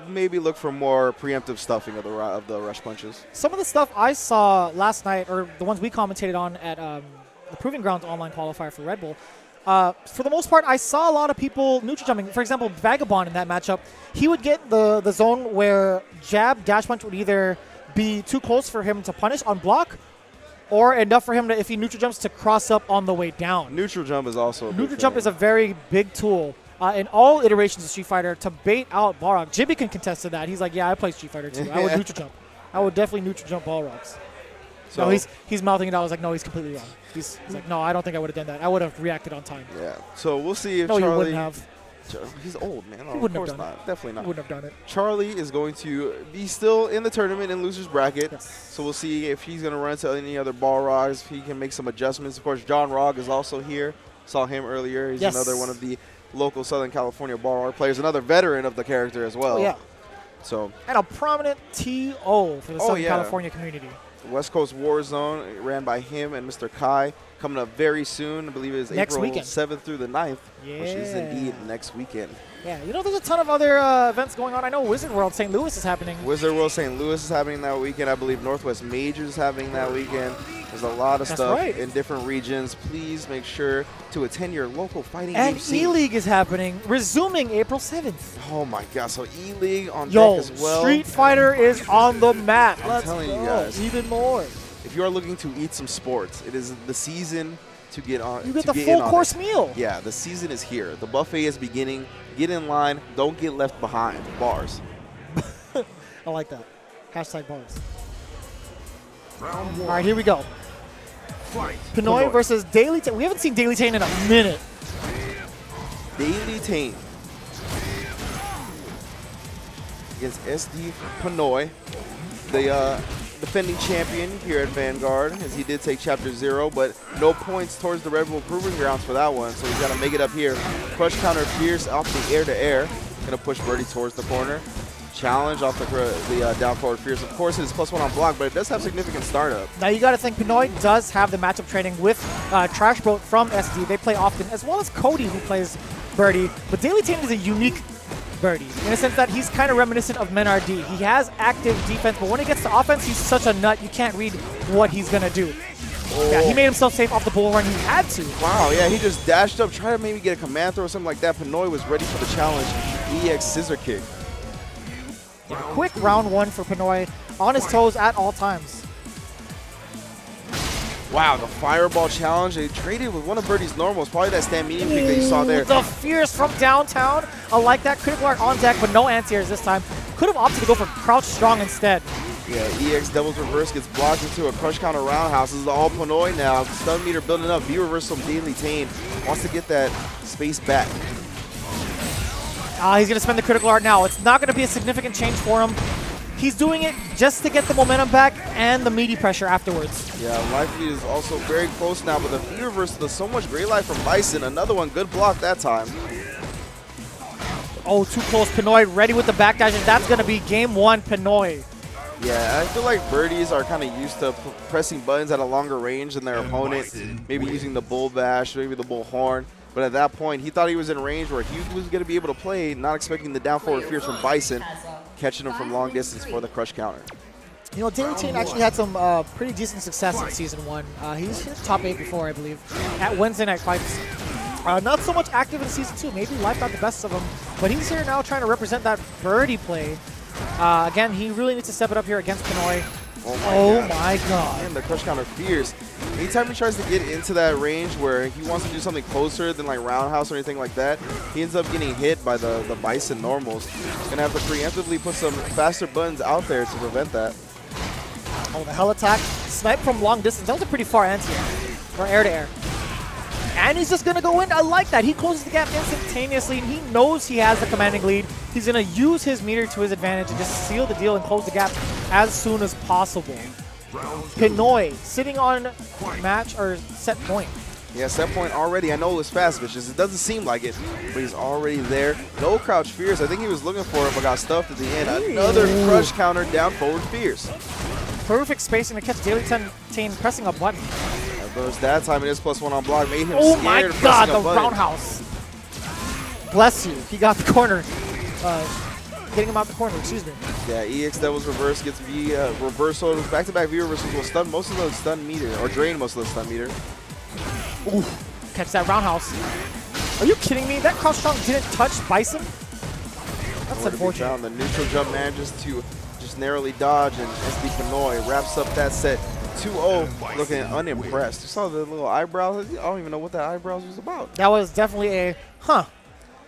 S1: maybe look for more preemptive stuffing of the rush punches.
S2: Some of the stuff I saw last night, or the ones we commentated on at the Proving Grounds online qualifier for Red Bull, for the most part, I saw a lot of people neutral jumping. For example, Vagabond in that matchup, he would get the zone where jab, dash punch would either be too close for him to punish on block, or enough for him to, if he neutral jumps, to cross up on the way down.
S1: Neutral jump is also a big
S2: neutral jump
S1: thing.
S2: is a very big tool in all iterations of Street Fighter to bait out Balrog. Jimmy can contest to that. He's like, yeah, I play Street Fighter too. I would neutral jump. I would definitely neutral jump Balrogs. So no, he's mouthing it out. I was like, no, he's completely wrong. He's like, no, I don't think I would have done that. I would have reacted on time.
S1: Yeah. So we'll see if
S2: no,
S1: Charlie.
S2: you wouldn't have.
S1: He's old, man.
S2: He wouldn't
S1: of course
S2: have done
S1: not. Definitely not.
S2: He wouldn't have done it.
S1: Charlie is going to be still in the tournament in loser's bracket.
S2: Yes.
S1: So we'll see if he's going to run to any other Balrogs, if he can make some adjustments. Of course, John Rog is also here. Saw him earlier. He's another one of the local Southern California Balrog players, another veteran of the character as well.
S2: Oh, yeah.
S1: So.
S2: And a prominent TO for the Southern California community.
S1: West Coast War Zone ran by him and Mr. Kai, coming up very soon. I believe it is April 7th through the 9th, which is indeed next weekend.
S2: Yeah, you know, there's a ton of other events going on. I know Wizard World St. Louis is happening.
S1: Wizard World St. Louis is happening that weekend. I believe Northwest Majors is happening that weekend. There's a lot of stuff in different regions. Please make sure to attend your local fighting game scene.
S2: And E-League is happening, resuming April 7th.
S1: Oh my God, so E-League on deck as well.
S2: Street Fighter is on the map.
S1: I'm telling you guys.
S2: Even more.
S1: If you are looking to eat some sports, it is the season to get on.
S2: You get the full course meal.
S1: Yeah, the season is here. The buffet is beginning. Get in line. Don't get left behind. Bars.
S2: I like that. Hashtag bars. All right, here we go. Pinoy versus Daily Tane. We haven't seen Daily Tane in a minute.
S1: Daily Tane against SD Pinoy, the defending champion here at Vanguard, as he did take Chapter 0, but no points towards the Red Bull Proving Grounds for that one, so he's got to make it up here. Crush counter Fierce off the air-to-air. Going to push Birdie towards the corner. Challenge off the down forward Fierce. Of course, it is +1 on block, but it does have significant startup.
S2: Now, you got to think Pinoy does have the matchup training with Trash Boat from SD. They play often, as well as Cody, who plays Birdie. But Daily Tane is a unique Birdie in a sense that he's kind of reminiscent of Menardi. He has active defense, but when he gets to offense, he's such a nut, you can't read what he's going to do. Oh. Yeah, he made himself safe off the bull run. He had to.
S1: Wow, yeah, he just dashed up, tried to maybe get a command throw or something like that. Pinoy was ready for the challenge. EX scissor kick.
S2: Yeah, quick round one for Pinoy, on his toes at all times.
S1: Wow, the fireball challenge. They traded with one of Birdie's normals, probably that stand medium kick that you saw there.
S2: The Fierce from downtown. I like that. Critical art on deck, but no anti-airs this time. Could have opted to go for crouch strong instead.
S1: Yeah, EX doubles reverse gets blocked into a crush counter roundhouse. This is all Pinoy now. Stun meter building up. V reverse from Daily Tane. Wants to get that space back.
S2: He's going to spend the critical art now. It's not going to be a significant change for him. He's doing it just to get the momentum back and the meaty pressure afterwards.
S1: Yeah, life lead is also very close now, but the V reverse does so much great life from Bison. Another one, good block that time.
S2: Oh, too close. Pinoy ready with the backdash, and that's going to be game one, Pinoy.
S1: Yeah, I feel like Birdies are kind of used to pressing buttons at a longer range than their opponent, maybe using the bull bash, maybe the bull horn. But at that point, he thought he was in range where he was going to be able to play, not expecting the down forward Fierce from Bison, catching him from long distance for the crush counter.
S2: You know, Daily Tane actually had some pretty decent success in Season 1. He's hit top 8 before, I believe, at Wednesday Night Fights. Not so much active in Season 2. Maybe life got the best of him. But he's here now trying to represent that Birdie play. Again, he really needs to step it up here against Pinoy. Oh my god.
S1: And the crush counter fierce. Anytime he tries to get into that range where he wants to do something closer than like roundhouse or anything like that, he ends up getting hit by the Bison normals. Gonna have to preemptively put some faster buttons out there to prevent that.
S2: Oh, the hell attack. Snipe from long distance. That was a pretty far anti-air. Or air-to-air. And he's just going to go in. I like that. He closes the gap instantaneously, and he knows he has the commanding lead. He's going to use his meter to his advantage and just seal the deal and close the gap as soon as possible. Pinoy sitting on match or set point.
S1: Yeah, set point already. I know it was fast, Vicious. It doesn't seem like it, but he's already there. No crouch fierce. I think he was looking for it, but got stuffed at the end. Another crush counter down forward fierce.
S2: Perfect spacing to catch Daily 10 pressing a button.
S1: There's that time it is +1 on block. Made him
S2: oh my
S1: scared of
S2: god,
S1: pressing
S2: the
S1: a button.
S2: roundhouse. Bless you. He got the corner. Getting him out the corner, excuse me.
S1: Yeah, EX Devil's reverse gets V reversal. Back-to-back V reversals will stun most of the stun meter, or drain most of the stun meter.
S2: Ooh, catch that roundhouse. Are you kidding me? That crouch jump didn't touch Bison? That's unfortunate.
S1: The neutral jump manages to just narrowly dodge, and SD Pinoy wraps up that set 2-0, looking unimpressed. You saw the little eyebrows? I don't even know what that eyebrows was about.
S2: That was definitely a, that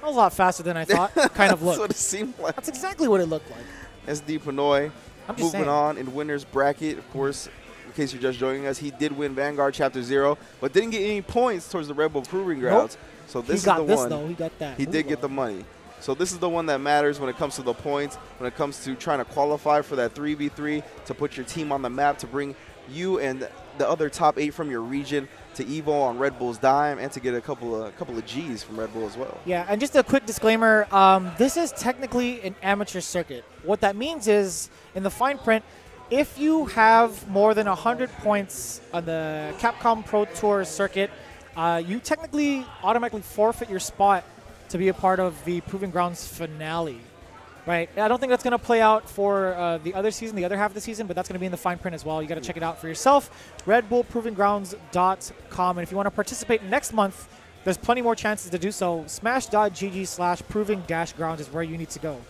S2: was a lot faster than I thought kind of look.
S1: That's what it seemed like.
S2: That's exactly what it looked like.
S1: SD Pinoy moving on in winner's bracket. Of course, in case you're just joining us, he did win Vanguard Chapter 0, but didn't get any points towards the Red Bull Proving Grounds.
S2: Nope.
S1: So this
S2: he got
S1: is the
S2: this,
S1: one.
S2: Though. He got that.
S1: He did get the money. So this is the one that matters when it comes to the points, when it comes to trying to qualify for that 3v3, to put your team on the map, to bring you and the other top 8 from your region to Evo on Red Bull's dime, and to get a couple of G's from Red Bull as well.
S2: Yeah, and just a quick disclaimer, this is technically an amateur circuit. What that means is, in the fine print, if you have more than 100 points on the Capcom Pro Tour circuit, you technically automatically forfeit your spot to be a part of the Proving Grounds finale. Right, I don't think that's going to play out for the other season, the other half of the season, but that's going to be in the fine print as well. You got to check it out for yourself. RedBullProvingGrounds.com. And if you want to participate next month, there's plenty more chances to do so. Smash.gg/proving-grounds is where you need to go.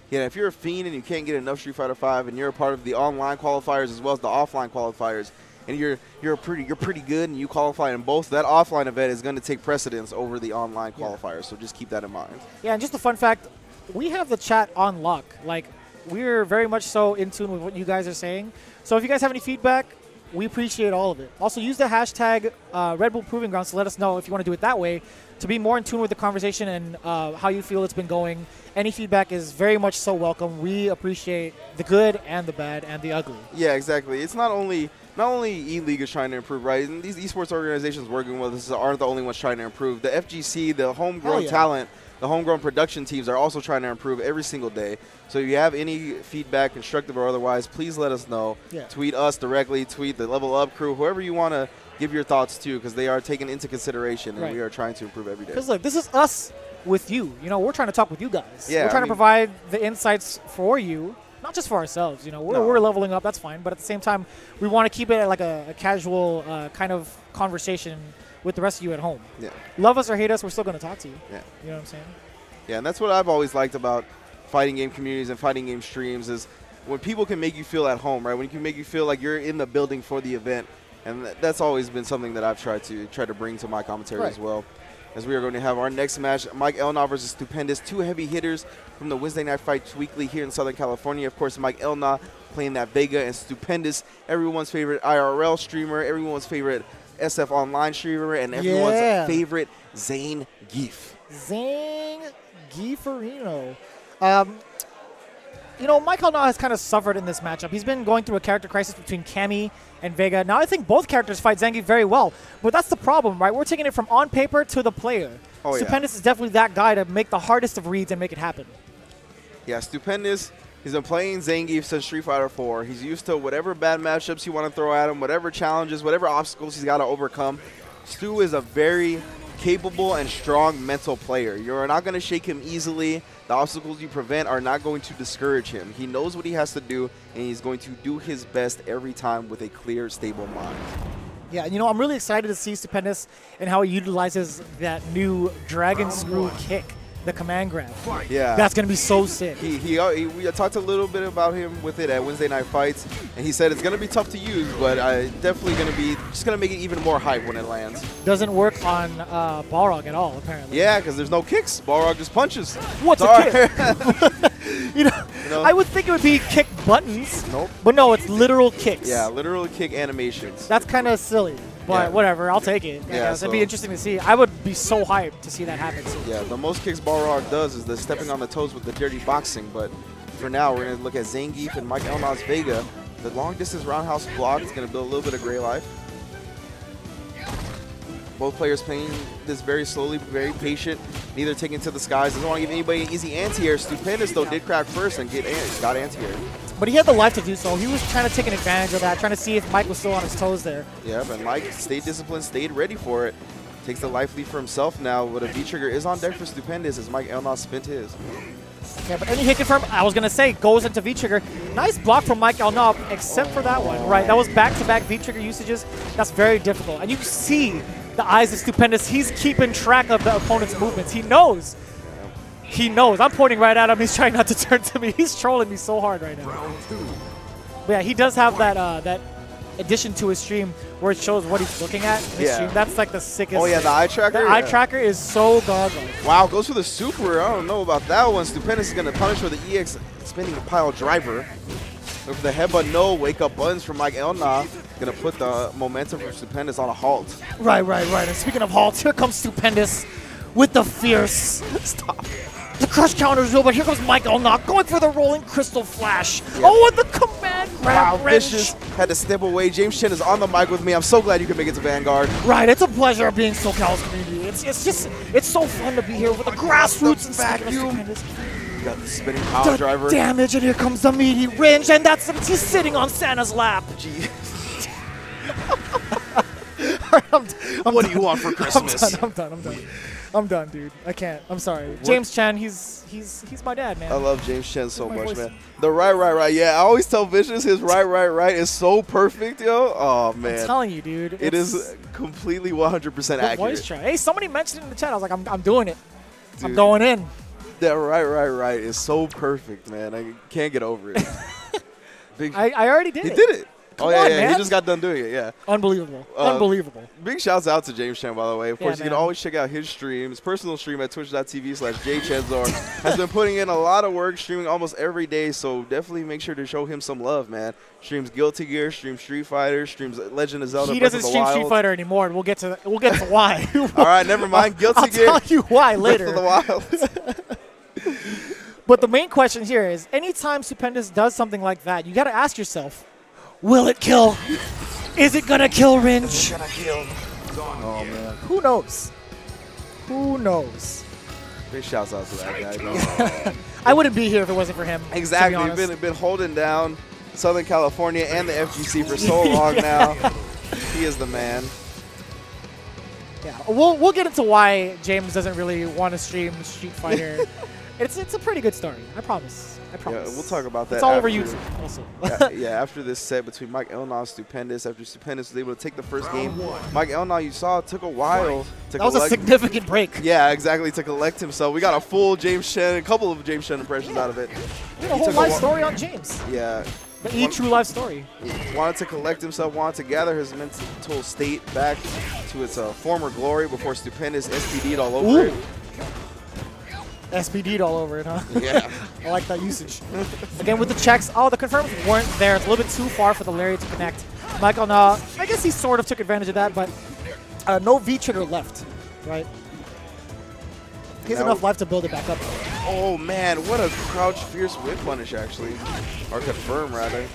S1: Yeah, if you're a fiend and you can't get enough Street Fighter V, and you're a part of the online qualifiers as well as the offline qualifiers, and you're pretty good and you qualify in both, that offline event is going to take precedence over the online qualifiers. So just keep that in mind.
S2: Yeah, and just a fun fact. We have the chat on lock. Like, we're very much so in tune with what you guys are saying. So if you guys have any feedback, we appreciate all of it. Also, use the hashtag Red Bull Proving Grounds to let us know if you want to do it that way, to be more in tune with the conversation and how you feel it's been going. Any feedback is very much so welcome. We appreciate the good and the bad and the ugly.
S1: Yeah, exactly. It's not only E-League is trying to improve, right? And these esports organizations working with us aren't the only ones trying to improve. The FGC, the homegrown talent, the homegrown production teams are also trying to improve every single day. So if you have any feedback, constructive or otherwise, please let us know. Yeah. Tweet us directly, tweet the Level Up crew, whoever you want to give your thoughts to, because they are taken into consideration, and we are trying to improve every day.
S2: Because look, this is us with you. You know, we're trying to talk with you guys.
S1: Yeah,
S2: we're trying to provide the insights for you, not just for ourselves. You know, we're leveling up, that's fine. But at the same time, we want to keep it like a casual kind of conversation with the rest of you at home. Yeah. Love us or hate us, we're still going to talk to you. Yeah. You know what I'm saying?
S1: Yeah, and that's what I've always liked about fighting game communities and fighting game streams, is when people can make you feel at home, right? When you can make you feel like you're in the building for the event. And that's always been something that I've tried to bring to my commentary as well. As we are going to have our next match, Mike Elna versus Stupendous, 2 heavy hitters from the Wednesday Night Fights Weekly here in Southern California. Of course, Mike Elna playing that Vega, and Stupendous, everyone's favorite IRL streamer, everyone's favorite SF Online streamer, and everyone's favorite Zane Geef.
S2: Zane Geeferino. You know, Mike Elna has kind of suffered in this matchup. He's been going through a character crisis between Cammy and Vega. Now, I think both characters fight Zangief very well, but that's the problem, right? We're taking it from on paper to the player. Stupendous is definitely that guy to make the hardest of reads and make it happen.
S1: Yeah, Stupendous, he's been playing Zangief since Street Fighter 4. He's used to whatever bad matchups you want to throw at him, whatever challenges, whatever obstacles he's got to overcome. Stu is a very capable and strong mental player. You're not going to shake him easily. The obstacles you prevent are not going to discourage him. He knows what he has to do, and he's going to do his best every time with a clear, stable mind.
S2: Yeah, you know, I'm really excited to see Stupendous and how he utilizes that new Dragon Screw kick. the command grab.
S1: Yeah.
S2: That's going to be so sick.
S1: We talked a little bit about him with it at Wednesday Night Fights, and he said it's going to be tough to use, but definitely going to be just going to make it even more hype when it lands.
S2: Doesn't work on Balrog at all, apparently.
S1: Yeah, because there's no kicks. Balrog just punches.
S2: What's a kick? you know, I would think it would be kick buttons.
S1: Nope.
S2: But no, it's literal kicks.
S1: Yeah, literal kick animations.
S2: That's kind of silly. But whatever, I'll take it.
S1: Yeah,
S2: it'd be interesting to see. I would be so hyped to see that happen soon.
S1: Yeah, the most kicks Balrog does is the stepping on the toes with the dirty boxing. But for now, we're going to look at Zangief and Mike Elnaz Vega. The long distance roundhouse block is going to build a little bit of gray life. Both players playing this very slowly, very patient, neither taking to the skies. Doesn't want to give anybody an easy anti-air. Stupendous, though, did crack first and got anti-air.
S2: But he had the life to do so. He was trying to take advantage of that, trying to see if Mike was still on his toes there.
S1: Yeah, but Mike stayed disciplined, stayed ready for it. Takes the life lead for himself now, but a V-trigger is on deck for Stupendous as Mike Elnaz spent his.
S2: Yeah, but any hit confirm, I was going to say, goes into V-trigger. Nice block from Mike Elnaz, except for that one, right? That was back-to-back V-trigger usages. That's very difficult. And you see the eyes of Stupendous. He's keeping track of the opponent's movements. He knows. He knows. I'm pointing right at him. He's trying not to turn to me. He's trolling me so hard right now. But yeah, he does have that that addition to his stream where it shows what he's looking at in his stream. That's like the sickest.
S1: Oh yeah, the eye tracker?
S2: The eye tracker is so godlike.
S1: Wow, goes for the super. I don't know about that one. Stupendous is going to punish with the EX spinning pile driver. Look for the headbutt, no. Wake up buttons from Mike Elnaz. Going to put the momentum from Stupendous on a halt.
S2: Right. And speaking of halts, here comes Stupendous with the fierce.
S1: Stop.
S2: The crush counter is real, but here comes Mike Elnaz going for the rolling crystal flash. Yeah. Oh, and the command grab wrench.
S1: Vicious had to step away. James Chen is on the mic with me. I'm so glad you could make it to Vanguard.
S2: Right, it's a pleasure being SoCal's community. It's so fun to be here with the grassroots and vacuum.
S1: You got the spinning power driver.
S2: Damage, and here comes the meaty wrench, and he's sitting on Santa's lap.
S1: Gee.
S2: What
S1: do you want for Christmas?
S2: I'm done, dude. I can't. I'm sorry. James Chen, he's my dad, man.
S1: I love James Chen so much, man. The right. Yeah, I always tell Vicious his right is so perfect, yo. Oh, man.
S2: I'm telling you, dude.
S1: It is completely 100% accurate.
S2: Voice try. Hey, somebody mentioned it in the chat. I was like, I'm doing it. Dude, I'm going in.
S1: That right is so perfect, man. I can't get over it.
S2: I already did it.
S1: He did it.
S2: Come on,
S1: man. He just got done doing it, yeah.
S2: Unbelievable. Unbelievable.
S1: Big shouts out to James Chen, by the way. Of course, you can always check out his stream. His personal stream at twitch.tv/jchenzor has been putting in a lot of work, streaming almost every day, so definitely make sure to show him some love, man. Streams Guilty Gear, streams Street Fighter, streams Legend of Zelda.
S2: He doesn't stream Street Fighter anymore, and we'll get to why.
S1: All right, never mind. Guilty Gear.
S2: I'll tell you why later.
S1: Breath of the Wild.
S2: But the main question here is, anytime Stupendous does something like that, you got to ask yourself, will it kill? Is it gonna kill Ringe?
S1: Is it gonna kill? Oh man.
S2: Who knows? Who knows?
S1: Big shouts out to that guy.
S2: I wouldn't be here if it wasn't for him.
S1: Exactly. Been holding down Southern California and the FGC for so long now. He is the man.
S2: Yeah, we'll get into why James doesn't really want to stream Street Fighter. It's a pretty good story. I promise.
S1: Yeah, we'll talk about that.
S2: It's all over YouTube also.
S1: yeah, after this set between Mike Elnaz and Stupendous, after Stupendous was able to take the first game, Mike Elnaz, you saw, it took a while to
S2: That was a significant break.
S1: Yeah, exactly, to collect himself. We got a full James Chen, a couple of James Chen impressions out of it.
S2: We had a whole life story on James.
S1: Yeah.
S2: The true life story.
S1: He wanted to collect himself, wanted to gather his mental state back to its former glory before Stupendous SPD'd all over it.
S2: SPD'd all over it, huh?
S1: Yeah.
S2: I like that usage. Again, with the checks, the confirms weren't there. It's a little bit too far for the lariat to connect. Michael, I guess he sort of took advantage of that, but no V-trigger left, right? He has enough life to build it back up.
S1: Oh, man, what a crouch fierce whip punish, actually. Or confirm, rather.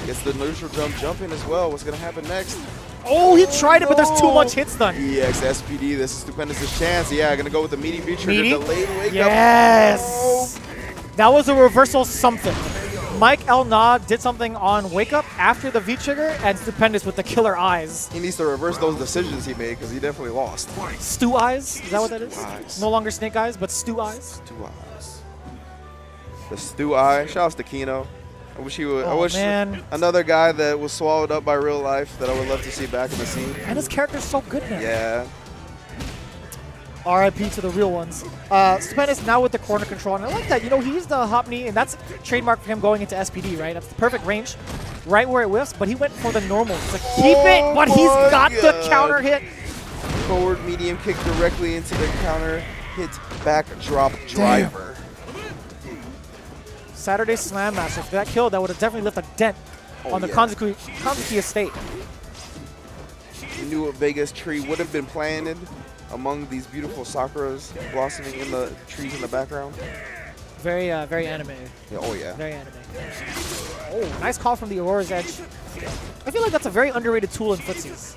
S1: Gets the neutral jump in as well. What's going to happen next?
S2: Oh, he tried it, but there's too much hits done.
S1: EX SPD, this is Stupendous' chance. Yeah, going to go with the meaty V-trigger. Delayed wake up.
S2: Yes! Oh. That was a reversal something. Mike Elnaz did something on wake up after the V-trigger, and Stupendous with the killer eyes.
S1: He needs to reverse those decisions he made, because he definitely lost.
S2: Stew eyes? Is that what that is?
S1: Eyes.
S2: No longer snake eyes, but stew eyes?
S1: Stew eyes. The stew eye. Shout out to Kino. I wish he would. I wish another guy that was swallowed up by real life that I would love to see back in the scene.
S2: And his character's so good now.
S1: Yeah.
S2: RIP to the real ones. Stupendous now with the corner control, and I like that. You know, he used the hop knee, and that's trademark for him going into SPD, right? That's the perfect range, right where it whiffs, but he went for the normal to keep it, but he's got the counter hit.
S1: Forward medium kick directly into the counter hit back drop driver.
S2: Saturday Slam Master. If that killed, that would have definitely left a dent on the Kanzuki estate.
S1: You knew a Vegas tree would have been planted among these beautiful sakuras blossoming in the trees in the background.
S2: Very, very anime.
S1: Yeah, oh yeah.
S2: Very anime. Oh, nice call from the Aurora's Edge. I feel like that's a very underrated tool in footsies.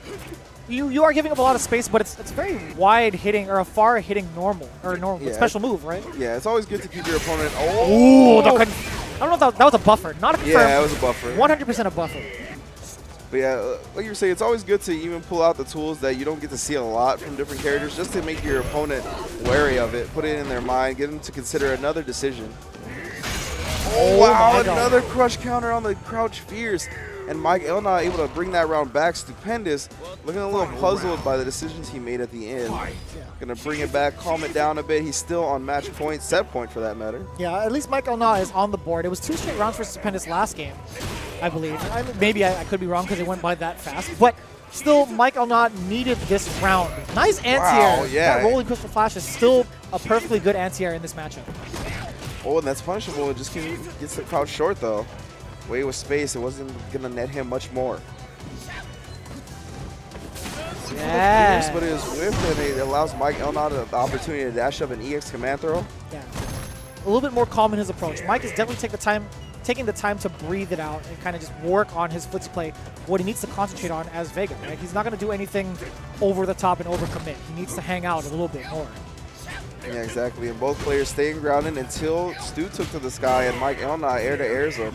S2: You are giving up a lot of space, but it's very wide hitting or a far hitting normal special move, right?
S1: Yeah, it's always good to keep your opponent.
S2: Oh, I don't know if that was a buffer, not a confirm.
S1: Yeah, it was a buffer.
S2: 100% a buffer.
S1: But yeah, like you were saying, it's always good to even pull out the tools that you don't get to see a lot from different characters, just to make your opponent wary of it, put it in their mind, get them to consider another decision. Oh wow, another crush counter on the crouch fierce. And Mike Elna able to bring that round back. Stupendous. Looking a little puzzled by the decisions he made at the end. Gonna bring it back, calm it down a bit. He's still on match point, set point for that matter.
S2: Yeah, at least Mike Elna is on the board. It was 2 straight rounds for Stupendous last game, I believe. Maybe I could be wrong because it went by that fast. But still, Mike Elna needed this round. Nice anti-air.
S1: Wow, yeah.
S2: That rolling crystal flash is still a perfectly good anti-air in this matchup.
S1: Oh, and that's punishable. It just gets the crouch short though. Way with space, it wasn't gonna net him much more.
S2: Yeah.
S1: But it was whiffed, and it allows Mike Elna the opportunity to dash up an EX command throw.
S2: Yeah. A little bit more calm in his approach. Mike is definitely taking the time to breathe it out and kind of just work on his footsie play, what he needs to concentrate on as Vega, right? He's not going to do anything over the top and overcommit. He needs to hang out a little bit more.
S1: Yeah, exactly. And both players staying grounded until Stu took to the sky and Mike Elna air-to-airs him.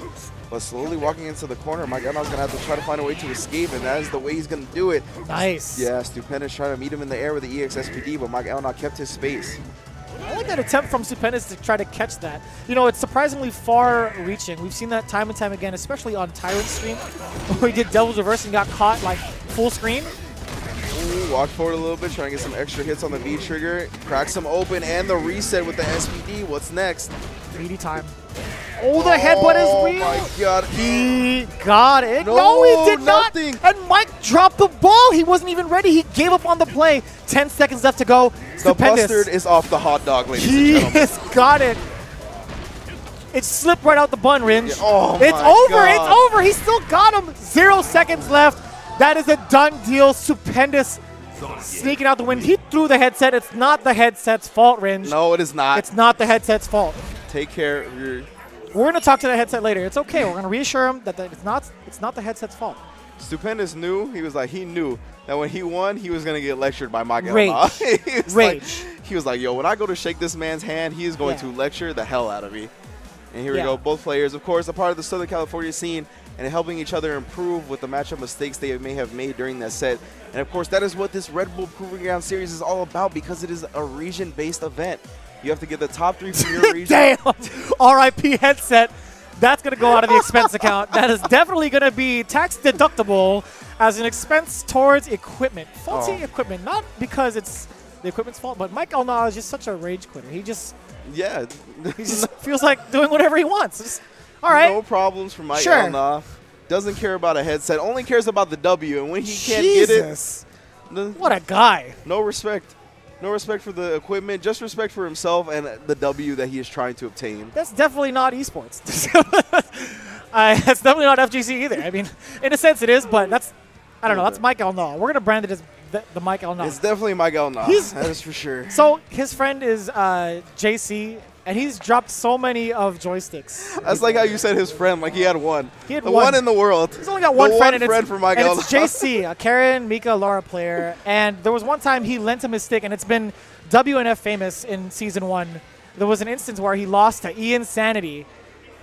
S1: But slowly walking into the corner, Mike Elna's going to have to try to find a way to escape, and that is the way he's going to do it.
S2: Nice.
S1: Yeah, Stupendous trying to meet him in the air with the EX SPD, but Mike Elna kept his space.
S2: I like that attempt from Stupendous to try to catch that. You know, it's surprisingly far-reaching. We've seen that time and time again, especially on Tyrant's stream, where he did Devil's Reverse and got caught, like, full screen.
S1: Ooh, walk forward a little bit, trying to get some extra hits on the V trigger. Cracks him open, and the reset with the SPD. What's next?
S2: 3D time. Oh, the headbutt is real.
S1: Oh my god.
S2: He got it.
S1: No,
S2: he did
S1: nothing.
S2: not. And Mike dropped the ball. He wasn't even ready. He gave up on the play. 10 seconds left to go.
S1: The bustard is off the hot dog, ladies and gentlemen.
S2: He has got it. It slipped right out the bun, Ringe.
S1: Yeah. Oh
S2: it's
S1: my
S2: over.
S1: God.
S2: It's over. He still got him. 0 seconds left. That is a done deal. Stupendous sneaking out the win. He threw the headset. It's not the headset's fault, Ringe.
S1: No, it is not.
S2: It's not the headset's fault.
S1: Take care of your...
S2: We're going to talk to the headset later. It's okay. We're going to reassure him that it's not the headset's fault.
S1: Stupendous knew. He knew that when he won, he was going to get lectured by Mike
S2: Rage.
S1: Elna.
S2: Rage.
S1: He was like, yo, when I go to shake this man's hand, he is going to lecture the hell out of me. And here we go. Both players, of course, a part of the Southern California scene and helping each other improve with the matchup mistakes they may have made during that set. And, of course, that is what this Red Bull Proving Ground Series is all about because it is a region-based event. You have to get the top 3 from your region.
S2: Damn! RIP headset. That's going to go out of the expense account. That is definitely going to be tax deductible as an expense towards equipment. Faulty equipment. Not because it's the equipment's fault, but Mike Elna is just such a rage quitter. He just feels like doing whatever he wants. Just, all right.
S1: No problems for Mike Elna. Doesn't care about a headset. Only cares about the W. And when he can't get it,
S2: what a guy.
S1: No respect. No respect for the equipment, just respect for himself and the W that he is trying to obtain.
S2: That's definitely not esports. That's definitely not FGC either. I mean, in a sense it is, but that's, I don't know, that's Mike Elna. We're going to brand it as the Mike Elna.
S1: It's definitely Mike Elna. That is for sure.
S2: So his friend is JC, and he's dropped so many of joysticks.
S1: That's like how you said his friend, like he had one.
S2: He had
S1: one in the world.
S2: He's only got one friend,
S1: for Mike Elna.
S2: It's JC, a Karen, Mika, Laura player. And there was one time he lent him his stick, and it's been WNF famous in Season 1. There was an instance where he lost to Ian Sanity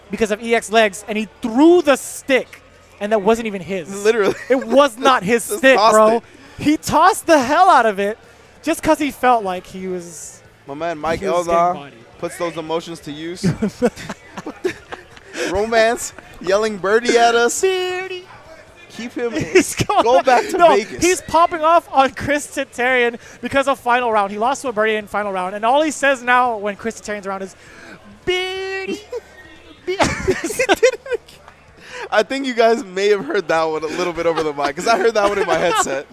S2: because of EX legs, and he threw the stick, and that wasn't even his.
S1: Literally.
S2: It was not his stick, bro. He tossed the hell out of it just because he felt like he was...
S1: My man Mike Elna puts those emotions to use. Romance, yelling birdie at us.
S2: Birdie.
S1: Keep him. Go back to Vegas.
S2: He's popping off on Chris Titarian because of final round. He lost to a birdie in final round, and all he says now when Chris Titarian's around is, "Birdie."
S1: I think you guys may have heard that one a little bit over the mic because I heard that one in my headset.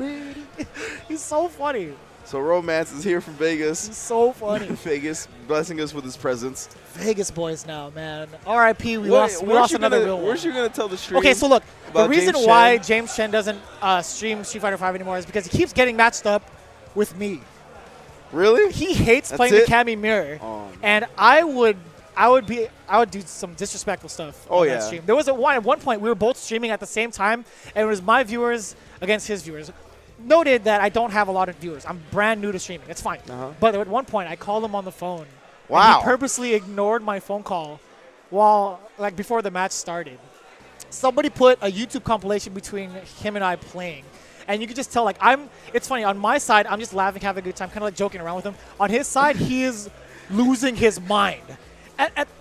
S2: He's so funny.
S1: So Romance is here from Vegas.
S2: He's so funny.
S1: Vegas, blessing us with his presence.
S2: Vegas boys now, man. R.I.P. We lost another real one.
S1: Where's you going to tell the stream?
S2: Okay, so look, the reason
S1: James
S2: why
S1: Chen?
S2: James Chen doesn't stream Street Fighter V anymore is because he keeps getting matched up with me.
S1: Really?
S2: He hates
S1: That's
S2: playing
S1: it?
S2: the Cammy Mirror,
S1: Oh,
S2: and I would do some disrespectful stuff on that stream. There was at one point we were both streaming at the same time, and it was my viewers against his viewers. Noted that I don't have a lot of viewers. I'm brand new to streaming. It's fine. But at one point, I called him on the phone.
S1: Wow.
S2: And he purposely ignored my phone call before the match started. Somebody put a YouTube compilation between him and I playing. And you could just tell, it's funny. On my side, I'm just laughing, having a good time, kind of like joking around with him. On his side, he is losing his mind.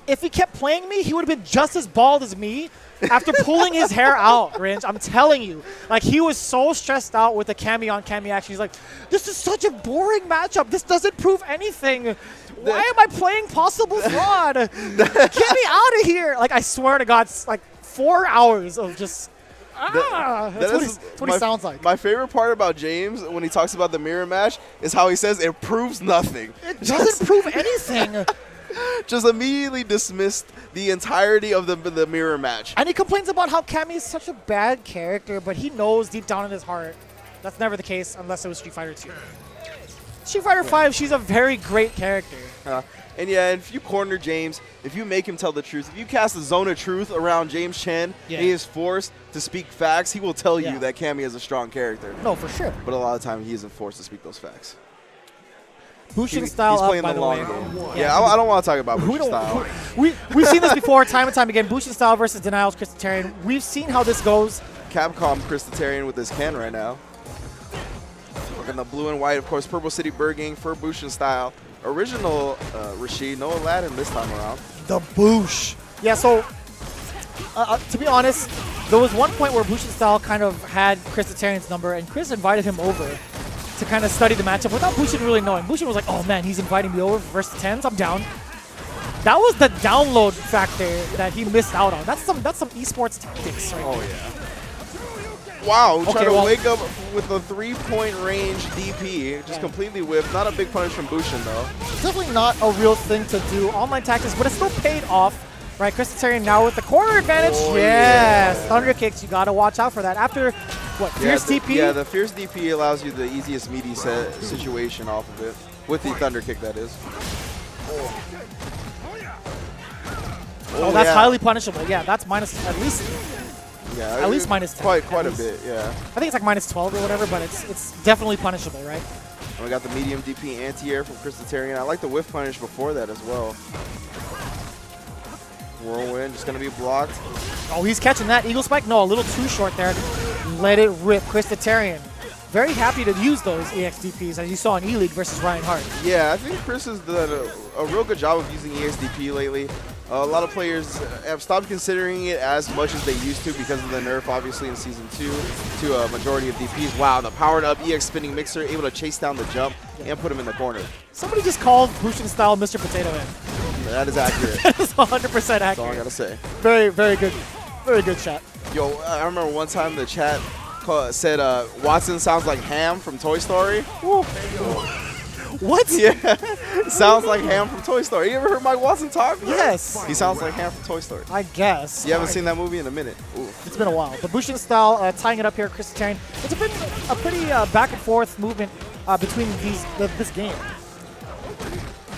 S2: If he kept playing me, he would have been just as bald as me after pulling his hair out, Ringe. I'm telling you. He was so stressed out with the Cammy on Cammy action. He's like, this is such a boring matchup. This doesn't prove anything. Why am I playing possible fraud? Get me out of here. I swear to God, it's 4 hours of just... That's what he sounds like.
S1: My favorite part about James when he talks about the mirror match is how he says it proves nothing.
S2: It doesn't prove anything.
S1: Just immediately dismissed the entirety of the mirror match.
S2: And he complains about how Cammy is such a bad character, but he knows deep down in his heart that's never the case unless it was Street Fighter 2. Street Fighter 5, she's a very great character.
S1: And if you corner James, if you make him tell the truth, if you cast a zone of truth around James Chen, he is forced to speak facts, he will tell you that Cammy is a strong character.
S2: No, for sure.
S1: But a lot of the time, he isn't forced to speak those facts.
S2: Bushin style
S1: he's playing
S2: up, by
S1: the
S2: way.
S1: long game. Yeah, I don't want to talk about Bushin style.
S2: We've seen this before time and time again. Bushin style versus Denial's Chris Titarian. We've seen how this goes.
S1: Capcom Chris Titarian with his can right now. Looking the blue and white, of course, Purple City Burgang for Bushin style. Original Rashid, no Aladdin this time around.
S2: The Boosh. Yeah, so to be honest, there was one point where Bushin style kind of had Chris Titarian's number, and Chris invited him over to kind of study the matchup without Bushin really knowing. Bushin was like, oh man, he's inviting me over versus 10s, I'm down. That was the download factor that he missed out on. That's some esports tactics right there.
S1: Yeah. Wow, trying to wake up with a 3-point range DP. Just completely whipped. Not a big punish from Bushin, though.
S2: Definitely not a real thing to do. Online tactics, but it still paid off. Right, Chris Titarian now with the corner advantage. Yes, thunder kicks. You got to watch out for that. After, what, Fierce DP?
S1: Yeah, the Fierce DP allows you the easiest meaty set situation off of it. With the thunder kick, that is.
S2: Oh, that's highly punishable. Yeah, that's minus at least.
S1: Yeah,
S2: at least minus 10.
S1: Quite a bit, yeah.
S2: I think it's like minus 12 or whatever, but it's definitely punishable, right?
S1: And we got the medium DP anti-air from Chris Titarian. I like the whiff punish before that as well. Whirlwind just going to be blocked.
S2: Oh, he's catching that. Eagle Spike? No, a little too short there. Let it rip. Chris Titarian. Very happy to use those EXDPs, as you saw in E-League versus Ryan Hart.
S1: Yeah, I think Chris has done a real good job of using EXDP lately. A lot of players have stopped considering it as much as they used to because of the nerf, obviously, in Season 2 to a majority of DPs. Wow, the powered-up EX spinning mixer able to chase down the jump and put him in the corner.
S2: Somebody just called Bushin style Mr. Potato Head.
S1: That is accurate.
S2: That is 100% accurate.
S1: That's all I got to say.
S2: Very, very good. Very good chat.
S1: Yo, I remember one time the chat said Watson sounds like Ham from Toy Story.
S2: Whoa. What?
S1: Yeah, sounds like Ham from Toy Story. You ever heard Mike Watson talk?
S2: Yes.
S1: He sounds like Ham from Toy Story.
S2: I guess.
S1: You haven't seen that movie in a minute. Ooh.
S2: It's been a while. But Bushin style tying it up here, Chris Titarian. It's a pretty back and forth movement between this game.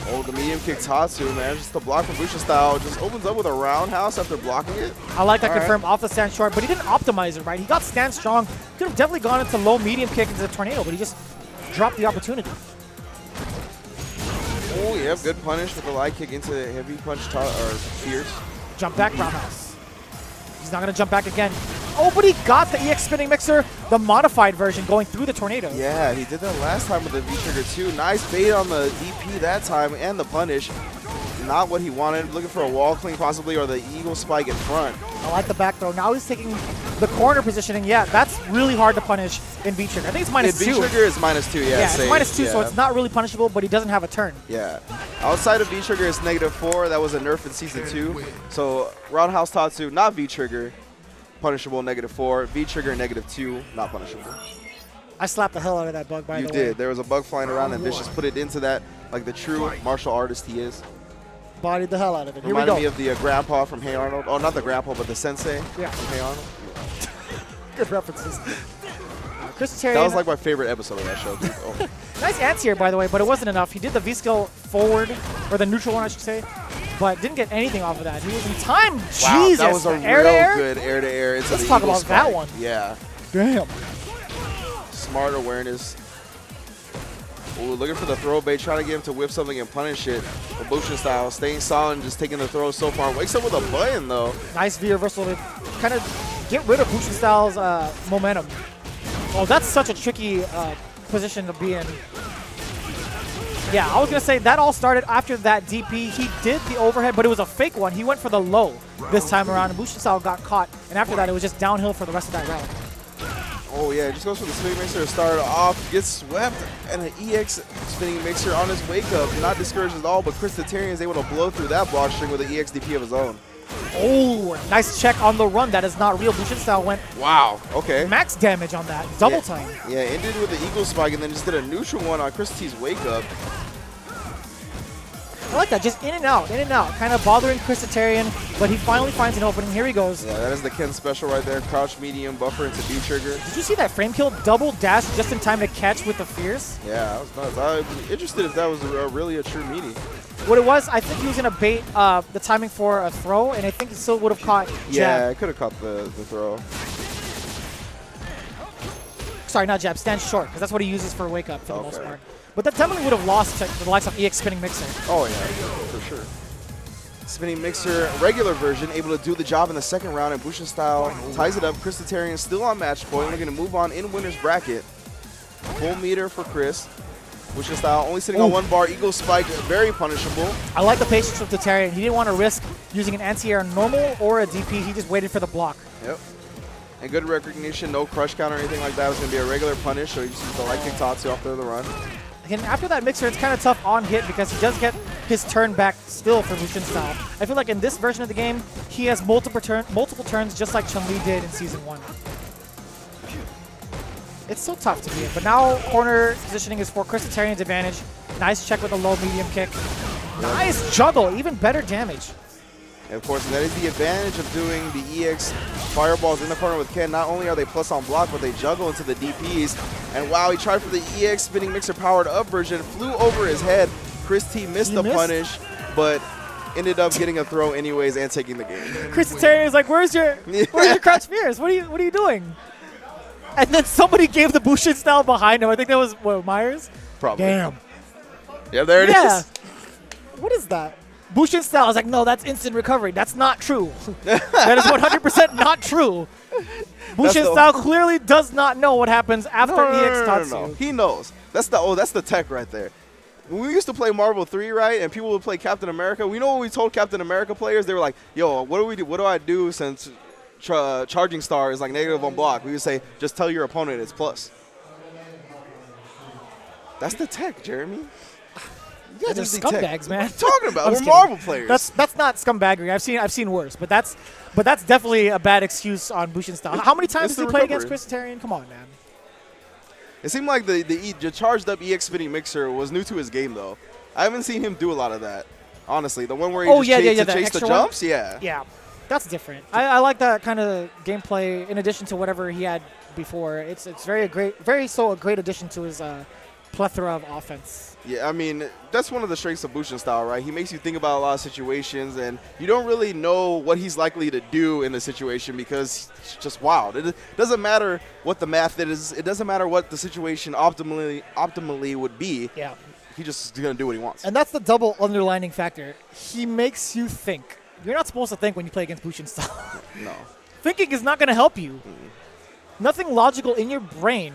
S1: Oh, the medium kick Tatsu, man. Just the block from Bushin style just opens up with a roundhouse after blocking it.
S2: I like that confirm off the stand short, but he didn't optimize it right. He got stand strong. Could have definitely gone into low medium kick into the tornado, but he just dropped the opportunity.
S1: Oh, yeah, good punish with the light kick into the heavy punch or Fierce.
S2: Jump back roundhouse. He's not going to jump back again. Oh, but he got the EX spinning mixer, the modified version, going through the tornado.
S1: Yeah, he did that last time with the V-Trigger too. Nice bait on the DP that time and the punish. not what he wanted. Looking for a wall clean possibly, or the eagle spike in front.
S2: I like the back throw. Now he's taking the corner positioning. Yeah, that's really hard to punish in V-Trigger. I think it's -2.
S1: V-Trigger is -2, yeah.
S2: Yeah, it's -2, so it's not really punishable, but he doesn't have a turn.
S1: Yeah. Outside of V-Trigger, it's -4. That was a nerf in Season 2. So Roundhouse Tatsu, not V-Trigger, punishable, -4. V-Trigger, -2, not punishable.
S2: I slapped the hell out of that bug, by the way.
S1: You did. There was a bug flying around, and Vicious put it into that like the true martial artist he is.
S2: Bodied the hell out of it. Here we
S1: Reminded
S2: go.
S1: me of the grandpa from Hey Arnold. Oh, not the grandpa, but the sensei
S2: Yeah.
S1: from Hey Arnold.
S2: Good references. Christitarian.
S1: That was like my favorite episode of that show, dude. Oh.
S2: Nice anti-air, by the way, but it wasn't enough. He did the V-skill forward, or the neutral one, I should say, but didn't get anything off of that. He was in time.
S1: Wow,
S2: Jesus.
S1: that was a
S2: air
S1: real good air-to-air.
S2: Let's talk about that one.
S1: Yeah.
S2: Damn.
S1: Smart awareness. Ooh, looking for the throw bait, trying to get him to whip something and punish it. Bushin style, staying solid and just taking the throw so far. Wakes up with a button, though.
S2: Nice V reversal to kind of get rid of Bushin style's momentum. Oh, that's such a tricky position to be in. Yeah, I was going to say that all started after that DP. He did the overhead, but it was a fake one. He went for the low this time around, and Bushin style got caught. And after that, it was just downhill for the rest of that round.
S1: Oh, yeah, just goes for the spinning mixer, started off, gets swept, and an EX spinning mixer on his wake up. Not discouraged at all, but Christitarian is able to blow through that block string with an EX DP of his own.
S2: Oh, nice check on the run. That is not real. Bushin style went max damage on that. Double time.
S1: Yeah, ended with the eagle spike and then just did a neutral one on Chris T's wake up.
S2: I like that. Just in and out, kind of bothering Christitarian, but he finally finds an opening. Here he goes.
S1: Yeah, that is the Ken special right there. Crouch medium buffer into V-trigger.
S2: Did you see that frame kill? Double dash just in time to catch with the fierce?
S1: Yeah, that was nuts. I was interested if that was really a true meaty.
S2: What it was, I think he was going to bait the timing for a throw, and I think he still would have caught jab.
S1: Yeah, it could have caught the throw.
S2: Sorry, not jab. Stand short, because that's what he uses for wake up for the most part. But that definitely would have lost to the likes of EX Spinning Mixer.
S1: Oh, yeah, for sure. Spinning Mixer, regular version, able to do the job in the second round, and Bushin style ties it up. Christitarian still on match point. We're going to move on in winner's bracket. Full meter for Chris. Bushin style only sitting on one bar. Eagle spike, very punishable.
S2: I like the patience of Titarian. He didn't want to risk using an anti-air normal or a DP. He just waited for the block.
S1: Yep. And good recognition, no crush count or anything like that. It was going to be a regular punish, so you just use the light kick Tatsu off the run.
S2: Again, after that mixer, it's kind of tough on hit because he does get his turn back still for Bushin style. I feel like in this version of the game, he has multiple turns just like Chun-Li did in Season 1. It's so tough to be in, but now corner positioning is for Christitarian's advantage. Nice check with a low medium kick. Nice juggle, even better damage.
S1: And of course, that is the advantage of doing the EX fireballs in the corner with Ken. Not only are they plus on block, but they juggle into the DPs. And wow, he tried for the EX spinning mixer powered up version, flew over his head. Chris T missed the punish, but ended up getting a throw anyways and taking the game.
S2: Christitarian is like, where's your crouch fierce? What are you doing? And then somebody gave the Bushin style behind him. I think that was, what, Myers?
S1: Probably.
S2: Damn.
S1: Yeah, there it is.
S2: What is that? Bushin style is like, no, that's instant recovery. That's not true. That is 100% not true. Bushin style clearly does not know what happens after EX Tatsu.
S1: No. He knows. That's the tech right there. When we used to play Marvel 3, right, and people would play Captain America, we know what we told Captain America players? They were like, yo, what do we do? What do I do since Charging Star is like negative on block? We would say, just tell your opponent it's plus. That's the tech, Jeremy.
S2: You guys are scumbags, man.
S1: What are you talking about? We're Marvel players.
S2: That's not scumbaggery. I've seen worse, but that's definitely a bad excuse on Bushin style. How many times did he play against Christitarian? Come on, man.
S1: It seemed like the charged up EX spinning mixer was new to his game though. I haven't seen him do a lot of that. Honestly, the one where he chase the jumps,
S2: Yeah, that's different. I like that kind of gameplay in addition to whatever he had before. It's a great addition to his plethora of offense.
S1: Yeah, I mean, that's one of the strengths of Bushin style, right? He makes you think about a lot of situations, and you don't really know what he's likely to do in the situation because it's just wild. It doesn't matter what the math is. It doesn't matter what the situation optimally would be.
S2: Yeah.
S1: He just is going to do what he wants.
S2: And that's the double underlining factor. He makes you think. You're not supposed to think when you play against Bushin style.
S1: No.
S2: Thinking is not going to help you. Nothing logical in your brain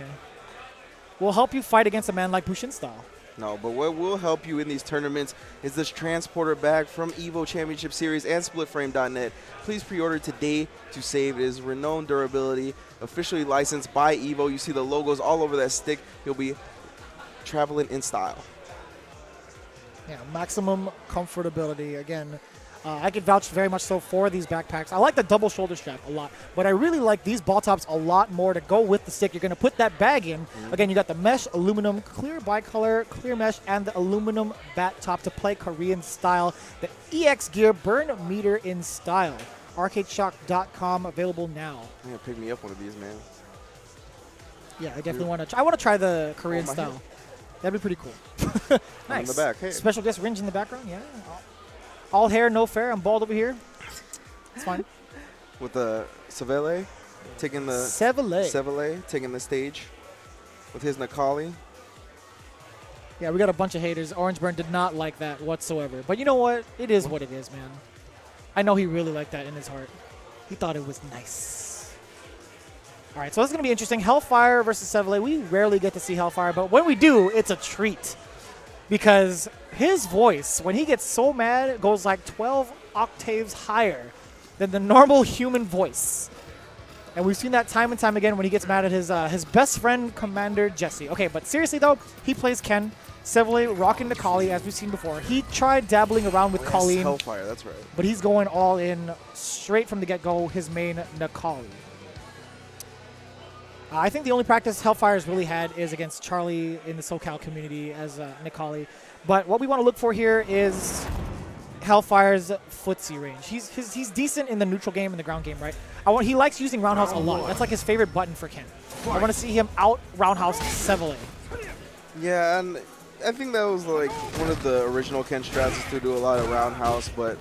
S2: will help you fight against a man like Bushin style.
S1: No, but what will help you in these tournaments is this transporter bag from Evo Championship Series and SplitFrame.net. Please pre-order today to save. It is renowned durability, officially licensed by Evo. You see the logos all over that stick. You'll be traveling in style.
S2: Yeah, maximum comfortability. Again, I could vouch very much so for these backpacks. I like the double shoulder strap a lot, but I really like these ball tops a lot more to go with the stick. You're going to put that bag in. Again, you got the mesh, aluminum, clear bicolor, clear mesh, and the aluminum bat top to play Korean style. The EX Gear Burn Meter in style. ArcadeShock.com, available now.
S1: I'm going to pick me up one of these, man.
S2: Yeah, I definitely want to. I want to try the Korean style. Head. That'd be pretty cool. Nice.
S1: In the back. Hey.
S2: Special guest Ringe in the background. Yeah. All hair, no fair. I'm bald over here. It's fine.
S1: With the Sevele taking the
S2: Sevele
S1: taking the stage with his Nakali.
S2: Yeah, we got a bunch of haters. Orangeburn did not like that whatsoever. But you know what? It is what it is, man. I know he really liked that in his heart. He thought it was nice. All right, so this is going to be interesting. Hellfire versus Sevele. We rarely get to see Hellfire, but when we do, it's a treat. Because his voice, when he gets so mad, it goes like 12 octaves higher than the normal human voice. And we've seen that time and time again when he gets mad at his best friend, Commander Jesse. Okay, but seriously, though, he plays Ken. Sevele rocking Nakali, as we've seen before. He tried dabbling around with Colleen.
S1: Hellfire, that's right.
S2: But he's going all in straight from the get-go, his main Nakali. I think the only practice Hellfire's really had is against Charlie in the SoCal community as Nakali. But what we want to look for here is Hellfire's footsie range. He's decent in the neutral game and the ground game, right? He likes using roundhouse a lot. That's like his favorite button for Ken. I want to see him out roundhouse Sevele.
S1: Yeah, and I think that was like one of the original Ken strats is to do a lot of roundhouse, but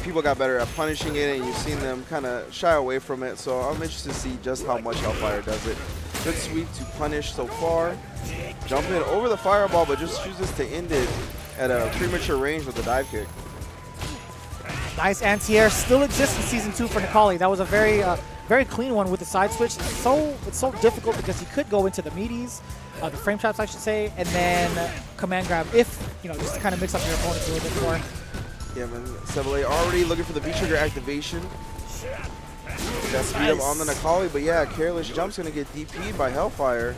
S1: people got better at punishing it, and you've seen them kind of shy away from it. So I'm interested to see just how much Hellfire does it. Good sweep to punish so far. Jump in over the fireball, but just chooses to end it at a premature range with a dive kick.
S2: Nice anti-air. Still exists in Season 2 for Nakali. That was a very clean one with the side switch. It's so difficult because he could go into the meaties, the frame traps, I should say, and then command grab if, just to kind of mix up your opponents a little bit more.
S1: Yeah, man. Sevele already looking for the V-trigger activation. That speed up on the Nakali, but yeah, careless jump's going to get DP'd by Hellfire.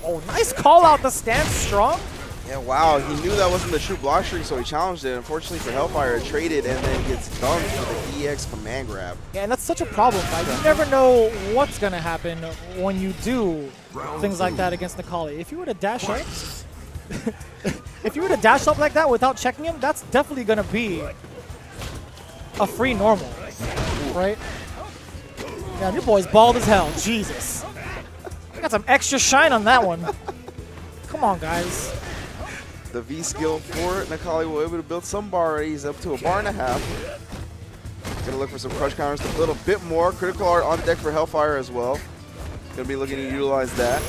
S2: Oh, nice call out the stance strong.
S1: Yeah, wow, he knew that wasn't the true block string, so he challenged it. Unfortunately for Hellfire, it traded and then gets dunked for the EX command grab.
S2: Yeah, and that's such a problem, right? You never know what's going to happen when you do things like that against Nakali. If you were to dash up, if you were to dash up like that without checking him, that's definitely going to be a free normal, right? Yeah, your boy's bald as hell. Jesus. I got some extra shine on that one. Come on, guys.
S1: The V skill for Nakali will be able to build some bar. He's up to a bar and a half. Gonna look for some crush counters to build a bit more. Critical art on deck for Hellfire as well. Gonna be looking to utilize that.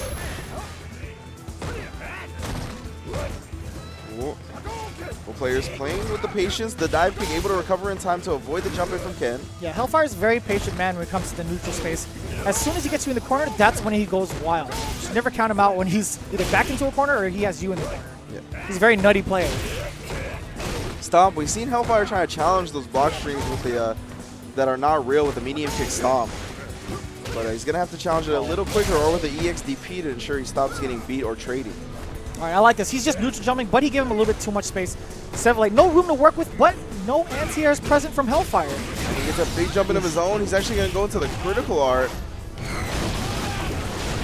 S1: Both players playing with the patience. The dive kick able to recover in time to avoid the jump in from Ken.
S2: Yeah, Hellfire's a very patient man when it comes to the neutral space. As soon as he gets you in the corner, that's when he goes wild. You should never count him out when he's either back into a corner or he has you in the corner. Yeah. He's a very nutty player.
S1: Stomp. We've seen Hellfire try to challenge those block strings with the that are not real with the medium kick stomp. But he's going to have to challenge it a little quicker or with the EXDP to ensure he stops getting beat or trading.
S2: All right, I like this. He's just neutral jumping, but he gave him a little bit too much space. Sevele, no room to work with, but no anti-airs present from Hellfire.
S1: He gets a big jump in of his own. He's actually going to go into the critical art.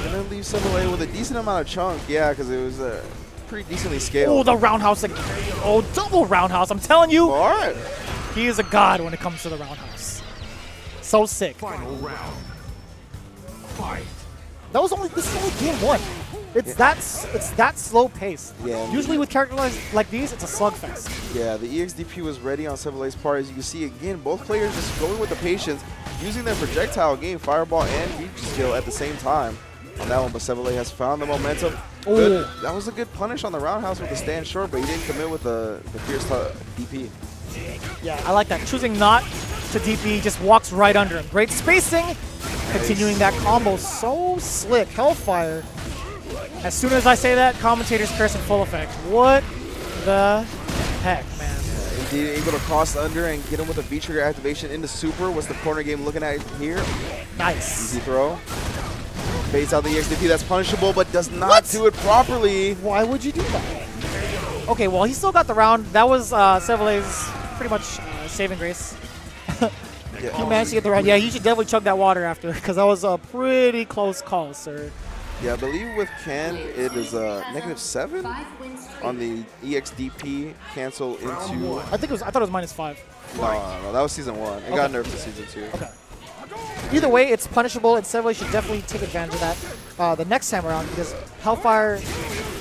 S1: Going to leave Sevele with a decent amount of chunk. Yeah, because it was pretty decently scaled.
S2: Oh, the roundhouse. Oh, double roundhouse. I'm telling you.
S1: All right.
S2: He is a god when it comes to the roundhouse. So sick.
S10: Final round. Fight.
S2: This is only game one. It's that slow pace.
S1: Yeah.
S2: Usually with characters like these, it's a slugfest.
S1: Yeah, the EXDP was ready on Sevele's part. As you can see, again, both players just going with the patience, using their projectile game, fireball and beat skill at the same time on that one. But Sevele has found the momentum. Good. That was a good punish on the roundhouse with the stand short, but he didn't commit with the fierce DP.
S2: Yeah, I like that. Choosing not to DP, just walks right under him. Great spacing. Continuing that combo. So slick. Hellfire As soon as I say that, commentators curse in full effect. What the heck, man?
S1: Indeed, able to cross under and get him with a V-trigger activation into super. What's the corner game looking at here?
S2: Nice.
S1: Easy throw. Baits out the EXDP. That's punishable, but does not do it properly.
S2: Why would you do that? Okay, well, he still got the round. That was Sevele's pretty much saving grace. He managed to get the round. Yeah, he should definitely chug that water after, because that was a pretty close call, sir.
S1: Yeah, I believe with Ken, it is -7 on the EXDP cancel into.
S2: I thought it was -5.
S1: No, that was season 1. It got nerfed to season 2.
S2: Okay. Either way, it's punishable, and Sevele should definitely take advantage of that the next time around, because Hellfire,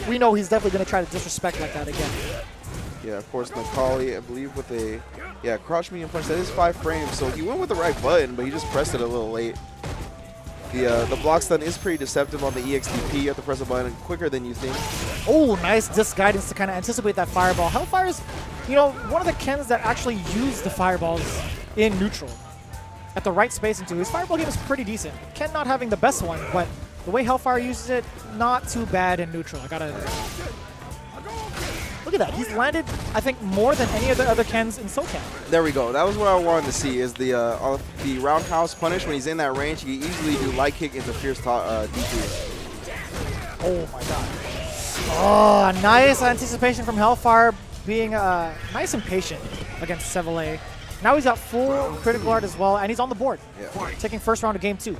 S2: we know he's definitely going to try to disrespect like that again.
S1: Yeah, of course, Nakali, I believe with a crouch medium punch. That is 5 frames, so he went with the right button, but he just pressed it a little late. The block stun is pretty deceptive on the EXDP. You have to press a button quicker than you think.
S2: Oh, nice disc guidance to kind of anticipate that fireball. Hellfire's, one of the Kens that actually use the fireballs in neutral at the right space into. His fireball game is pretty decent. Ken not having the best one, but the way Hellfire uses it, not too bad in neutral. I gotta. Look at that. He's landed, I think, more than any of the other Kens in SoCal.
S1: There we go. That was what I wanted to see, is the roundhouse punish. When he's in that range, he can easily do light kick into fierce DP.
S2: Oh, my God. Oh, nice anticipation from Hellfire, being nice and patient against Sevele. Now he's got full critical art as well, and he's on the board. Yeah. Taking first round of game 2.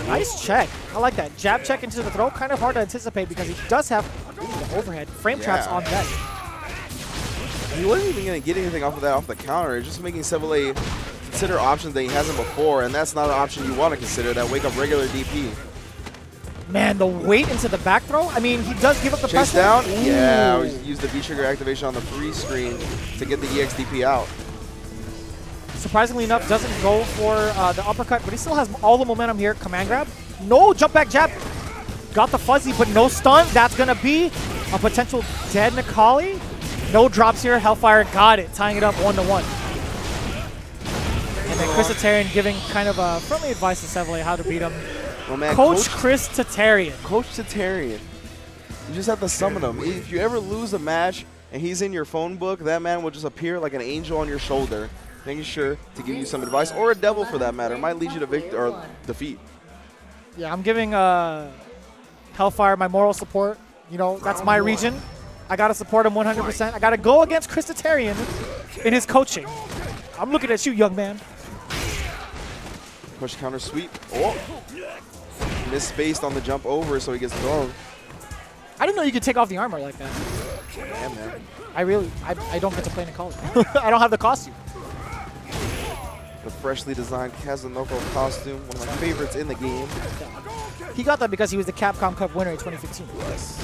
S2: Nice check. I like that. Jab check into the throw. Kind of hard to anticipate because he does have the overhead frame traps on deck.
S1: He wasn't even going to get anything off of that off the counter. It's just making Sevele consider options that he hasn't before, and that's not an option you want to consider, that wake up regular DP.
S2: Man, the weight into the back throw. I mean, he does give up the
S1: Chase
S2: pressure.
S1: Down.
S2: Ooh.
S1: Yeah, use the V-trigger activation on the freeze screen to get the EXDP out.
S2: Surprisingly enough, doesn't go for the uppercut, but he still has all the momentum here. Command grab. No, jump back jab. Got the fuzzy, but no stun. That's going to be a potential dead Nakali. No drops here. Hellfire got it, tying it up 1-1. And then Chris Tatarian giving kind of a friendly advice to Sevele how to beat him.
S1: Well, man,
S2: Coach Chris Tatarian.
S1: Coach Tatarian. You just have to summon him. If you ever lose a match and he's in your phone book, that man will just appear like an angel on your shoulder, making sure to give you some advice, or a devil for that matter. Might lead you to victory or defeat.
S2: Yeah, I'm giving Hellfire my moral support. That's my region. I got to support him 100%. I got to go against Chris Tatarian in his coaching. I'm looking at you, young man.
S1: Push counter sweep. Oh! Misspaced on the jump over, so he gets thrown.
S2: I didn't know you could take off the armor like that.
S1: Yeah, man.
S2: I don't get to play in college. I don't have the costume.
S1: The freshly designed Kazunoko costume, one of my favorites in the game.
S2: He got that because he was the Capcom Cup winner in 2015.
S1: Yes.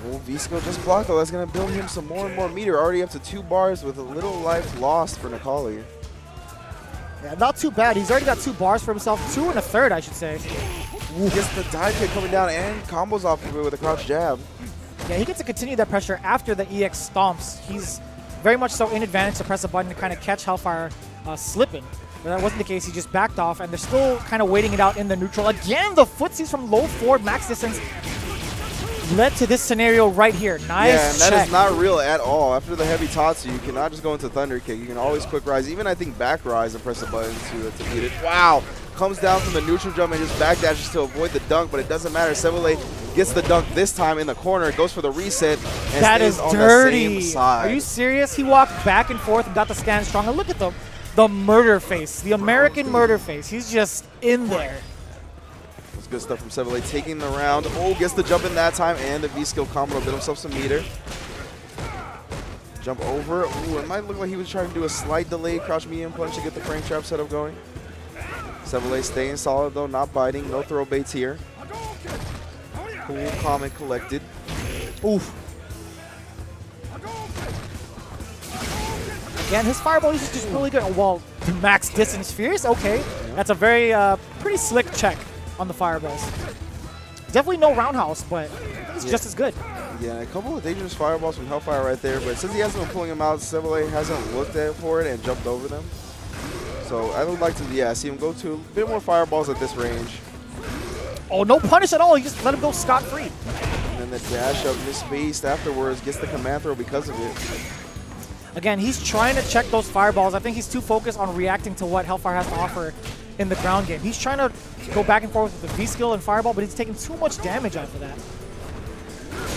S1: Well, Visco just blocked, though. That's going to build him some more and more meter. Already up to 2 bars with a little life lost for Nakali.
S2: Yeah, not too bad. He's already got 2 bars for himself. 2 1/3, I should say.
S1: He gets the dive kick coming down and combos off of it with a crouch jab.
S2: Yeah, he gets to continue that pressure after the EX stomps. He's very much so in advantage to press a button to kind of catch Hellfire slipping. But that wasn't the case. He just backed off, and they're still kind of waiting it out in the neutral. Again, the footsies from low forward max distance led to this scenario right here. Nice
S1: Yeah, and that
S2: check.
S1: is not real at all. After the heavy Tatsu, you cannot just go into Thunder Kick. You can always quick rise, even I think back rise and press a button to beat it. Wow! Comes down from the neutral jump and just backdashes to avoid the dunk, but it doesn't matter. Sevele gets the dunk this time in the corner, goes for the reset, and
S2: that
S1: stays
S2: is
S1: on
S2: dirty.
S1: the same side.
S2: Are you serious? He walked back and forth and got the stand strong. And look at the murder face, the American murder face. He's just in there.
S1: That's good stuff from Sevele, taking the round. Oh, gets the jump in that time, and the V-skill combo to build himself some meter. Jump over. Ooh, it might look like he was trying to do a slight delay crouch medium punch to get the frame trap setup going. Sevele staying solid though, not biting. No throw baits here. Cool, calm, and collected.
S2: Oof. Again, his fireball is just really good. Oh, well, the max distance fierce. Okay, that's a very pretty slick check on the fireballs. Definitely no roundhouse, but it's just as good.
S1: Yeah, a couple of dangerous fireballs from Hellfire right there, but since he hasn't been pulling them out, Sevele hasn't looked at for it and jumped over them. So I would like to, see him go to a bit more fireballs at this range.
S2: Oh, no punish at all. He just let him go scot-free.
S1: And then the dash up misspaced afterwards, gets the command throw because of it.
S2: Again, he's trying to check those fireballs. I think he's too focused on reacting to what Hellfire has to offer in the ground game. He's trying to go back and forth with the V-skill and fireball, but he's taking too much damage after that.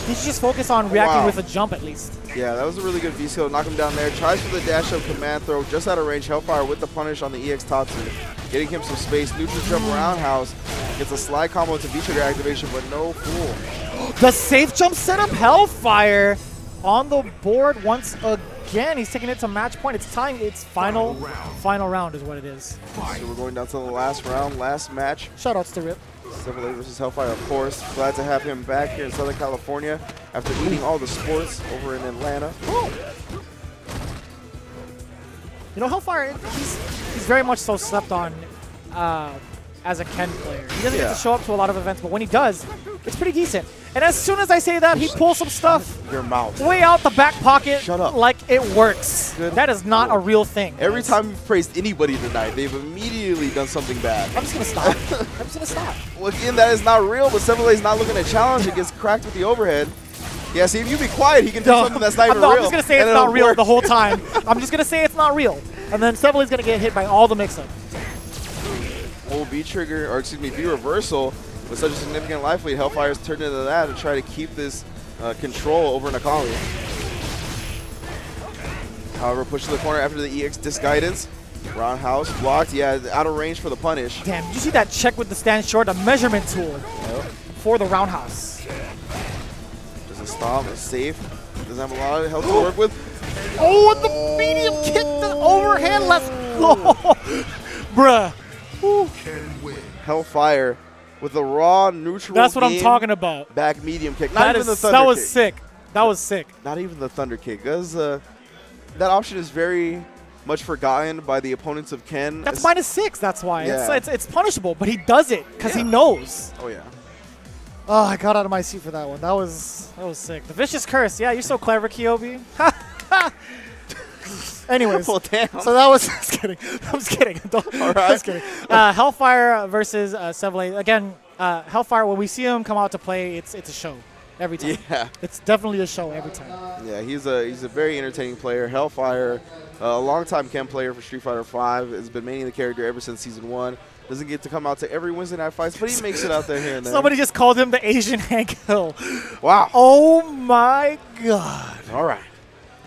S2: He should just focus on reacting with a jump at least.
S1: Yeah, that was a really good V-skill. Knock him down there. Tries for the dash up command throw just out of range. Hellfire with the punish on the EX Tatsu. Getting him some space. Neutral jump roundhouse. Gets a slide combo to V-trigger activation, but no fool.
S2: The safe jump setup. Hellfire on the board once again. He's taking it to match point. It's tying. It's final round is what it is.
S1: So we're going down to the last round, last match.
S2: Shoutouts to Rip.
S1: Seville versus Hellfire, of course. Glad to have him back here in Southern California after eating all the sports over in Atlanta.
S2: You know, Hellfire, he's very much so slept on as a Ken player. He doesn't get to show up to a lot of events, but when he does, it's pretty decent. And as soon as I say that, he pulls some stuff
S1: Your mouth.
S2: way out the back pocket.
S1: Shut up.
S2: Like it works.
S1: Good.
S2: That is not a real thing.
S1: Every time you've praised anybody tonight, they've immediately done something bad.
S2: I'm just going to stop. I'm just going to stop.
S1: Well, again, that is not real, but Seville is not looking to challenge. It gets cracked with the overhead. Yeah, see, if you be quiet, he can do something that's not even real.
S2: I'm just going to say it's not real the whole time. I'm just going to say it's not real. And then Seville is going to get hit by all the mix-up.
S1: Old V-trigger, or excuse me, V-reversal with such a significant life lead. Hellfire's turned into that to try to keep this control over Nakali. However, pushed to the corner after the EX disguidance. Roundhouse blocked. Yeah, out of range for the punish.
S2: Damn, did you see that check with the stand short? A measurement tool for the roundhouse.
S1: Doesn't stop. It's safe. Doesn't have a lot of health to work with.
S2: Oh, and the medium kick, the overhand. Let's go. Bruh.
S1: Hellfire with a raw neutral.
S2: That's what I'm talking about.
S1: Back medium kick. Not even the thunder
S2: that was
S1: kick.
S2: sick. That was sick.
S1: Not even the thunder kick. That option is very much forgotten by the opponents of Ken.
S2: That's -6. That's why
S1: Yeah.
S2: it's punishable, but he does it because he knows.
S1: Oh yeah.
S2: Oh, I got out of my seat for that one. That was sick. The vicious curse. Yeah, you're so clever, Kyobi. Anyways,
S1: well, damn.
S2: So that was just kidding. I'm just kidding.
S1: All right.
S2: Just kidding. Hellfire versus Seville. Again, Hellfire. When we see him come out to play, it's a show every time.
S1: Yeah.
S2: It's definitely a show every time.
S1: Yeah, he's a very entertaining player. Hellfire, a longtime Ken player for Street Fighter V, has been mainly the character ever since Season 1. Doesn't get to come out to every Wednesday night fights, but he makes it out there here and there.
S2: Somebody just called him the Asian Hank Hill.
S1: Wow.
S2: Oh my God.
S1: All right.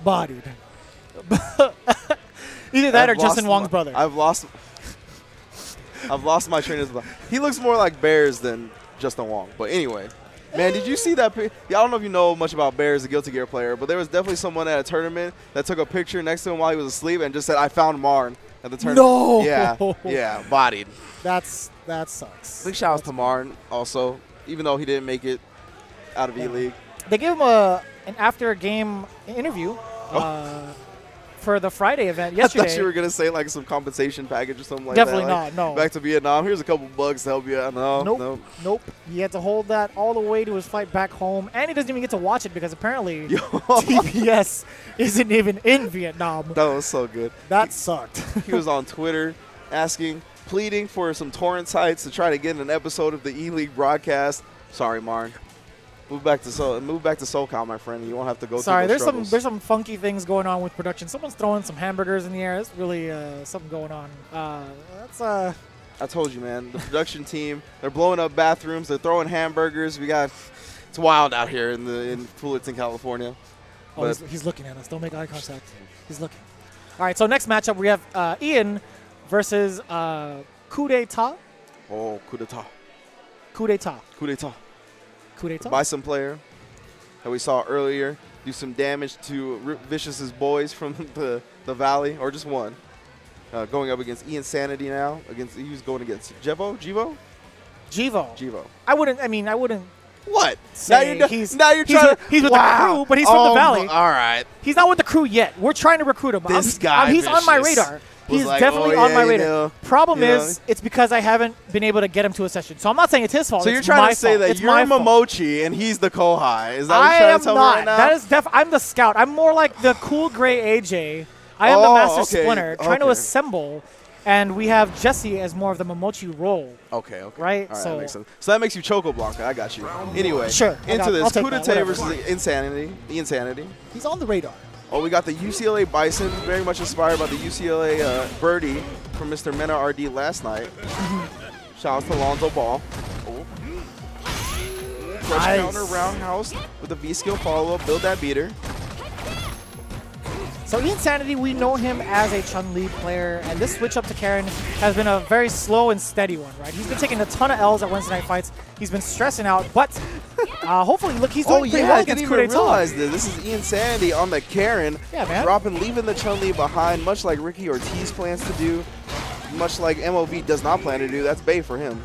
S2: Bodied. Either that or Justin Wong's brother.
S1: I've lost my train of thought. He looks more like Bears than Justin Wong. But anyway, man, did you see that? Yeah, I don't know if you know much about Bears, the Guilty Gear player, but there was definitely someone at a tournament that took a picture next to him while he was asleep and just said, "I found Marn." At the tournament.
S2: No.
S1: Yeah, bodied.
S2: That sucks.
S1: Big shout out to Marn also, even though he didn't make it out of E-League.
S2: They gave him an after-game interview for the Friday event yesterday.
S1: I thought you were going to say like some compensation package or something like
S2: Definitely
S1: that.
S2: Definitely not, no.
S1: Back to Vietnam. Here's a couple bucks to help you out.
S2: Nope. He had to hold that all the way to his flight back home, and he doesn't even get to watch it because apparently TBS isn't even in Vietnam.
S1: That was so good.
S2: That sucked.
S1: He was on Twitter pleading for some torrent sites to try to get an episode of the E-League broadcast. Sorry, Marn. Move back to SoCal, my friend. You won't have to go through those struggles.
S2: There's some funky things going on with production. Someone's throwing some hamburgers in the air. There's really something going on.
S1: I told you, man. The production team, they're blowing up bathrooms. They're throwing hamburgers. It's wild out here in Fullerton, California.
S2: Oh, he's looking at us. Don't make eye contact. He's looking. All right, so next matchup we have Ian versus Coup d'etat.
S1: Oh, Coup d'etat.
S2: Coup d'etat.
S1: Coup d'etat.
S2: Coup d'etat.
S1: Bison player that we saw earlier do some damage to Rip Vicious's boys from the valley, or just one. Going up against Ian Sanity now. He was going against Jevo. I wouldn't. What? Now you're trying.
S2: He's with the crew, but he's from the valley.
S1: All right.
S2: He's not with the crew yet. We're trying to recruit him. He's on my radar. He's
S1: like,
S2: definitely on my radar.
S1: You know,
S2: Problem is, it's because I haven't been able to get him to a session. So I'm not saying it's his fault.
S1: So you're trying to say that you're Momochi and he's the Kohai. Is that what you're trying to tell me right now?
S2: That is I'm the scout. I'm more like the cool gray AJ. I am the Master Splinter trying to assemble And we have Jesse as more of the Momochi role.
S1: Okay, okay.
S2: Right?
S1: All right,
S2: So
S1: that makes sense. So that makes you Choco Blanca. I got you. Anyway,
S2: sure,
S1: into this.
S2: I'll take
S1: Kudete
S2: that,
S1: versus the Insanity. The Insanity.
S2: He's on the radar.
S1: Oh, we got the UCLA Bison, very much inspired by the UCLA Birdie from Mr. Mena RD last night. Shout out to Lonzo Ball. Oh. Crush counter roundhouse with a V-skill follow-up. Build that beater.
S2: So Insanity, we know him as a Chun-Li player, and this switch up to Karen has been a very slow and steady one, right? He's been taking a ton of L's at Wednesday night fights. He's been stressing out, but hopefully, look, he's doing pretty well against
S1: I didn't even
S2: Kudeta.
S1: realize this. This is Insanity on the Karen, leaving the Chun-Li behind, much like Ricky Ortiz plans to do, much like MOV does not plan to do. That's Bay for him.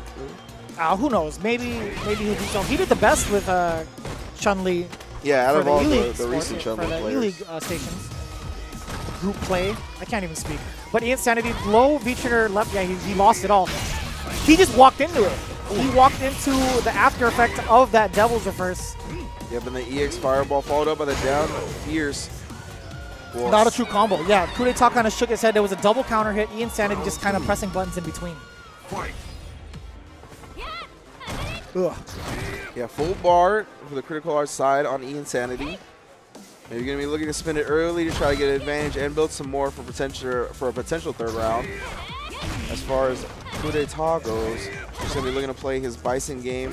S2: Who knows? Maybe he'll do something. He did the best with Chun-Li.
S1: Yeah, out of all the
S2: E-League
S1: recent Chun-Li players.
S2: For the E-League stations. Group play. I can't even speak. But Insanity, low V-trigger left. Yeah, he lost it all. He just walked into it. He walked into the after effect of that Devil's Reverse.
S1: Yep, and the EX Fireball followed up by the down fierce. Whoa.
S2: Not a true combo. Yeah, Kudeta kind of shook his head. There was a double counter hit. Insanity just kind of pressing buttons in between. Ugh.
S1: Yeah, full bar for the critical art side on Insanity. You're going to be looking to spin it early to try to get an advantage and build some more for a potential third round. As far as Kudeta goes, he's going to be looking to play his Bison game.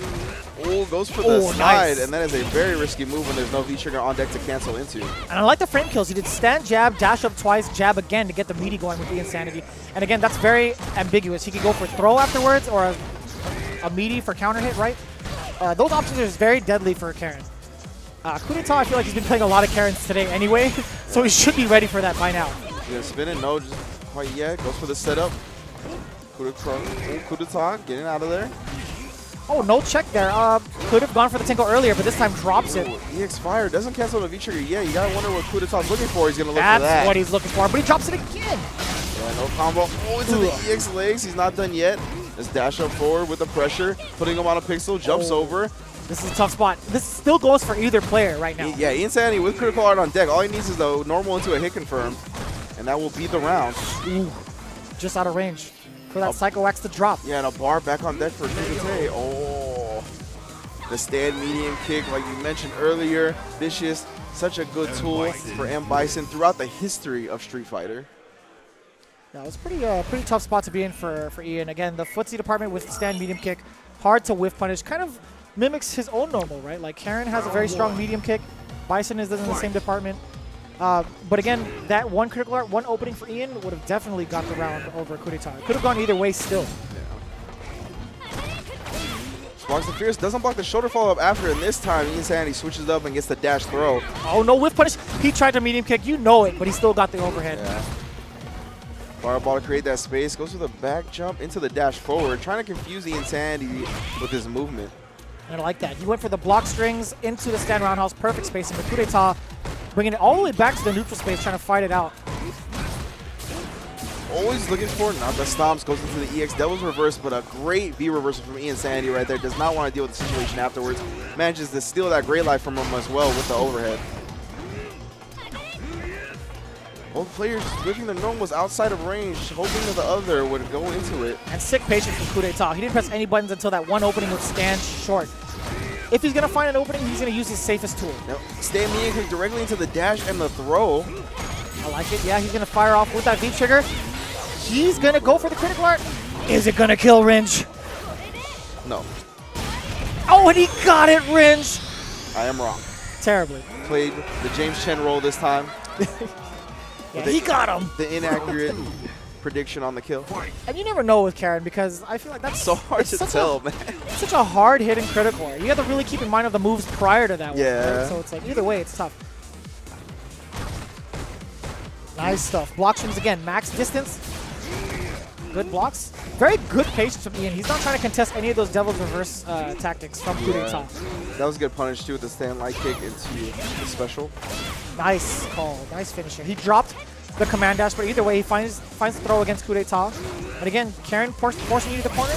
S1: Oh, goes for the slide, and that is a very risky move when there's no V-trigger on deck to cancel into.
S2: And I like the frame kills. He did stand, jab, dash up twice, jab again to get the meaty going with the Insanity. And again, that's very ambiguous. He could go for throw afterwards or a meaty for counter hit, right? Those options are very deadly for Karen. Kudeta, I feel like he's been playing a lot of Karens today anyway, so he should be ready for that by now.
S1: He's going to spin it. No, just quite yet. Goes for the setup. Kudeta getting out of there.
S2: Oh, no check there. Could have gone for the tinkle earlier, but this time drops it.
S1: EX Fire doesn't cancel the V-trigger yet. You got to wonder what Kudeta's looking for. He's going to look for that.
S2: That's what he's looking for, but he drops it again.
S1: Yeah, no combo. Oh, into the EX legs. He's not done yet. Let's dash up forward with the pressure, putting him on a pixel, jumps over.
S2: This is a tough spot. This still goes for either player right now.
S1: Yeah, Insanity with critical art on deck. All he needs is the normal into a hit confirm, and that will beat the round.
S2: Ooh, just out of range for that Psycho Wax to drop.
S1: Yeah, and a bar back on deck for Kudeta. Oh, the stand medium kick, like you mentioned earlier, vicious. Such a good tool for M. Bison throughout the history of Street Fighter.
S2: Yeah, it was pretty tough spot to be in for Ian. Again, the footsie department with stand medium kick, hard to whiff punish, kind of mimics his own normal, right? Like Karen has a very strong medium kick. Bison is in the same department. But again, that one critical art, one opening for Ian would have definitely got the round over Kudeta. Could have gone either way still.
S1: Blocks the Fierce, doesn't block the shoulder follow-up after, and this time Insanity switches up and gets the dash throw.
S2: Oh, no whiff punish. He tried to medium kick. You know it, but he still got the overhead.
S1: Yeah. Fireball to create that space. Goes with a back jump into the dash forward, trying to confuse the Insanity with his movement.
S2: And I like that. He went for the block strings into the stand roundhouse. Perfect spacing. But Kudeta bringing it all the way back to the neutral space, trying to fight it out.
S1: Always looking for, not the stomps, goes into the EX Devil's Reverse, but a great V reversal from Insanity right there. Does not want to deal with the situation afterwards. Manages to steal that great life from him as well with the overhead. Both players switching their normals outside of range, hoping that the other would go into it.
S2: And sick patience from Kudeta. He didn't press any buttons until that one opening would stand short. If he's going to find an opening, he's going to use his safest tool.
S1: Yep. Stand medium kick directly into the dash and the throw.
S2: I like it. Yeah, he's going to fire off with that V-trigger. He's going to go for the critical art. Is it going to kill Ringe?
S1: No.
S2: Oh, and he got it, Ringe.
S1: I am wrong.
S2: Terribly.
S1: Played the James Chen role this time.
S2: Yeah, he got him.
S1: The inaccurate prediction on the kill.
S2: And you never know with Karen because I feel like that's
S1: so hard to tell, man.
S2: It's such a hard hitting critical art. You have to really keep in mind of the moves prior to that one.
S1: Yeah.
S2: Right? So it's like either way, it's tough. Nice stuff. Block strings again. Max distance. Good blocks. Very good patience from Ian. He's not trying to contest any of those Devil's Reverse tactics from Kudeta.
S1: That was a good punish too with the stand light kick into the special.
S2: Nice call. Nice finisher. He dropped the command dash, but either way, he finds the throw against Kudeta. And again, Karen forcing you to the corner.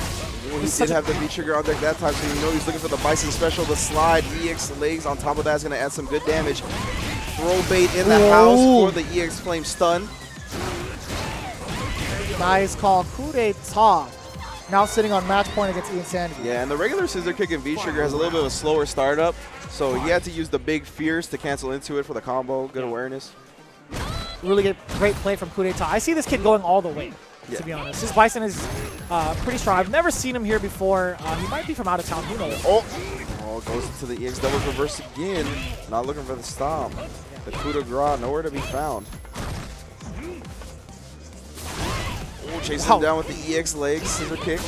S1: He did have the V-trigger on deck that time, so you know he's looking for the Bison special. The slide, EX legs on top of that is going to add some good damage. Throw bait in the house for the EX Flame stun.
S2: Nice call. Kudeta now sitting on match point against Ian Sanity.
S1: Yeah, and the regular scissor kick in V-Trigger has a little bit of a slower startup, so he had to use the big fierce to cancel into it for the combo. Good awareness.
S2: Really great play from Kudeta. I see this kid going all the way, to be honest. His Bison is pretty strong. I've never seen him here before. He might be from out of town. Who knows?
S1: Oh, goes into the EX double reverse again. Not looking for the stomp. The coup de grace, nowhere to be found. Chasing him down with the EX legs, scissor kick.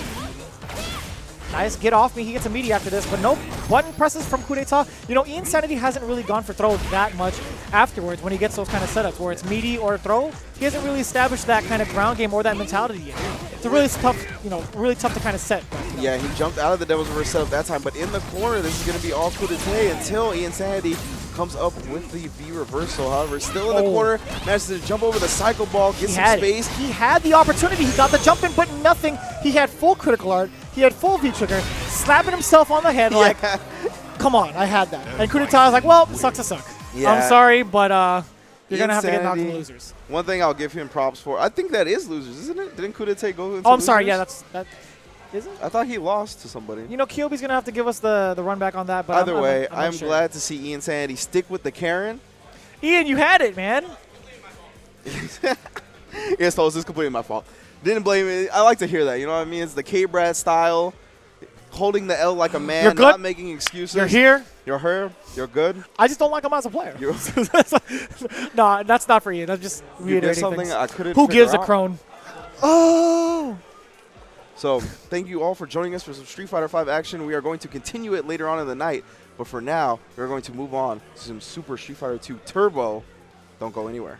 S2: Nice, get off me. He gets a meaty after this, but no button presses from Kudeta. You know, Ian Sanity hasn't really gone for throw that much afterwards when he gets those kind of setups where it's meaty or throw. He hasn't really established that kind of ground game or that mentality yet. It's a really tough, really tough to kind of set. But,
S1: yeah, he jumped out of the Devil's Reverse setup that time, but in the corner, this is going to be all Kudeta until Ian Sanity comes up with the V reversal. However, still in the corner, manages to jump over the cycle ball, get some space.
S2: He had the opportunity. He got the jump in, but nothing. He had full critical art. He had full V-trigger, slapping himself on the head like, come on, I had that. And Kudeta was like, well, sucks to suck. Yeah. I'm sorry, but you're going to have to get knocked to losers.
S1: One thing I'll give him props for, I think that is losers, isn't it? Didn't Kudeta go into
S2: I'm sorry, yeah, that is it?
S1: I thought he lost to somebody.
S2: You know, Kyobi's going to have to give us the run back on that. But
S1: either way, I'm glad to see Ian Sanity stick with the Karen.
S2: Ian, you had it, man.
S1: Yes, so it's completely my fault. Didn't blame it. I like to hear that. You know what I mean? It's the K-Brad style, holding the L like a man,
S2: You're good.
S1: Not making excuses.
S2: You're here.
S1: You're her. You're good.
S2: I just don't like him as a player. No, that's not for you. That's just reiterating
S1: something
S2: things.
S1: I couldn't
S2: Who gives
S1: figure
S2: a
S1: out.
S2: crone? Oh!
S1: So thank you all for joining us for some Street Fighter V action. We are going to continue it later on in the night, but for now, we're going to move on to some Super Street Fighter 2 Turbo. Don't go anywhere.